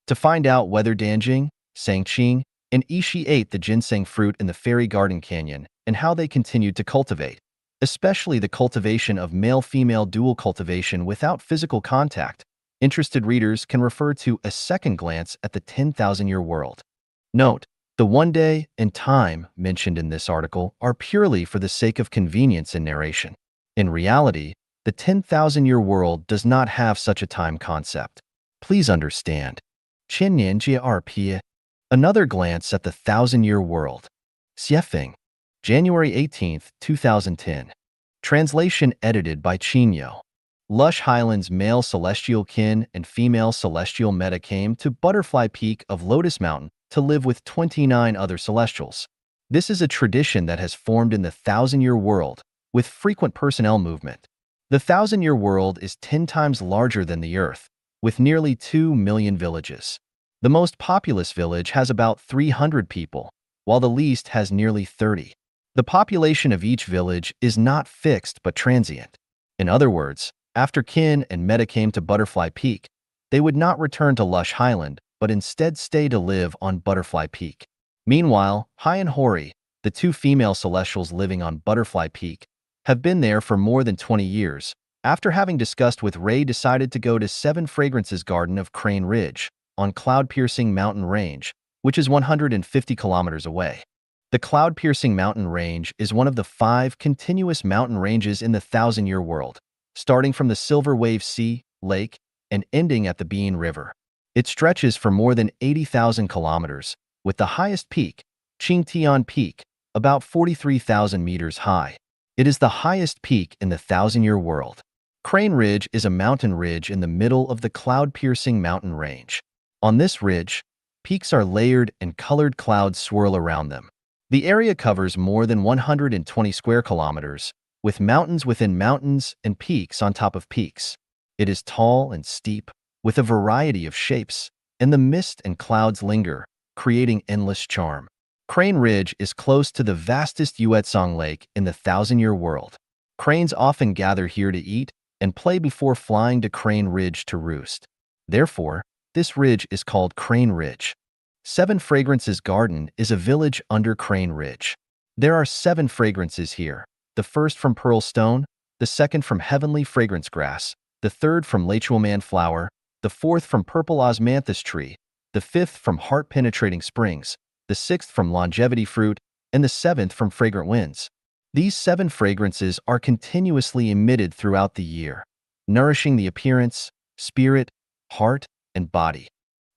To find out whether Danjing, Sangqing, and Ishi ate the ginseng fruit in the Fairy Garden Canyon and how they continued to cultivate, especially the cultivation of male-female dual cultivation without physical contact, interested readers can refer to a second glance at the 10,000-year world. Note, the 1 day and time mentioned in this article are purely for the sake of convenience in narration. In reality, the 10,000-year world does not have such a time concept. Please understand. 千年界2 Another glance at the 1,000-year world. Xiefeng. January 18, 2010. Translation edited by Chinyo. Lush Highlands male celestial kin and female celestial meta came to Butterfly Peak of Lotus Mountain to live with 29 other celestials. This is a tradition that has formed in the 1,000-year world, with frequent personnel movement. The 1,000-year world is 10 times larger than the Earth, with nearly 2 million villages. The most populous village has about 300 people, while the least has nearly 30. The population of each village is not fixed but transient. In other words, after kin and meta came to Butterfly Peak, they would not return to Lush Highland, but instead stay to live on Butterfly Peak. Meanwhile, Hai and Hori, the 2 female celestials living on Butterfly Peak, have been there for more than 20 years. After having discussed with Ray, decided to go to 7 Fragrances Garden of Crane Ridge, on cloud-piercing mountain range, which is 150 kilometers away. The cloud-piercing mountain range is one of the 5 continuous mountain ranges in the Thousand-Year World, starting from the Silver Wave Sea, lake, and ending at the Bean River. It stretches for more than 80,000 kilometers, with the highest peak, Qingtian Peak, about 43,000 meters high. It is the highest peak in the Thousand-Year World. Crane Ridge is a mountain ridge in the middle of the cloud-piercing mountain range. On this ridge, peaks are layered and colored clouds swirl around them. The area covers more than 120 square kilometers, with mountains within mountains and peaks on top of peaks. It is tall and steep, with a variety of shapes, and the mist and clouds linger, creating endless charm. Crane Ridge is close to the vastest Yuetsong Lake in the Thousand-Year World. Cranes often gather here to eat and play before flying to Crane Ridge to roost. Therefore, this ridge is called Crane Ridge. Seven Fragrances Garden is a village under Crane Ridge. There are 7 fragrances here, the first from Pearl Stone, the second from Heavenly Fragrance Grass, the third from Lechuaman Flower, the fourth from Purple Osmanthus Tree, the fifth from Heart Penetrating Springs, the 6th from Longevity Fruit, and the 7th from Fragrant Winds. These 7 fragrances are continuously emitted throughout the year, nourishing the appearance, spirit, heart, and body.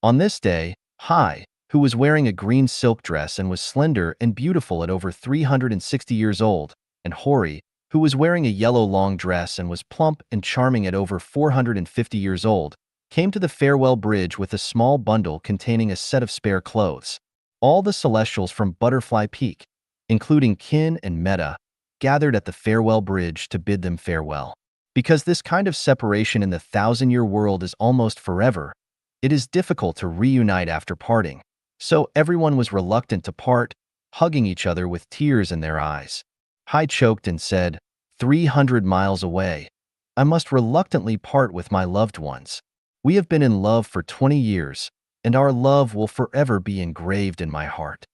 On this day, Hai, who was wearing a green silk dress and was slender and beautiful at over 360 years old, and Hori, who was wearing a yellow long dress and was plump and charming at over 450 years old, came to the farewell bridge with a small bundle containing a set of spare clothes. All the celestials from Butterfly Peak, including Kin and Meta, gathered at the farewell bridge to bid them farewell. Because this kind of separation in the Thousand-Year World is almost forever, it is difficult to reunite after parting, so everyone was reluctant to part, hugging each other with tears in their eyes. Hai choked and said, 300 miles away, I must reluctantly part with my loved ones. We have been in love for 20 years, and our love will forever be engraved in my heart.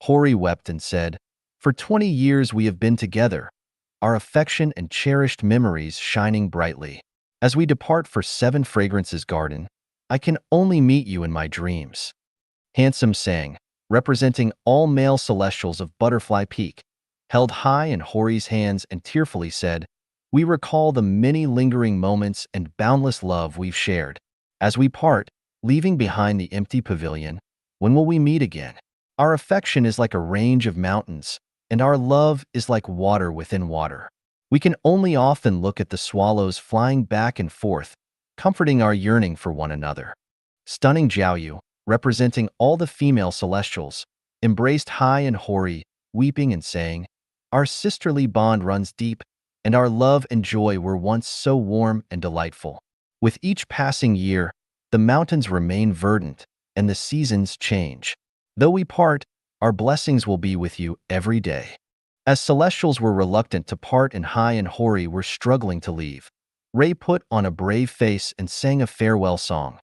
Hori wept and said, for 20 years we have been together, our affection and cherished memories shining brightly. As we depart for 7 Fragrances Garden, I can only meet you in my dreams. Handsome sang, representing all male celestials of Butterfly Peak, held Hai in Hori's hands and tearfully said, we recall the many lingering moments and boundless love we've shared. As we part, leaving behind the empty pavilion, when will we meet again? Our affection is like a range of mountains, and our love is like water within water. We can only often look at the swallows flying back and forth, comforting our yearning for one another. Stunning Jiaoyu, representing all the female celestials, embraced Hai and Hori, weeping and saying, our sisterly bond runs deep, and our love and joy were once so warm and delightful. With each passing year, the mountains remain verdant, and the seasons change. Though we part, our blessings will be with you every day. As celestials were reluctant to part and Hai and Hori were struggling to leave, Ray put on a brave face and sang a farewell song.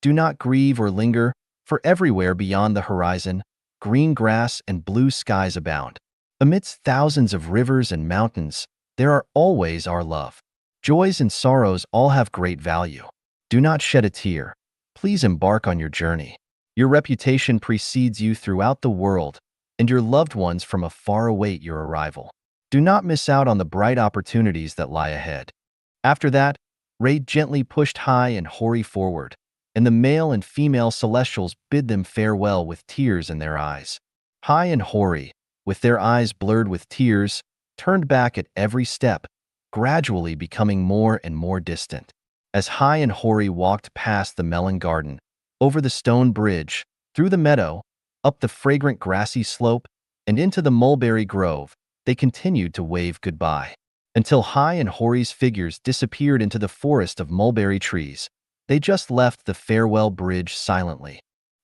Do not grieve or linger, for everywhere beyond the horizon, green grass and blue skies abound. Amidst thousands of rivers and mountains, there are always our love. Joys and sorrows all have great value. Do not shed a tear. Please embark on your journey. Your reputation precedes you throughout the world, and your loved ones from afar await your arrival. Do not miss out on the bright opportunities that lie ahead. After that, Ray gently pushed Hai and Hori forward, and the male and female celestials bid them farewell with tears in their eyes. Hai and Hori, with their eyes blurred with tears, turned back at every step, gradually becoming more and more distant. As Hai and Hori walked past the melon garden, over the stone bridge, through the meadow, up the fragrant grassy slope, and into the mulberry grove, they continued to wave goodbye. Until Hai and Hori's figures disappeared into the forest of mulberry trees, they just left the farewell bridge silently.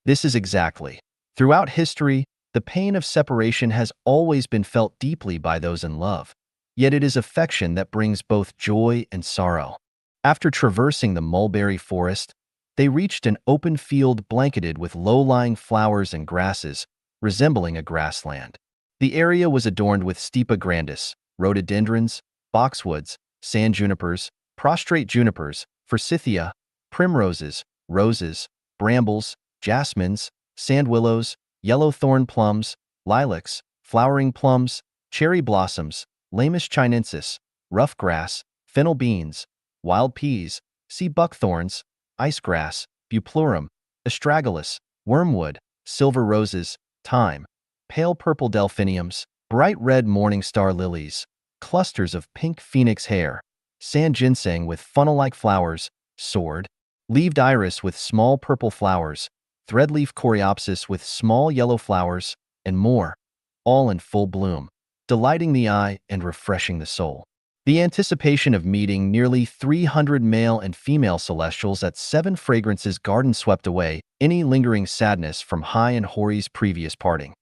This is exactly. Throughout history, the pain of separation has always been felt deeply by those in love, yet it is affection that brings both joy and sorrow. After traversing the mulberry forest, they reached an open field blanketed with low-lying flowers and grasses, resembling a grassland. The area was adorned with Stipa grandis, rhododendrons, boxwoods, sand junipers, prostrate junipers, forsythia, primroses, roses, brambles, jasmines, sand willows, yellow thorn plums, lilacs, flowering plums, cherry blossoms, Lamus chinensis, rough grass, fennel beans, wild peas, sea buckthorns, ice grass, buplurum, astragalus, wormwood, silver roses, thyme, pale purple delphiniums, bright red morning star lilies, clusters of pink phoenix hair, sand ginseng with funnel-like flowers, sword, leaved iris with small purple flowers, threadleaf coreopsis with small yellow flowers, and more, all in full bloom, delighting the eye and refreshing the soul. The anticipation of meeting nearly 300 male and female celestials at 7 Fragrances Garden swept away any lingering sadness from Hai and Hori's previous parting.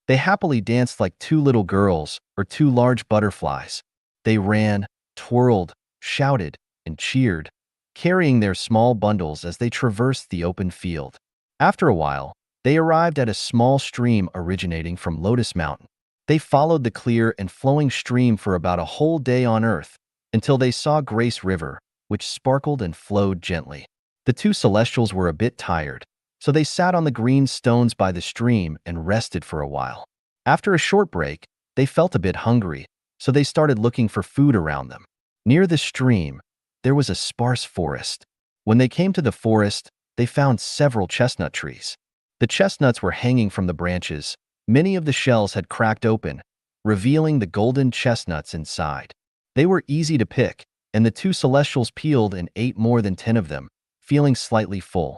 They happily danced like two little girls or two large butterflies. They ran, twirled, shouted, and cheered, carrying their small bundles as they traversed the open field. After a while, they arrived at a small stream originating from Lotus Mountain. They followed the clear and flowing stream for about a whole day on Earth until they saw Grace River, which sparkled and flowed gently. The two celestials were a bit tired, so they sat on the green stones by the stream and rested for a while. After a short break, they felt a bit hungry, so they started looking for food around them. Near the stream, there was a sparse forest. When they came to the forest, they found several chestnut trees. The chestnuts were hanging from the branches. Many of the shells had cracked open, revealing the golden chestnuts inside. They were easy to pick, and the two celestials peeled and ate more than 10 of them, feeling slightly full.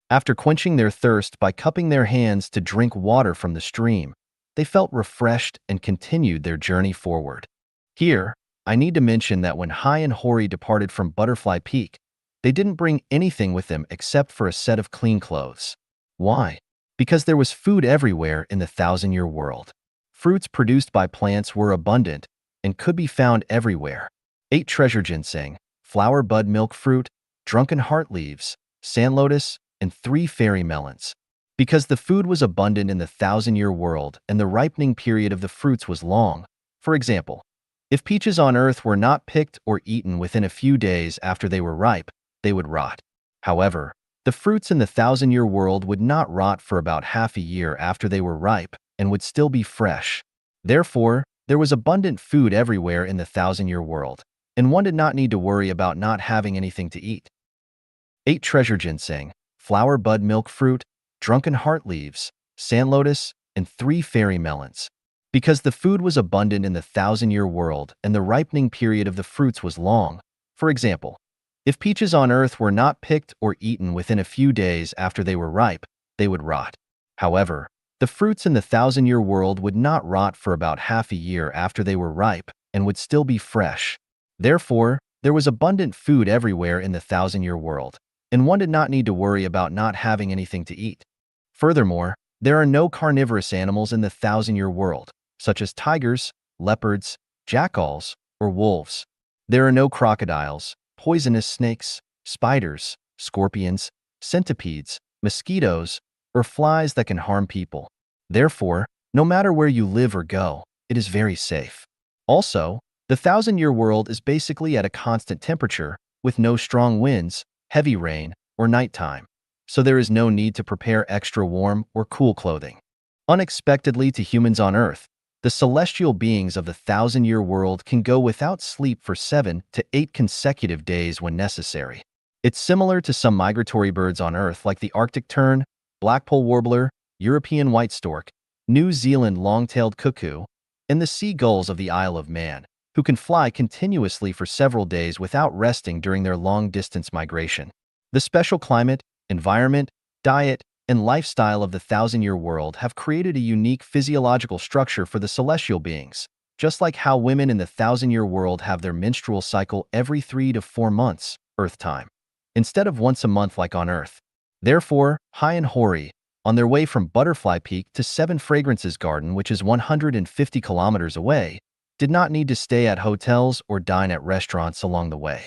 After quenching their thirst by cupping their hands to drink water from the stream, they felt refreshed and continued their journey forward. Here, I need to mention that when Hai and Hori departed from Butterfly Peak, they didn't bring anything with them except for a set of clean clothes. Why? Because there was food everywhere in the thousand-year world. Fruits produced by plants were abundant and could be found everywhere. 8 treasure ginseng, flower bud milk fruit, drunken heart leaves, sand lotus, and 3 fairy melons. Because the food was abundant in the thousand-year world and the ripening period of the fruits was long. For example, if peaches on Earth were not picked or eaten within a few days after they were ripe, they would rot. However, the fruits in the thousand-year world would not rot for about half a year after they were ripe and would still be fresh. Therefore, there was abundant food everywhere in the thousand-year world, and one did not need to worry about not having anything to eat. 8 treasure ginseng, flower bud milk fruit, drunken heart leaves, sand lotus, and 3 fairy melons. Because the food was abundant in the thousand-year world and the ripening period of the fruits was long. For example, if peaches on Earth were not picked or eaten within a few days after they were ripe, they would rot. However, the fruits in the thousand-year world would not rot for about half a year after they were ripe and would still be fresh. Therefore, there was abundant food everywhere in the thousand-year world, and one did not need to worry about not having anything to eat. Furthermore, there are no carnivorous animals in the thousand-year world, such as tigers, leopards, jackals, or wolves. There are no crocodiles, poisonous snakes, spiders, scorpions, centipedes, mosquitoes, or flies that can harm people. Therefore, no matter where you live or go, it is very safe. Also, the thousand-year world is basically at a constant temperature, with no strong winds, heavy rain, or nighttime, so there is no need to prepare extra warm or cool clothing. Unexpectedly to humans on Earth, the celestial beings of the thousand-year world can go without sleep for 7 to 8 consecutive days when necessary. It's similar to some migratory birds on Earth like the Arctic tern, blackpoll warbler, European white stork, New Zealand long-tailed cuckoo, and the seagulls of the Isle of Man, who can fly continuously for several days without resting during their long-distance migration. The special climate, environment, diet, and lifestyle of the thousand-year world have created a unique physiological structure for the celestial beings, just like how women in the thousand-year world have their menstrual cycle every 3 to 4 months, Earth time, instead of once a month like on Earth. Therefore, Hai and Hori, on their way from Butterfly Peak to 7 Fragrances Garden, which is 150 kilometers away, did not need to stay at hotels or dine at restaurants along the way.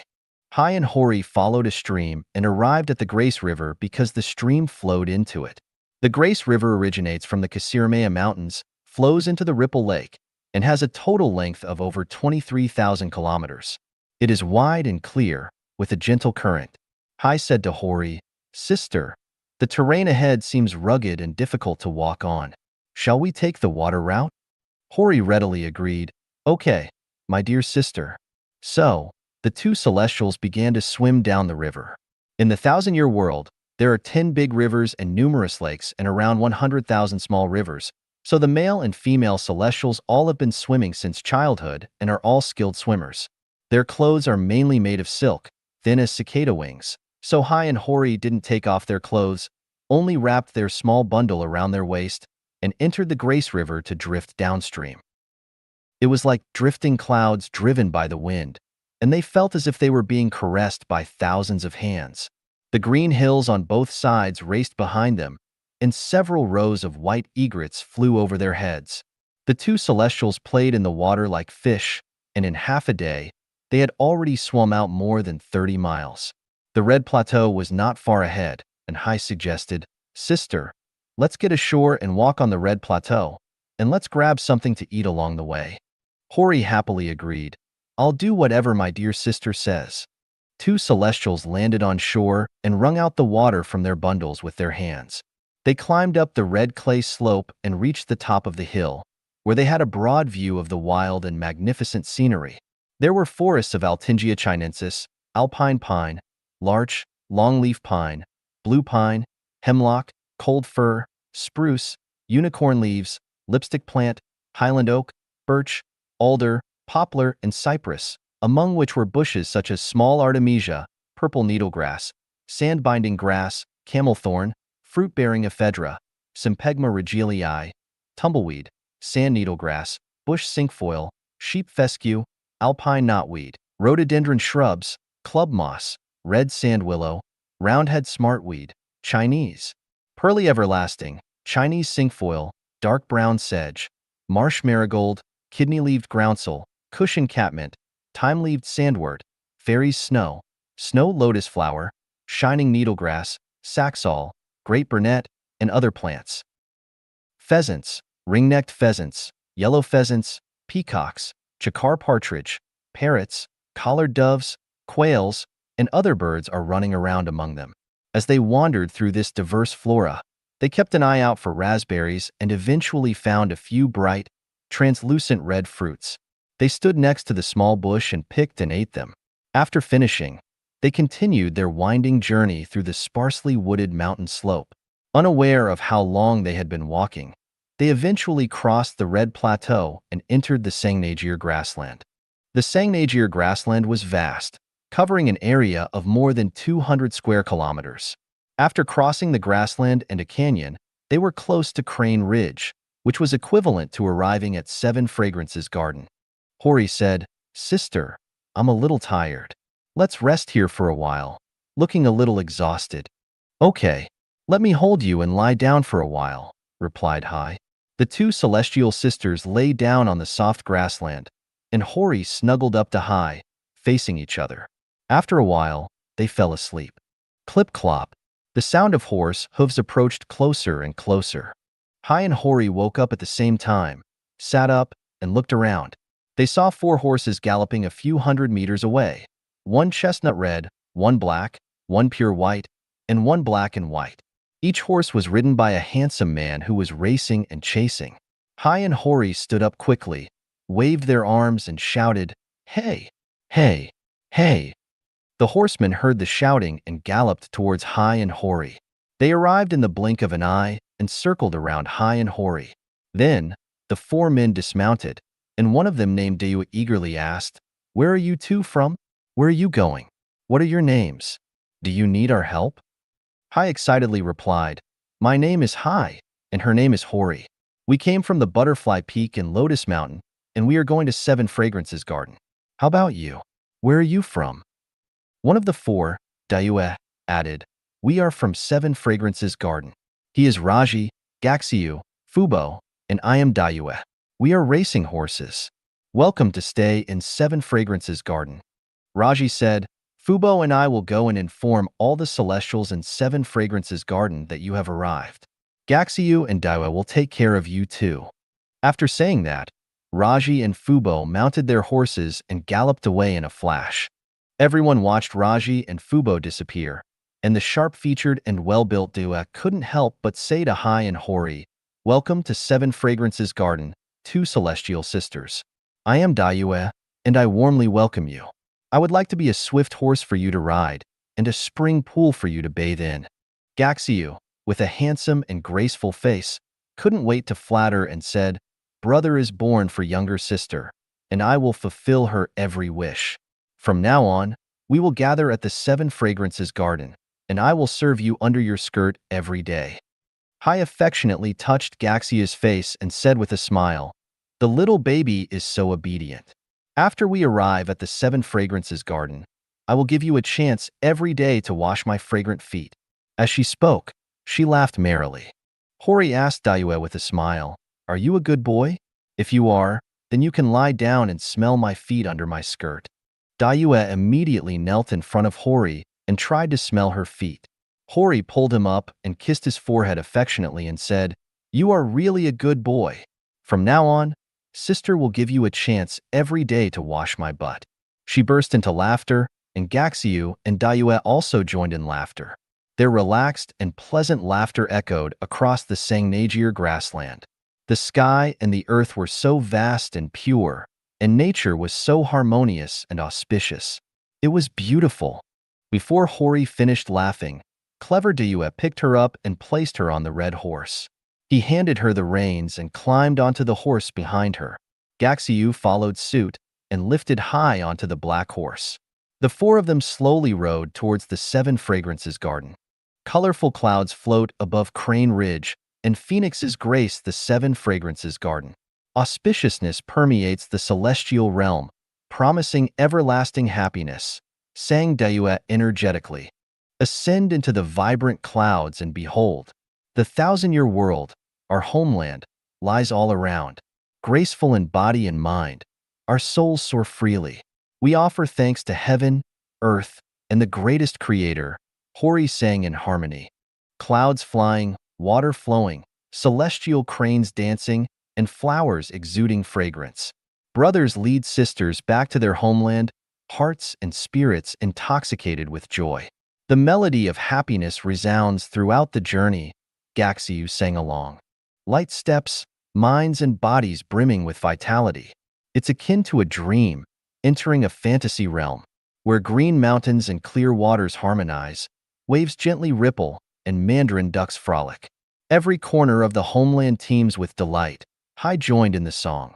Hai and Hori followed a stream and arrived at the Grace River because the stream flowed into it. The Grace River originates from the Kasirmaya Mountains, flows into the Ripple Lake, and has a total length of over 23,000 kilometers. It is wide and clear, with a gentle current. Hai said to Hori, "Sister, the terrain ahead seems rugged and difficult to walk on. Shall we take the water route? Hori readily agreed. Okay, my dear sister. So, the two celestials began to swim down the river. In the thousand-year world, there are 10 big rivers and numerous lakes and around 100,000 small rivers, so the male and female celestials all have been swimming since childhood and are all skilled swimmers. Their clothes are mainly made of silk, thin as cicada wings, so Hai and Hori didn't take off their clothes, only wrapped their small bundle around their waist, and entered the Grace River to drift downstream. It was like drifting clouds driven by the wind, and they felt as if they were being caressed by thousands of hands. The green hills on both sides raced behind them, and several rows of white egrets flew over their heads. The two celestials played in the water like fish, and in half a day, they had already swum out more than 30 miles. The red plateau was not far ahead, and Hai suggested, "Sister, let's get ashore and walk on the red plateau, and let's grab something to eat along the way." Hori happily agreed. "I'll do whatever my dear sister says." Two celestials landed on shore and wrung out the water from their bundles with their hands. They climbed up the red clay slope and reached the top of the hill, where they had a broad view of the wild and magnificent scenery. There were forests of Altingia chinensis, alpine pine, larch, longleaf pine, blue pine, hemlock, cold fir, spruce, unicorn leaves, lipstick plant, highland oak, birch, alder, poplar, and cypress, among which were bushes such as small artemisia, purple needlegrass, sand-binding grass, camelthorn, fruit-bearing ephedra, sympegma regelii, tumbleweed, sand needlegrass, bush cinquefoil, sheep fescue, alpine knotweed, rhododendron shrubs, club moss, red sand willow, roundhead smartweed, Chinese, pearly everlasting, Chinese cinquefoil, dark brown sedge, marsh marigold, kidney-leaved groundsel, cushion catmint, time-leaved sandwort, fairies snow, snow lotus flower, shining needlegrass, saxaul, great burnet, and other plants. Pheasants, ring-necked pheasants, yellow pheasants, peacocks, chakar partridge, parrots, collared doves, quails, and other birds are running around among them. As they wandered through this diverse flora, they kept an eye out for raspberries and eventually found a few bright, translucent red fruits. They stood next to the small bush and picked and ate them. After finishing, they continued their winding journey through the sparsely wooded mountain slope. Unaware of how long they had been walking, they eventually crossed the red plateau and entered the Sangnagir grassland. The Sangnagir grassland was vast, covering an area of more than 200 square kilometers. After crossing the grassland and a canyon, they were close to Crane Ridge, which was equivalent to arriving at Seven Fragrances Garden. Hori said, "Sister, I'm a little tired. Let's rest here for a while," looking a little exhausted. "Okay, let me hold you and lie down for a while," replied Hai. The two celestial sisters lay down on the soft grassland, and Hori snuggled up to Hai, facing each other. After a while, they fell asleep. Clip-clop. The sound of horse hooves approached closer and closer. Hai and Hori woke up at the same time, sat up, and looked around. They saw 4 horses galloping a few hundred meters away. One chestnut red, one black, one pure white, and one black and white. Each horse was ridden by a handsome man who was racing and chasing. Hai and Hori stood up quickly, waved their arms, and shouted, "Hey! Hey! Hey!" The horsemen heard the shouting and galloped towards Hai and Hori. They arrived in the blink of an eye and circled around Hai and Hori. Then, the 4 men dismounted, and one of them named Dayu eagerly asked, "Where are you two from? Where are you going? What are your names? Do you need our help?" Hai excitedly replied, "My name is Hai, and her name is Hori. We came from the Butterfly Peak and Lotus Mountain, and we are going to Seven Fragrances Garden. How about you? Where are you from?" One of the 4, Dayu, added, "We are from Seven Fragrances Garden. He is Raji, Gaxiu, Fubo, and I am Dayu. We are racing horses. Welcome to stay in Seven Fragrances Garden." Raji said, "Fubo and I will go and inform all the Celestials in Seven Fragrances Garden that you have arrived. Gaxiu and Dayu will take care of you too." After saying that, Raji and Fubo mounted their horses and galloped away in a flash. Everyone watched Raji and Fubo disappear, and the sharp-featured and well-built Dayu couldn't help but say to Hai and Hori, Welcome to Seven Fragrances Garden, two celestial sisters. I am Dayue, and I warmly welcome you. I would like to be a swift horse for you to ride, and a spring pool for you to bathe in. Gaxiu, with a handsome and graceful face, couldn't wait to flatter and said, "Brother is born for younger sister, and I will fulfill her every wish. From now on, we will gather at the Seven Fragrances Garden, and I will serve you under your skirt every day." Hai affectionately touched Gaxia's face and said with a smile, "The little baby is so obedient. After we arrive at the Seven Fragrances Garden, I will give you a chance every day to wash my fragrant feet." As she spoke, she laughed merrily. Hori asked Dayue with a smile, "Are you a good boy? If you are, then you can lie down and smell my feet under my skirt." Dayue immediately knelt in front of Hori and tried to smell her feet. Hori pulled him up and kissed his forehead affectionately and said, "You are really a good boy. From now on, sister will give you a chance every day to wash my butt." She burst into laughter, and Gaxiu and Dayue also joined in laughter. Their relaxed and pleasant laughter echoed across the Sangnagir grassland. The sky and the earth were so vast and pure, and nature was so harmonious and auspicious. It was beautiful. Before Hori finished laughing, clever Dayue picked her up and placed her on the red horse. He handed her the reins and climbed onto the horse behind her. Gaxiu followed suit and lifted high onto the black horse. The four of them slowly rode towards the Seven Fragrances Garden. Colorful clouds float above Crane Ridge, and phoenixes grace the Seven Fragrances Garden. Auspiciousness permeates the celestial realm, promising everlasting happiness, sang Dayue energetically. Ascend into the vibrant clouds and behold, the thousand-year world, our homeland, lies all around. Graceful in body and mind, our souls soar freely. We offer thanks to heaven, earth, and the greatest creator, Hori sang in harmony. Clouds flying, water flowing, celestial cranes dancing, and flowers exuding fragrance. Brothers lead sisters back to their homeland, hearts and spirits intoxicated with joy. The melody of happiness resounds throughout the journey, Gaxiu sang along. Light steps, minds and bodies brimming with vitality. It's akin to a dream, entering a fantasy realm, where green mountains and clear waters harmonize, waves gently ripple, and mandarin ducks frolic. Every corner of the homeland teems with delight. Hai joined in the song.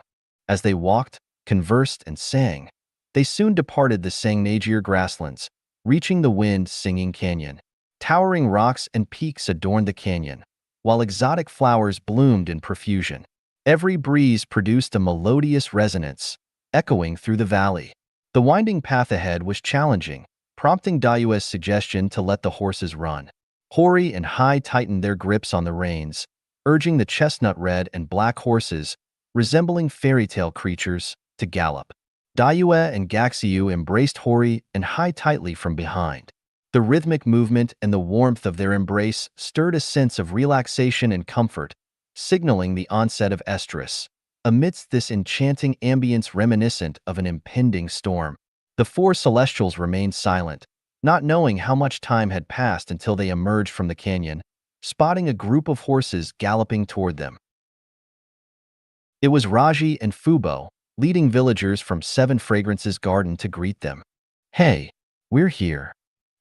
As they walked, conversed, and sang, they soon departed the Sangnagir grasslands, reaching the wind-singing canyon. Towering rocks and peaks adorned the canyon, while exotic flowers bloomed in profusion. Every breeze produced a melodious resonance, echoing through the valley. The winding path ahead was challenging, prompting Dayue's suggestion to let the horses run. Hori and Hai tightened their grips on the reins, urging the chestnut-red and black horses, resembling fairy tale creatures, to gallop. Dayue and Gaxiu embraced Hori and Hai tightly from behind. The rhythmic movement and the warmth of their embrace stirred a sense of relaxation and comfort, signaling the onset of estrus. Amidst this enchanting ambience reminiscent of an impending storm, the four celestials remained silent, not knowing how much time had passed until they emerged from the canyon, spotting a group of horses galloping toward them. It was Raji and Fubo, leading villagers from Seven Fragrances Garden to greet them. "Hey, we're here,"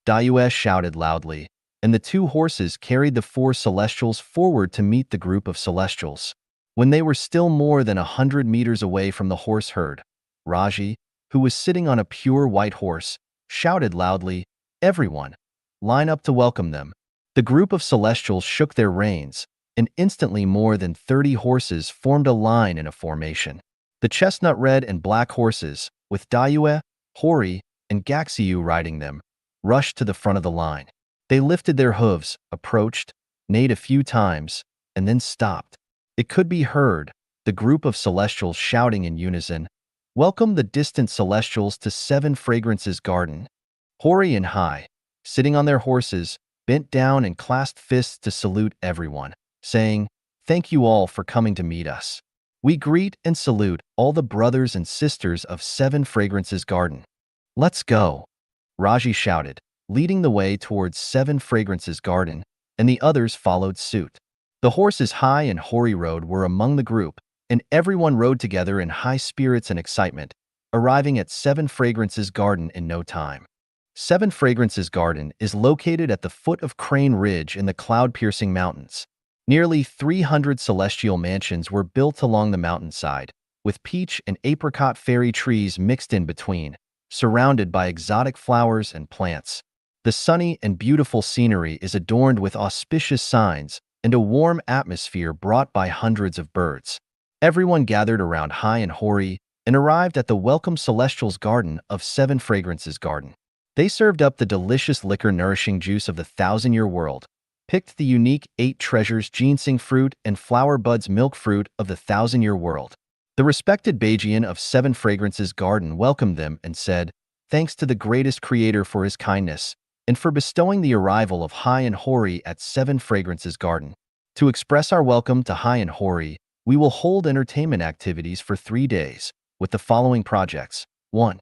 Dayue shouted loudly, and the two horses carried the four celestials forward to meet the group of celestials. When they were still more than 100 meters away from the horse herd, Raji, who was sitting on a pure white horse, shouted loudly, "Everyone, line up to welcome them." The group of celestials shook their reins, and instantly more than 30 horses formed a line in a formation. The chestnut-red and black horses, with Dayue, Hori, and Gaxiu riding them, rushed to the front of the line. They lifted their hooves, approached, neighed a few times, and then stopped. It could be heard, the group of celestials shouting in unison, "Welcome the distant celestials to Seven Fragrances Garden." Hori and Hai, sitting on their horses, bent down and clasped fists to salute everyone, saying, "Thank you all for coming to meet us. We greet and salute all the brothers and sisters of Seven Fragrances Garden. Let's go," Raji shouted, leading the way towards Seven Fragrances Garden, and the others followed suit. The horses Hai and Hori rode were among the group, and everyone rode together in high spirits and excitement, arriving at Seven Fragrances Garden in no time. Seven Fragrances Garden is located at the foot of Crane Ridge in the cloud-piercing mountains. Nearly 300 celestial mansions were built along the mountainside, with peach and apricot fairy trees mixed in between, surrounded by exotic flowers and plants. The sunny and beautiful scenery is adorned with auspicious signs and a warm atmosphere brought by hundreds of birds. Everyone gathered around Hai and Hori and arrived at the welcome Celestial's Garden of Seven Fragrances Garden. They served up the delicious liquor-nourishing juice of the thousand-year world, picked the unique 8 treasures ginseng fruit and flower buds milk fruit of the thousand-year world. The respected Bajian of Seven Fragrances Garden welcomed them and said, "Thanks to the greatest creator for his kindness, and for bestowing the arrival of Hai and Hori at Seven Fragrances Garden. To express our welcome to Hai and Hori, we will hold entertainment activities for 3 days, with the following projects. 1.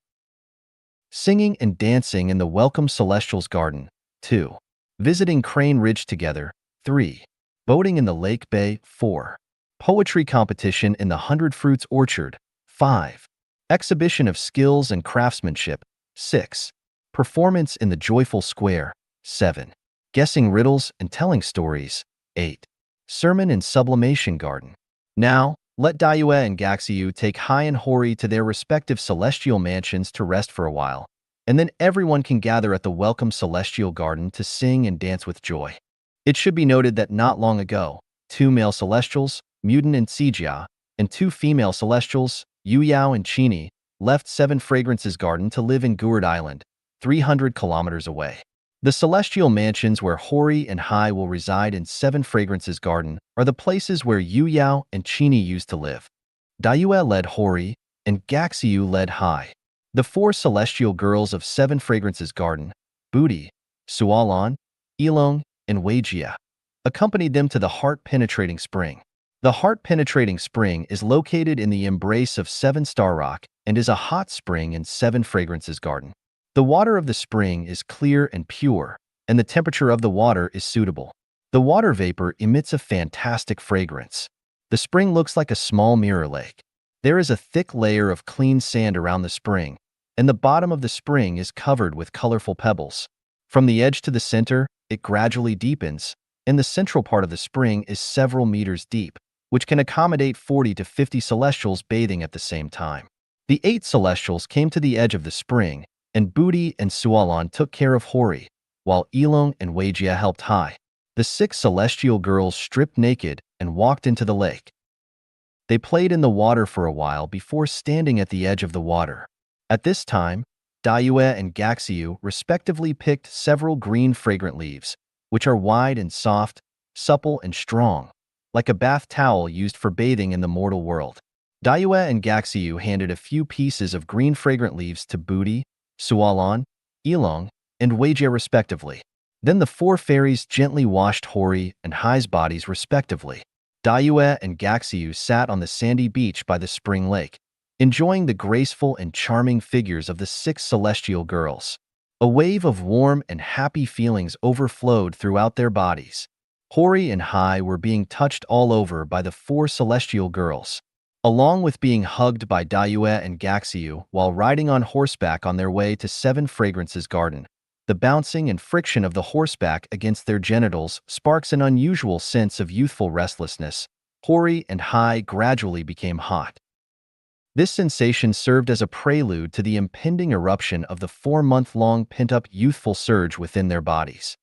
Singing and dancing in the welcome Celestial's Garden. 2. Visiting Crane Ridge together. 3. Boating in the Lake Bay. 4. Poetry competition in the Hundred Fruits Orchard. 5. Exhibition of skills and craftsmanship. 6. Performance in the Joyful Square. 7. Guessing riddles and telling stories. 8. Sermon in Sublimation Garden. Now, let Dayue and Gaxiu take Hai and Hori to their respective celestial mansions to rest for a while, and then everyone can gather at the welcome celestial garden to sing and dance with joy. It should be noted that not long ago, 2 male celestials, Mutin and Sijia, and 2 female celestials, Yuyao and Chini, left Seven Fragrances Garden to live in Gourd Island, 300 kilometers away. The celestial mansions where Hori and Hai will reside in Seven Fragrances Garden are the places where Yuyao and Chini used to live. Dayue led Hori, and Gaxiu led Hai. The 4 celestial girls of Seven Fragrances Garden, Budi, Sualan, Ilong, and Weijia, accompanied them to the heart-penetrating spring. The heart-penetrating spring is located in the embrace of Seven Star Rock and is a hot spring in Seven Fragrances Garden. The water of the spring is clear and pure, and the temperature of the water is suitable. The water vapor emits a fantastic fragrance. The spring looks like a small mirror lake. There is a thick layer of clean sand around the spring, and the bottom of the spring is covered with colorful pebbles. From the edge to the center, it gradually deepens, and the central part of the spring is several meters deep, which can accommodate 40 to 50 celestials bathing at the same time. The 8 celestials came to the edge of the spring, and Budi and Sualan took care of Hori, while Ilong and Weijia helped Hai. The 6 celestial girls stripped naked and walked into the lake. They played in the water for a while before standing at the edge of the water. At this time, Dayue and Gaxiu respectively picked several green fragrant leaves, which are wide and soft, supple and strong, like a bath towel used for bathing in the mortal world. Dayue and Gaxiu handed a few pieces of green fragrant leaves to Budi, Sualan, Ilong, and Weijia respectively. Then the 4 fairies gently washed Hori and Hai's bodies respectively. Dayue and Gaxiu sat on the sandy beach by the spring lake, enjoying the graceful and charming figures of the 6 celestial girls. A wave of warm and happy feelings overflowed throughout their bodies. Hori and Hai were being touched all over by the 4 celestial girls, along with being hugged by Dayue and Gaxiu while riding on horseback on their way to Seven Fragrances Garden. The bouncing and friction of the horseback against their genitals sparks an unusual sense of youthful restlessness. Hori and Hai gradually became hot. This sensation served as a prelude to the impending eruption of the 4-month-long pent-up youthful surge within their bodies.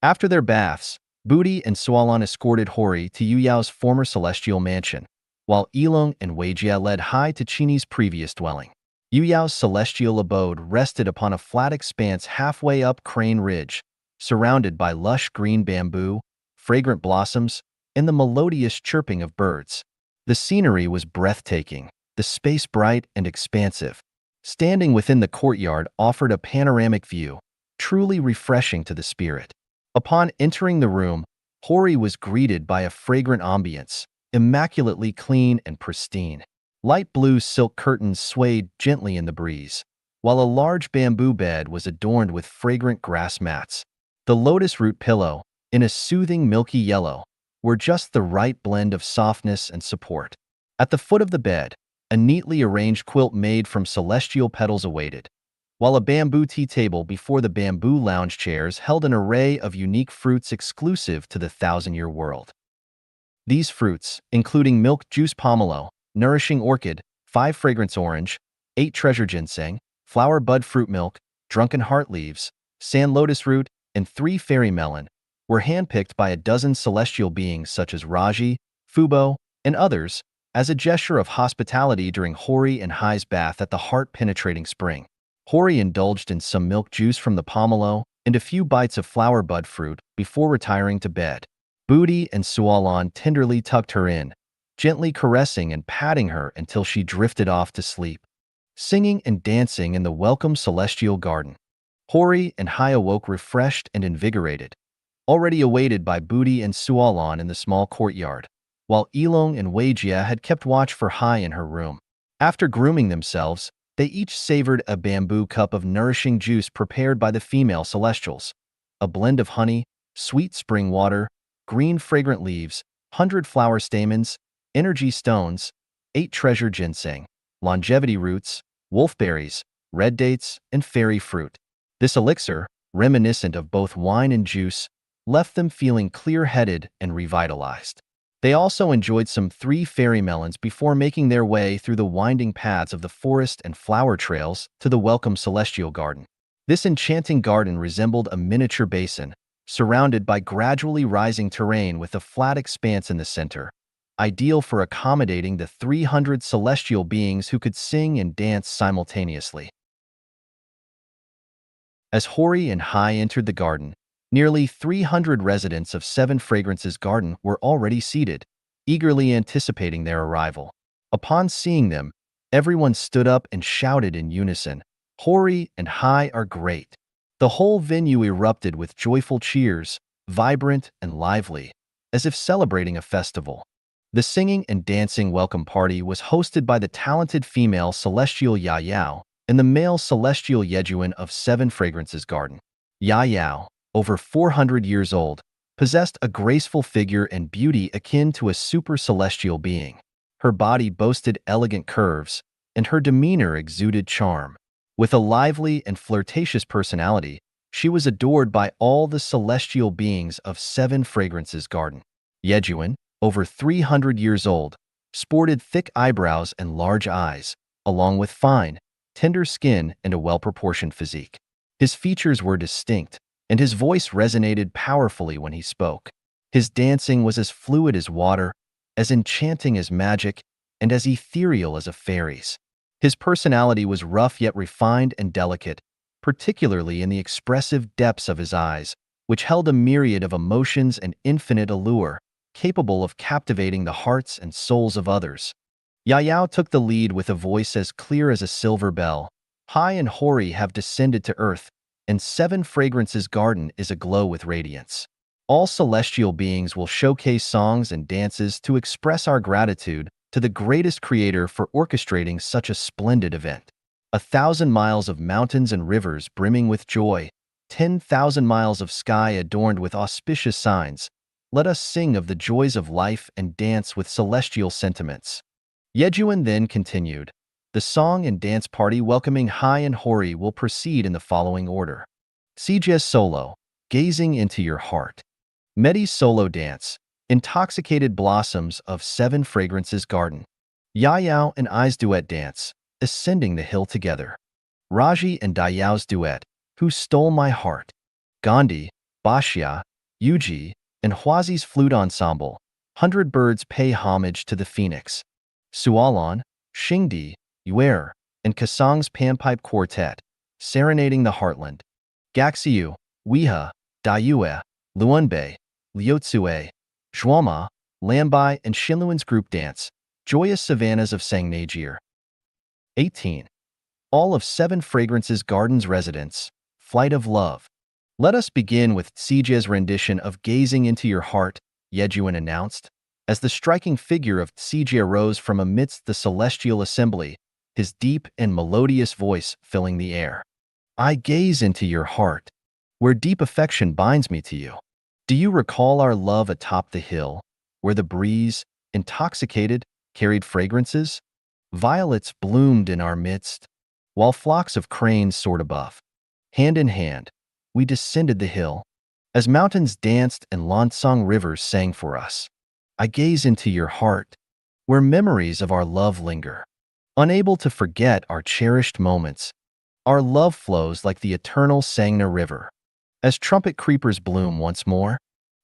After their baths, Budi and Sualan escorted Hori to Yuyao's former celestial mansion, while Ilong and Weijia led Hai to Chini's previous dwelling. Yuyao's celestial abode rested upon a flat expanse halfway up Crane Ridge, surrounded by lush green bamboo, fragrant blossoms, and the melodious chirping of birds. The scenery was breathtaking, the space bright and expansive. Standing within the courtyard offered a panoramic view, truly refreshing to the spirit. Upon entering the room, Hori was greeted by a fragrant ambience, immaculately clean and pristine. Light blue silk curtains swayed gently in the breeze, while a large bamboo bed was adorned with fragrant grass mats. The lotus root pillow, in a soothing milky yellow, were just the right blend of softness and support. At the foot of the bed, a neatly arranged quilt made from celestial petals awaited, while a bamboo tea table before the bamboo lounge chairs held an array of unique fruits exclusive to the thousand-year world. These fruits, including milk juice pomelo, nourishing orchid, 5 fragrance orange, 8 treasure ginseng, flower bud fruit milk, drunken heart leaves, sand lotus root, and 3 fairy melon, were handpicked by a dozen celestial beings such as Raji, Fubo, and others, as a gesture of hospitality during Hori and Hai's bath at the heart-penetrating spring. Hori indulged in some milk juice from the pomelo and a few bites of flower bud fruit before retiring to bed. Booty and Sualan tenderly tucked her in, gently caressing and patting her until she drifted off to sleep. Singing and dancing in the welcome celestial garden. Hori and Hai awoke refreshed and invigorated, already awaited by Booty and Sualan in the small courtyard, while Elong and Weijia had kept watch for Hai in her room. After grooming themselves, they each savored a bamboo cup of nourishing juice prepared by the female celestials, a blend of honey, sweet spring water, green fragrant leaves, 100 flower stamens, energy stones, 8 treasure ginseng, longevity roots, wolfberries, red dates, and fairy fruit. This elixir, reminiscent of both wine and juice, left them feeling clear-headed and revitalized. They also enjoyed some 3 fairy melons before making their way through the winding paths of the forest and flower trails to the welcome celestial garden. This enchanting garden resembled a miniature basin, surrounded by gradually rising terrain with a flat expanse in the center, ideal for accommodating the 300 celestial beings who could sing and dance simultaneously. As Hori and Hai entered the garden, nearly 300 residents of 7 Fragrances Garden were already seated, eagerly anticipating their arrival. Upon seeing them, everyone stood up and shouted in unison, "Hori and Hai are great." The whole venue erupted with joyful cheers, vibrant and lively, as if celebrating a festival. The singing and dancing welcome party was hosted by the talented female celestial Ya Yao and the male celestial Yejuan of 7 Fragrances Garden. Ya Yao, over 400 years old, possessed a graceful figure and beauty akin to a super celestial being. Her body boasted elegant curves, and her demeanor exuded charm. With a lively and flirtatious personality, she was adored by all the celestial beings of 7 Fragrances Garden. Yejuan, over 300 years old, sported thick eyebrows and large eyes, along with fine, tender skin and a well-proportioned physique. His features were distinct, and his voice resonated powerfully when he spoke. His dancing was as fluid as water, as enchanting as magic, and as ethereal as a fairy's. His personality was rough yet refined and delicate, particularly in the expressive depths of his eyes, which held a myriad of emotions and infinite allure, capable of captivating the hearts and souls of others. Ya Yao took the lead with a voice as clear as a silver bell. Hai and Hori have descended to earth, and 7 Fragrances Garden is aglow with radiance. All celestial beings will showcase songs and dances to express our gratitude to the greatest creator for orchestrating such a splendid event. 1,000 miles of mountains and rivers brimming with joy, 10,000 miles of sky adorned with auspicious signs. Let us sing of the joys of life and dance with celestial sentiments. Yejuan then continued. The song and dance party welcoming Hai and Hori will proceed in the following order. Sije's solo, Gazing into Your Heart. Medi's solo dance, Intoxicated Blossoms of 7 Fragrances Garden. Ya Yao and Ai's duet dance, Ascending the Hill Together. Raji and Dayao's duet, Who Stole My Heart. Gandhi, Bashya, Yuji, and Huazi's flute ensemble, 100 Birds Pay Homage to the Phoenix. Sualan, Xingdi, Yuer, and Kasang's Panpipe Quartet, Serenading the Heartland. Gaxiu, Weha, Dayue, Luanbei, Liotsue, Zhuama, Lambai, and Xinluan's group dance, Joyous Savannas of Sangnajir. 18. All of 7 Fragrances Garden's residents, Flight of Love. Let us begin with Tsije's rendition of Gazing into Your Heart, Yejuan announced, as the striking figure of Tsije rose from amidst the celestial assembly, his deep and melodious voice filling the air. I gaze into your heart, where deep affection binds me to you. Do you recall our love atop the hill, where the breeze, intoxicated, carried fragrances. Violets bloomed in our midst, while flocks of cranes soared above. Hand in hand, we descended the hill, as mountains danced and Lansong rivers sang for us. I gaze into your heart, where memories of our love linger. Unable to forget our cherished moments, our love flows like the eternal Sangna River. As trumpet creepers bloom once more,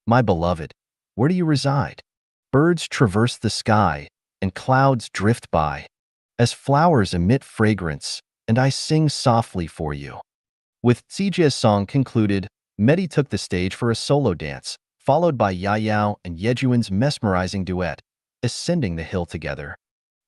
my beloved, where do you reside? Birds traverse the sky, and clouds drift by, as flowers emit fragrance, and I sing softly for you. With Zijia's song concluded, Mehdi took the stage for a solo dance, followed by Yayao and Yejuan's mesmerizing duet, ascending the hill together.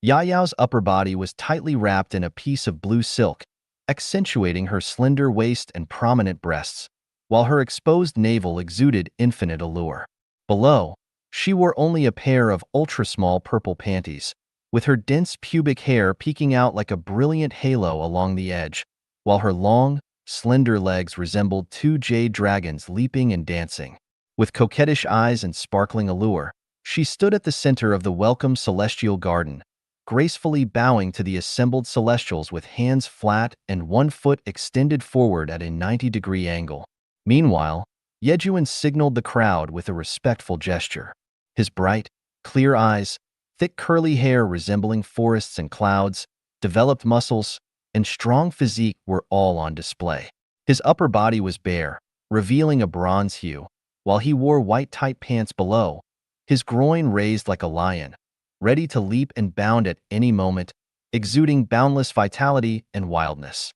Yayao's upper body was tightly wrapped in a piece of blue silk, accentuating her slender waist and prominent breasts, while her exposed navel exuded infinite allure. Below, she wore only a pair of ultra-small purple panties, with her dense pubic hair peeking out like a brilliant halo along the edge, while her long, slender legs resembled two jade dragons leaping and dancing. With coquettish eyes and sparkling allure, she stood at the center of the welcome celestial garden, gracefully bowing to the assembled celestials with hands flat and one foot extended forward at a 90-degree angle. Meanwhile, Yejuan signaled the crowd with a respectful gesture. His bright, clear eyes, thick curly hair resembling forests and clouds, developed muscles, and strong physique were all on display. His upper body was bare, revealing a bronze hue, while he wore white tight pants below, his groin raised like a lion, ready to leap and bound at any moment, exuding boundless vitality and wildness.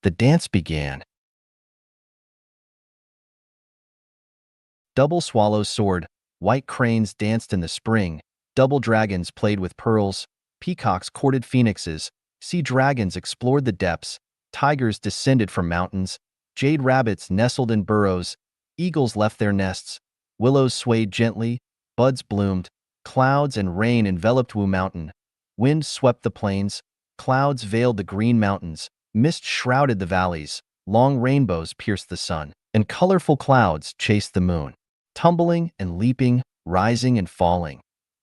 The dance began. Double swallows soared, white cranes danced in the spring, double dragons played with pearls, peacocks courted phoenixes, sea dragons explored the depths, tigers descended from mountains, jade rabbits nestled in burrows, eagles left their nests, willows swayed gently, buds bloomed, clouds and rain enveloped Wu Mountain, wind swept the plains, clouds veiled the green mountains, mist shrouded the valleys, long rainbows pierced the sun, and colorful clouds chased the moon. Tumbling and leaping, rising and falling.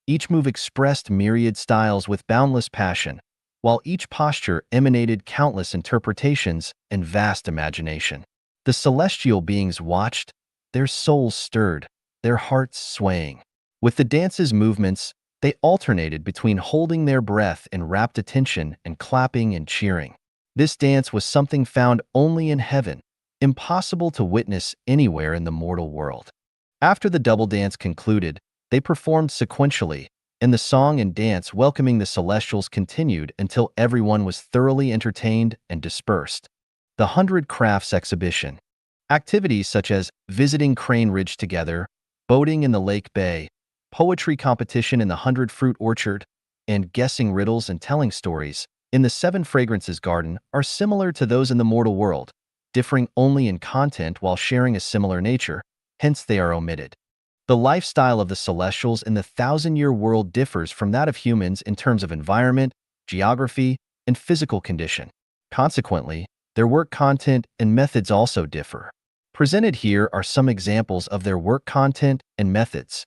Each move expressed myriad styles with boundless passion, while each posture emanated countless interpretations and vast imagination. The celestial beings watched, their souls stirred, their hearts swaying. With the dance's movements, they alternated between holding their breath in rapt attention and clapping and cheering. This dance was something found only in heaven, impossible to witness anywhere in the mortal world. After the double dance concluded, they performed sequentially, and the song and dance welcoming the celestials continued until everyone was thoroughly entertained and dispersed. The 100 Crafts Exhibition. Activities such as visiting Crane Ridge together, boating in the Lake Bay, poetry competition in the 100 Fruit Orchard, and guessing riddles and telling stories in the 7 Fragrances Garden are similar to those in the mortal world, differing only in content while sharing a similar nature, hence they are omitted. The lifestyle of the celestials in the 1,000-year world differs from that of humans in terms of environment, geography, and physical condition. Consequently, their work content and methods also differ. Presented here are some examples of their work content and methods.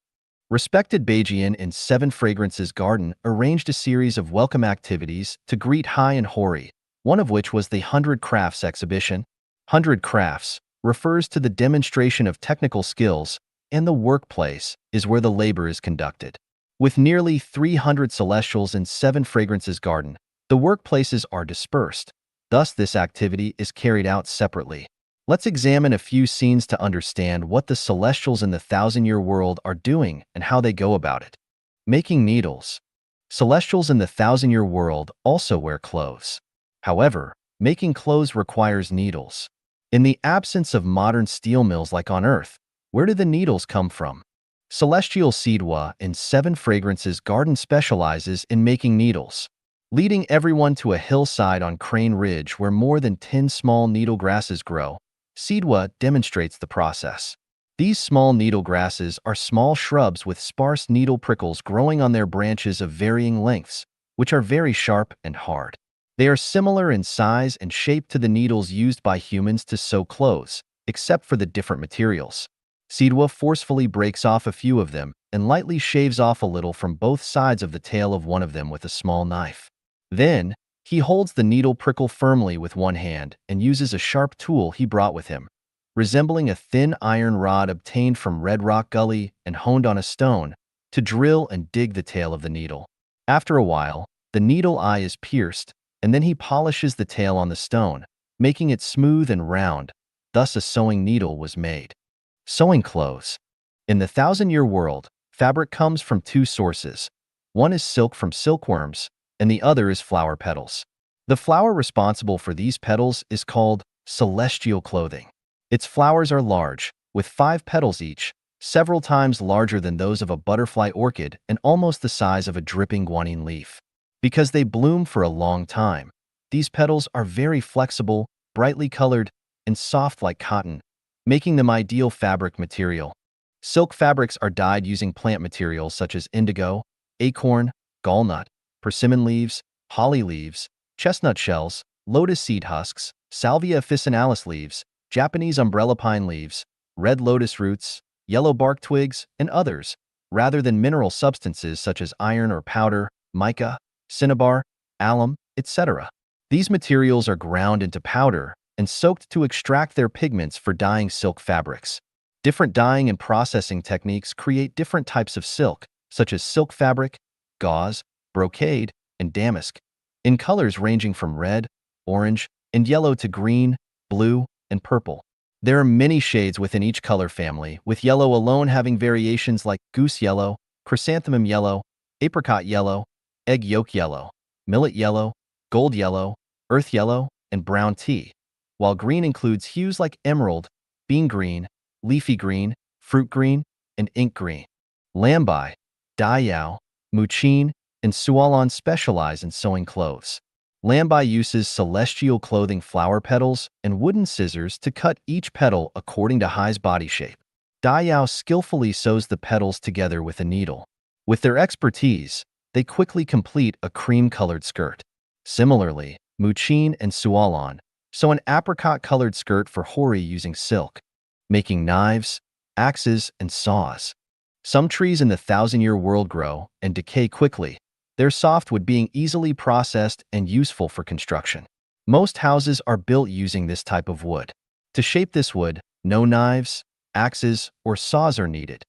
Respected Beijian in 7 Fragrances Garden arranged a series of welcome activities to greet Hai and Hori, one of which was the 100 Crafts exhibition. 100 Crafts refers to the demonstration of technical skills, and the workplace is where the labor is conducted. With nearly 300 celestials in 7 Fragrances Garden, the workplaces are dispersed. Thus, this activity is carried out separately. Let's examine a few scenes to understand what the celestials in the 1,000-year world are doing and how they go about it. Making needles. Celestials in the 1,000-year world also wear clothes. However, making clothes requires needles. In the absence of modern steel mills like on Earth, where do the needles come from? Celestial Sidwa in 7 Fragrances Garden specializes in making needles. Leading everyone to a hillside on Crane Ridge where more than 10 small needle grasses grow, Sidwa demonstrates the process. These small needle grasses are small shrubs with sparse needle prickles growing on their branches of varying lengths, which are very sharp and hard. They are similar in size and shape to the needles used by humans to sew clothes, except for the different materials. Sidwa forcefully breaks off a few of them, and lightly shaves off a little from both sides of the tail of one of them with a small knife. Then, he holds the needle prickle firmly with one hand and uses a sharp tool he brought with him, resembling a thin iron rod obtained from Red Rock Gully and honed on a stone, to drill and dig the tail of the needle. After a while, the needle eye is pierced, and then he polishes the tail on the stone, making it smooth and round. Thus a sewing needle was made. Sewing clothes. In the thousand-year world, fabric comes from two sources. One is silk from silkworms, and the other is flower petals. The flower responsible for these petals is called celestial clothing. Its flowers are large, with 5 petals each, several times larger than those of a butterfly orchid and almost the size of a dripping guanine leaf. Because they bloom for a long time, these petals are very flexible, brightly colored, and soft like cotton, making them ideal fabric material. Silk fabrics are dyed using plant materials such as indigo, acorn, gallnut, persimmon leaves, holly leaves, chestnut shells, lotus seed husks, salvia officinalis leaves, Japanese umbrella pine leaves, red lotus roots, yellow bark twigs, and others, rather than mineral substances such as iron or powder, mica, cinnabar, alum, etc. These materials are ground into powder and soaked to extract their pigments for dyeing silk fabrics. Different dyeing and processing techniques create different types of silk, such as silk fabric, gauze, brocade, and damask, in colors ranging from red, orange, and yellow to green, blue, and purple. There are many shades within each color family, with yellow alone having variations like goose yellow, chrysanthemum yellow, apricot yellow, egg yolk yellow, millet yellow, gold yellow, earth yellow, and brown tea, while green includes hues like emerald, bean green, leafy green, fruit green, and ink green. Lambai, Dayao, Muchin, and Sualon specialize in sewing clothes. Lambai uses celestial clothing flower petals and wooden scissors to cut each petal according to Hai's body shape. Dayao skillfully sews the petals together with a needle. With their expertise, they quickly complete a cream-colored skirt. Similarly, Muchin and Sualon sew an apricot-colored skirt for Hori using silk, making knives, axes, and saws. Some trees in the thousand-year world grow and decay quickly, their softwood being easily processed and useful for construction. Most houses are built using this type of wood. To shape this wood, no knives, axes, or saws are needed.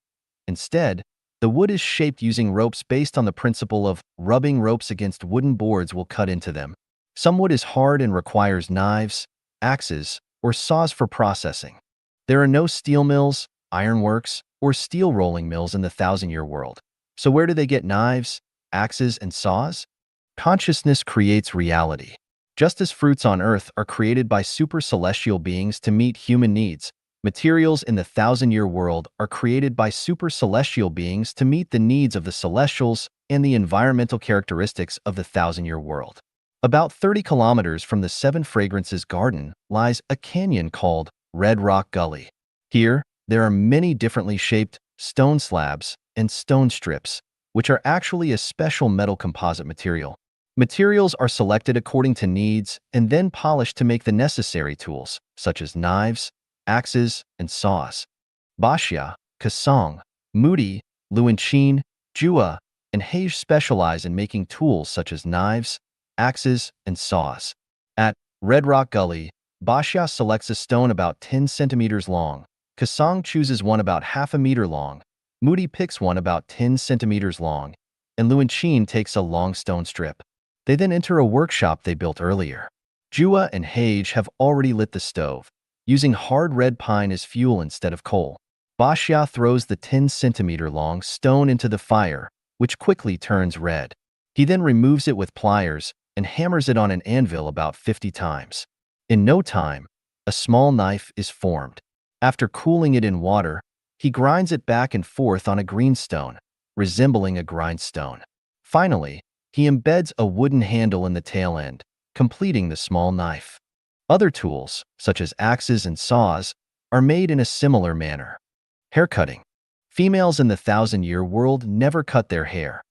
Instead, the wood is shaped using ropes based on the principle of rubbing ropes against wooden boards will cut into them. Some wood is hard and requires knives, axes, or saws for processing. There are no steel mills, ironworks, or steel rolling mills in the thousand-year world. So where do they get knives, axes, and saws? Consciousness creates reality. Just as fruits on Earth are created by super-celestial beings to meet human needs, materials in the thousand-year world are created by super-celestial beings to meet the needs of the celestials and the environmental characteristics of the thousand-year world. About 30 kilometers from the Seven Fragrances Garden lies a canyon called Red Rock Gully. Here, there are many differently shaped stone slabs and stone strips, which are actually a special metal composite material. Materials are selected according to needs and then polished to make the necessary tools, such as knives, axes, and saws. Baxia, Kasong, Moody, Luanchin, Jua, and Hage specialize in making tools such as knives, axes, and saws. At Red Rock Gully, Baxia selects a stone about 10 centimeters long, Kasong chooses one about half a meter long, Moody picks one about 10 centimeters long, and Luanchin takes a long stone strip. They then enter a workshop they built earlier. Jua and Hage have already lit the stove, using hard red pine as fuel instead of coal. Baxia throws the 10-centimeter long stone into the fire, which quickly turns red. He then removes it with pliers and hammers it on an anvil about 50 times. In no time, a small knife is formed. After cooling it in water, he grinds it back and forth on a greenstone, resembling a grindstone. Finally, he embeds a wooden handle in the tail end, completing the small knife. Other tools, such as axes and saws, are made in a similar manner. Haircutting. Females in the thousand-year world never cut their hair.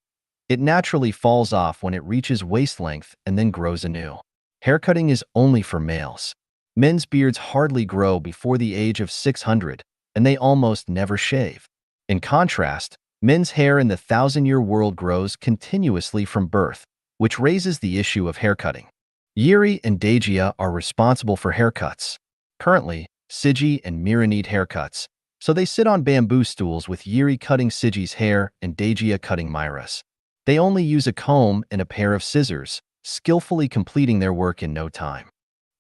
It naturally falls off when it reaches waist length and then grows anew. Haircutting is only for males. Men's beards hardly grow before the age of 600, and they almost never shave. In contrast, Men's hair in the thousand-year world grows continuously from birth, which raises the issue of haircutting. Yiri and Dagia are responsible for haircuts. Currently, Siji and Mira need haircuts, so they sit on bamboo stools with Yiri cutting Siji's hair and Dagia cutting Myra's. They only use a comb and a pair of scissors, skillfully completing their work in no time.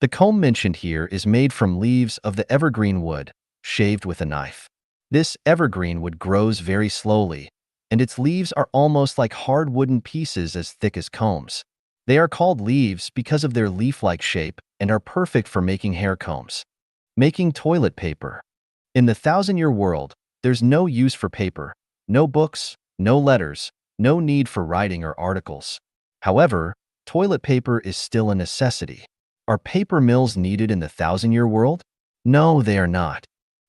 The comb mentioned here is made from leaves of the evergreen wood, shaved with a knife. This evergreen wood grows very slowly, and its leaves are almost like hard wooden pieces as thick as combs. They are called leaves because of their leaf-like shape and are perfect for making hair combs. Making toilet paper. In the thousand-year world, there's no use for paper, no books, no letters, no need for writing or articles. However, toilet paper is still a necessity. Are paper mills needed in the thousand-year world? No, they are not.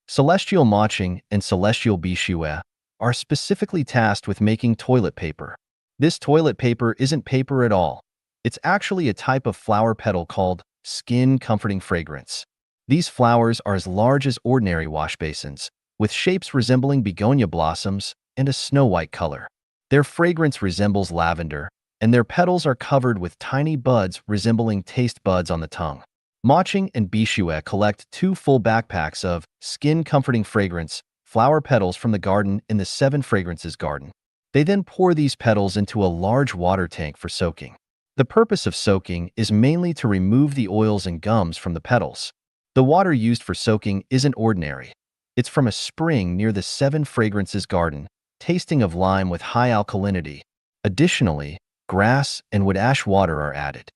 Celestial Maching and Celestial Bishue are specifically tasked with making toilet paper. This toilet paper isn't paper at all. It's actually a type of flower petal called skin comforting fragrance. These flowers are as large as ordinary wash basins, with shapes resembling begonia blossoms and a snow-white color. Their fragrance resembles lavender, and their petals are covered with tiny buds resembling taste buds on the tongue. Maching and Bishue collect 2 full backpacks of skin-comforting fragrance flower petals from the garden in the 7 Fragrances garden. They then pour these petals into a large water tank for soaking. The purpose of soaking is mainly to remove the oils and gums from the petals. The water used for soaking isn't ordinary. It's from a spring near the 7 Fragrances garden, tasting of lime with high alkalinity. Additionally, grass and wood ash water are added.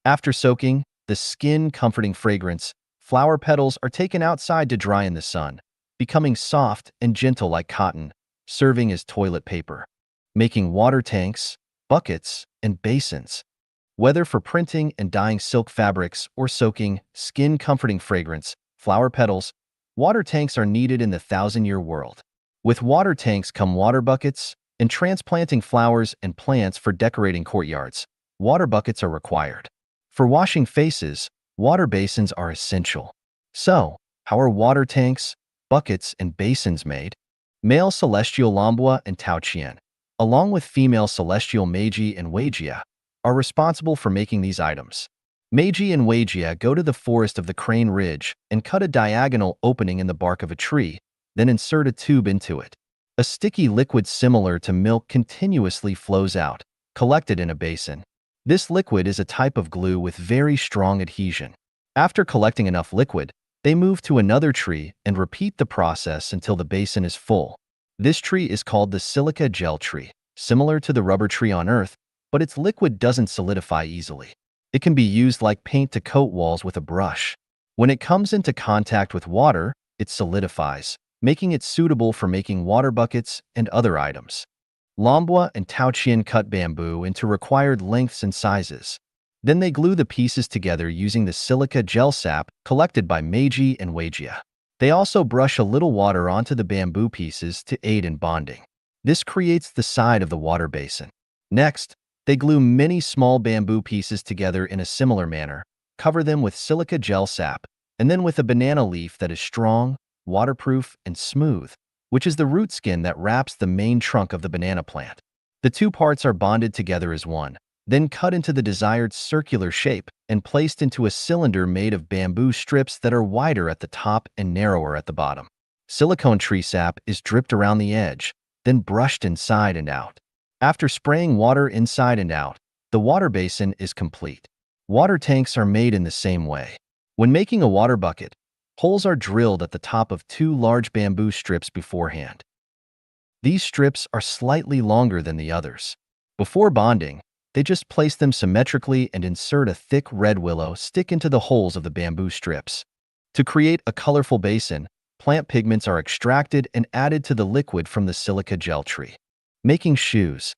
After soaking, the skin-comforting fragrance flower petals are taken outside to dry in the sun, becoming soft and gentle like cotton, serving as toilet paper. Making water tanks, buckets, and basins. Whether for printing and dyeing silk fabrics or soaking skin-comforting fragrance flower petals, water tanks are needed in the thousand-year world. With water tanks come water buckets, and transplanting flowers and plants for decorating courtyards, water buckets are required. For washing faces, water basins are essential. So, how are water tanks, buckets, and basins made? Male celestial Lambua and Taoqian, along with female celestial Meiji and Weigia, are responsible for making these items. Meiji and Weigia go to the forest of the Crane Ridge and cut a diagonal opening in the bark of a tree, then insert a tube into it. A sticky liquid similar to milk continuously flows out, collected in a basin. This liquid is a type of glue with very strong adhesion. After collecting enough liquid, they move to another tree and repeat the process until the basin is full. This tree is called the silica gel tree, similar to the rubber tree on Earth, but its liquid doesn't solidify easily. It can be used like paint to coat walls with a brush. When it comes into contact with water, it solidifies, making it suitable for making water buckets and other items. Lambua and Taoqian cut bamboo into required lengths and sizes. Then they glue the pieces together using the silica gel sap collected by Meiji and Weigia. They also brush a little water onto the bamboo pieces to aid in bonding. This creates the side of the water basin. Next, they glue many small bamboo pieces together in a similar manner, cover them with silica gel sap, and then with a banana leaf that is strong, waterproof, and smooth, which is the root skin that wraps the main trunk of the banana plant. The 2 parts are bonded together as one, then cut into the desired circular shape and placed into a cylinder made of bamboo strips that are wider at the top and narrower at the bottom. Silicone tree sap is dripped around the edge, then brushed inside and out. After spraying water inside and out, the water basin is complete. Water tanks are made in the same way. When making a water bucket, holes are drilled at the top of 2 large bamboo strips beforehand. These strips are slightly longer than the others. Before bonding, they just place them symmetrically and insert a thick red willow stick into the holes of the bamboo strips. To create a colorful basin, plant pigments are extracted and added to the liquid from the silica gel tree. Making shoes.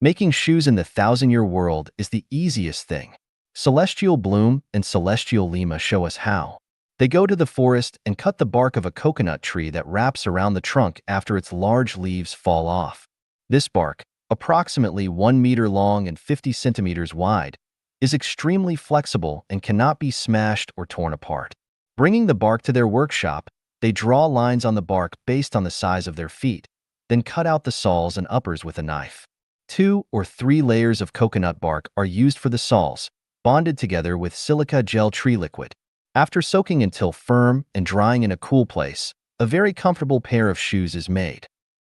Making shoes in the thousand-year world is the easiest thing. Celestial Bloom and Celestial Lima show us how. They go to the forest and cut the bark of a coconut tree that wraps around the trunk after its large leaves fall off. This bark, approximately 1 meter long and 50 centimeters wide, is extremely flexible and cannot be smashed or torn apart. Bringing the bark to their workshop, they draw lines on the bark based on the size of their feet, then cut out the soles and uppers with a knife. 2 or 3 layers of coconut bark are used for the soles, bonded together with silica gel tree liquid. After soaking until firm and drying in a cool place, a very comfortable pair of shoes is made.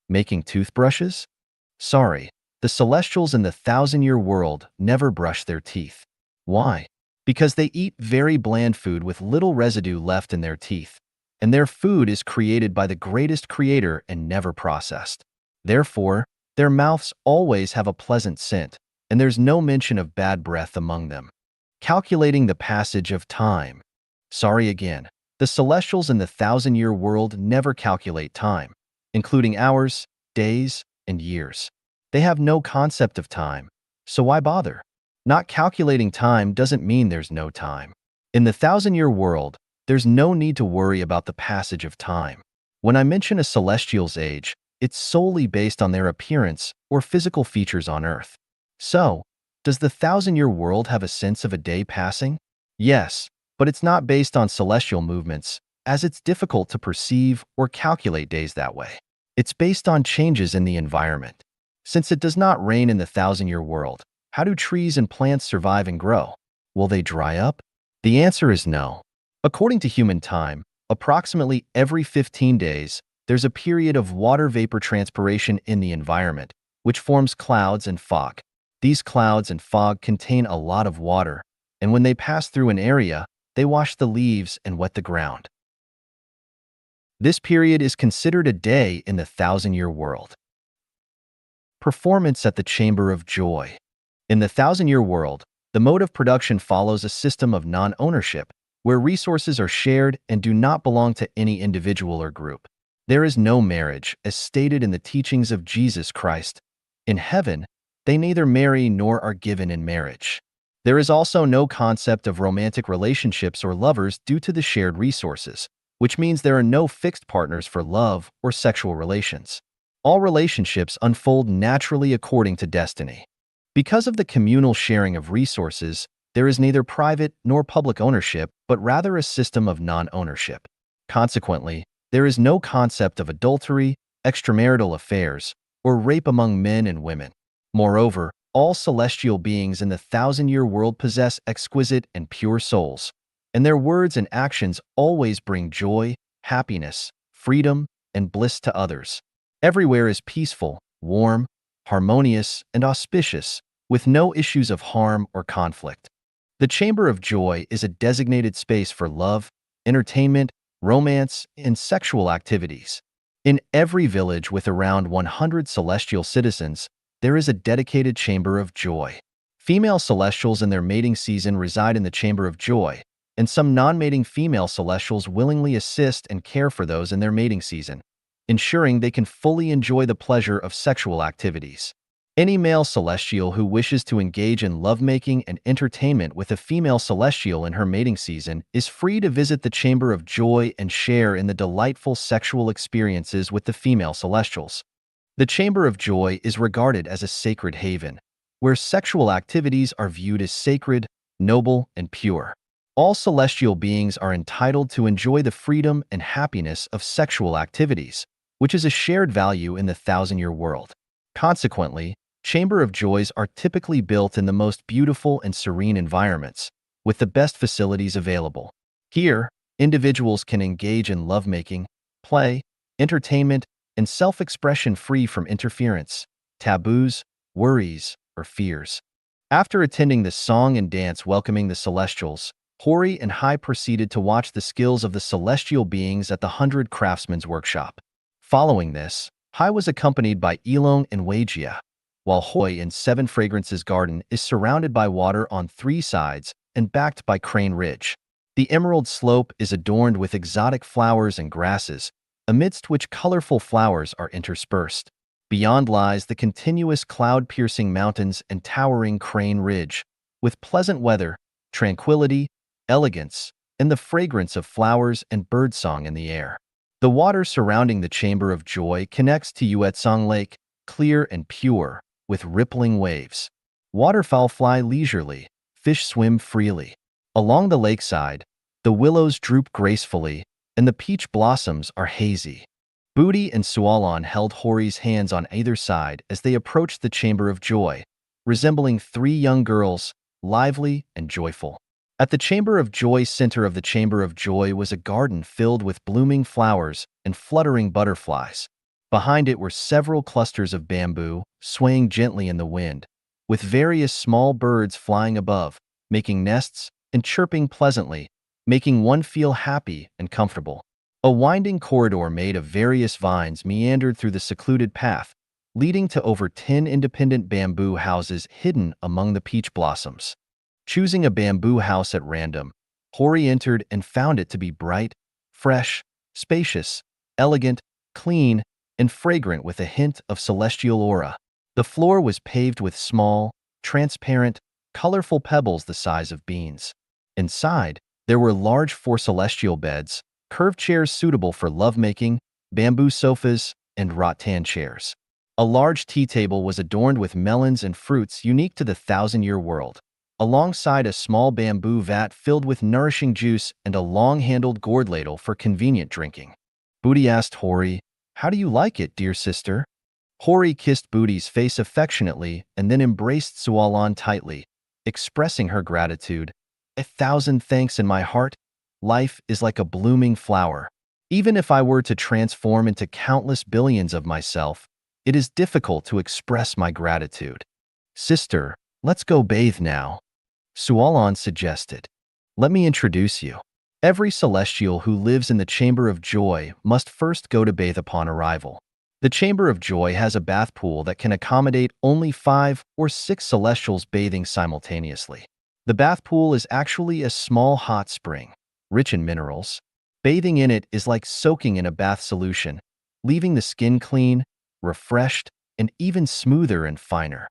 Making toothbrushes? Sorry, the Celestials in the thousand-year world never brush their teeth. Why? Because they eat very bland food with little residue left in their teeth, and their food is created by the greatest creator and never processed. Therefore, their mouths always have a pleasant scent, and there's no mention of bad breath among them. Calculating the passage of time. Sorry again, the Celestials in the thousand-year world never calculate time, including hours, days, and years. They have no concept of time, so why bother? Not calculating time doesn't mean there's no time. In the thousand-year world, there's no need to worry about the passage of time. When I mention a Celestial's age, it's solely based on their appearance or physical features on Earth. So, does the thousand-year world have a sense of a day passing? Yes, but it's not based on celestial movements, as it's difficult to perceive or calculate days that way. It's based on changes in the environment. Since it does not rain in the thousand-year world, how do trees and plants survive and grow? Will they dry up? The answer is no. According to human time, approximately every 15 days, there's a period of water vapor transpiration in the environment, which forms clouds and fog. These clouds and fog contain a lot of water, and when they pass through an area, they wash the leaves and wet the ground. This period is considered a day in the thousand-year world. Performance at the Chamber of Joy. In the thousand-year world, the mode of production follows a system of non-ownership, where resources are shared and do not belong to any individual or group. There is no marriage, as stated in the teachings of Jesus Christ. In heaven, they neither marry nor are given in marriage. There is also no concept of romantic relationships or lovers due to the shared resources, which means there are no fixed partners for love or sexual relations. All relationships unfold naturally according to destiny. Because of the communal sharing of resources, there is neither private nor public ownership, but rather a system of non-ownership. Consequently, there is no concept of adultery, extramarital affairs, or rape among men and women. Moreover, all celestial beings in the thousand-year world possess exquisite and pure souls, and their words and actions always bring joy, happiness, freedom, and bliss to others. Everywhere is peaceful, warm, harmonious, and auspicious, with no issues of harm or conflict. The Chamber of Joy is a designated space for love, entertainment, romance, and sexual activities. In every village with around 100 celestial citizens, there is a dedicated Chamber of Joy. Female celestials in their mating season reside in the Chamber of Joy, and some non-mating female celestials willingly assist and care for those in their mating season, ensuring they can fully enjoy the pleasure of sexual activities. Any male celestial who wishes to engage in lovemaking and entertainment with a female celestial in her mating season is free to visit the Chamber of Joy and share in the delightful sexual experiences with the female celestials. The Chamber of Joy is regarded as a sacred haven, where sexual activities are viewed as sacred, noble, and pure. All celestial beings are entitled to enjoy the freedom and happiness of sexual activities, which is a shared value in the thousand-year world. Consequently, Chamber of Joys are typically built in the most beautiful and serene environments, with the best facilities available. Here, individuals can engage in lovemaking, play, entertainment, and self-expression free from interference, taboos, worries, or fears. After attending the song and dance welcoming the Celestials, Hori and Hai proceeded to watch the skills of the celestial beings at the 100 Craftsmen's Workshop. Following this, Hai was accompanied by Elong and Wagia, while Hoi in Seven Fragrances Garden is surrounded by water on 3 sides and backed by Crane Ridge. The emerald slope is adorned with exotic flowers and grasses, amidst which colorful flowers are interspersed. Beyond lies the continuous cloud-piercing mountains and towering Crane Ridge, with pleasant weather, tranquility, elegance, and the fragrance of flowers and birdsong in the air. The water surrounding the Chamber of Joy connects to Yuetsong Lake, clear and pure, with rippling waves. Waterfowl fly leisurely, fish swim freely. Along the lakeside, the willows droop gracefully, and the peach blossoms are hazy. Booty and Sualon held Hori's hands on either side as they approached the Chamber of Joy, resembling three young girls, lively and joyful. At the Chamber of Joy center of the Chamber of Joy was a garden filled with blooming flowers and fluttering butterflies. Behind it were several clusters of bamboo, swaying gently in the wind, with various small birds flying above, making nests and chirping pleasantly, making one feel happy and comfortable. A winding corridor made of various vines meandered through the secluded path, leading to over 10 independent bamboo houses hidden among the peach blossoms. Choosing a bamboo house at random, Hori entered and found it to be bright, fresh, spacious, elegant, clean, and fragrant with a hint of celestial aura. The floor was paved with small, transparent, colorful pebbles the size of beans. Inside, there were large four celestial beds, curved chairs suitable for lovemaking, bamboo sofas, and rattan chairs. A large tea table was adorned with melons and fruits unique to the thousand-year world, alongside a small bamboo vat filled with nourishing juice and a long-handled gourd ladle for convenient drinking. Booty asked Hori, "How do you like it, dear sister?" Hori kissed Booty's face affectionately and then embraced Sualon tightly, expressing her gratitude. "A thousand thanks in my heart. Life is like a blooming flower. Even if I were to transform into countless billions of myself, it is difficult to express my gratitude. Sister, let's go bathe now," Sualon suggested. "Let me introduce you. Every celestial who lives in the Chamber of Joy must first go to bathe upon arrival. The Chamber of Joy has a bath pool that can accommodate only 5 or 6 celestials bathing simultaneously. The bath pool is actually a small hot spring, rich in minerals. Bathing in it is like soaking in a bath solution, leaving the skin clean, refreshed, and even smoother and finer."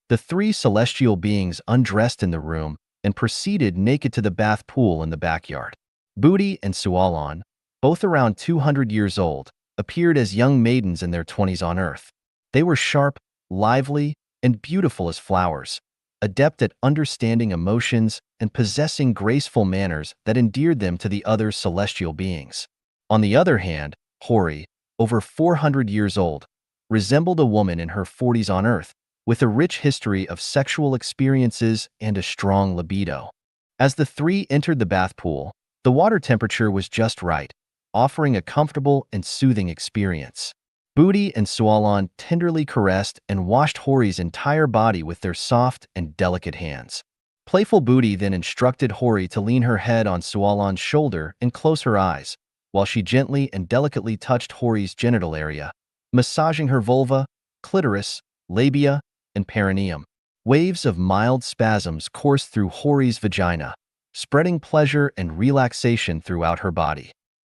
The 3 celestial beings undressed in the room and proceeded naked to the bath pool in the backyard. Booty and Sualon, both around 200 years old, appeared as young maidens in their 20s on Earth. They were sharp, lively, and beautiful as flowers, adept at understanding emotions and possessing graceful manners that endeared them to the other celestial beings. On the other hand, Hori, over 400 years old, resembled a woman in her 40s on Earth, with a rich history of sexual experiences and a strong libido. As the 3 entered the bath pool, the water temperature was just right, offering a comfortable and soothing experience. Booty and Sualon tenderly caressed and washed Hori's entire body with their soft and delicate hands. Playful Booty then instructed Hori to lean her head on Sualon's shoulder and close her eyes, while she gently and delicately touched Hori's genital area, massaging her vulva, clitoris, labia, and perineum. Waves of mild spasms coursed through Hori's vagina, spreading pleasure and relaxation throughout her body.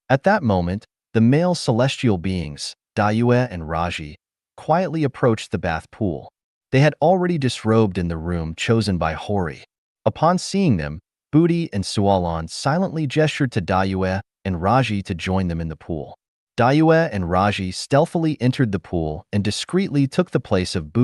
At that moment, the male celestial beings, Dayue and Raji, quietly approached the bath pool. They had already disrobed in the room chosen by Hori. Upon seeing them, Booty and Sualon silently gestured to Dayue and Raji to join them in the pool. Dayue and Raji stealthily entered the pool and discreetly took the place of Booty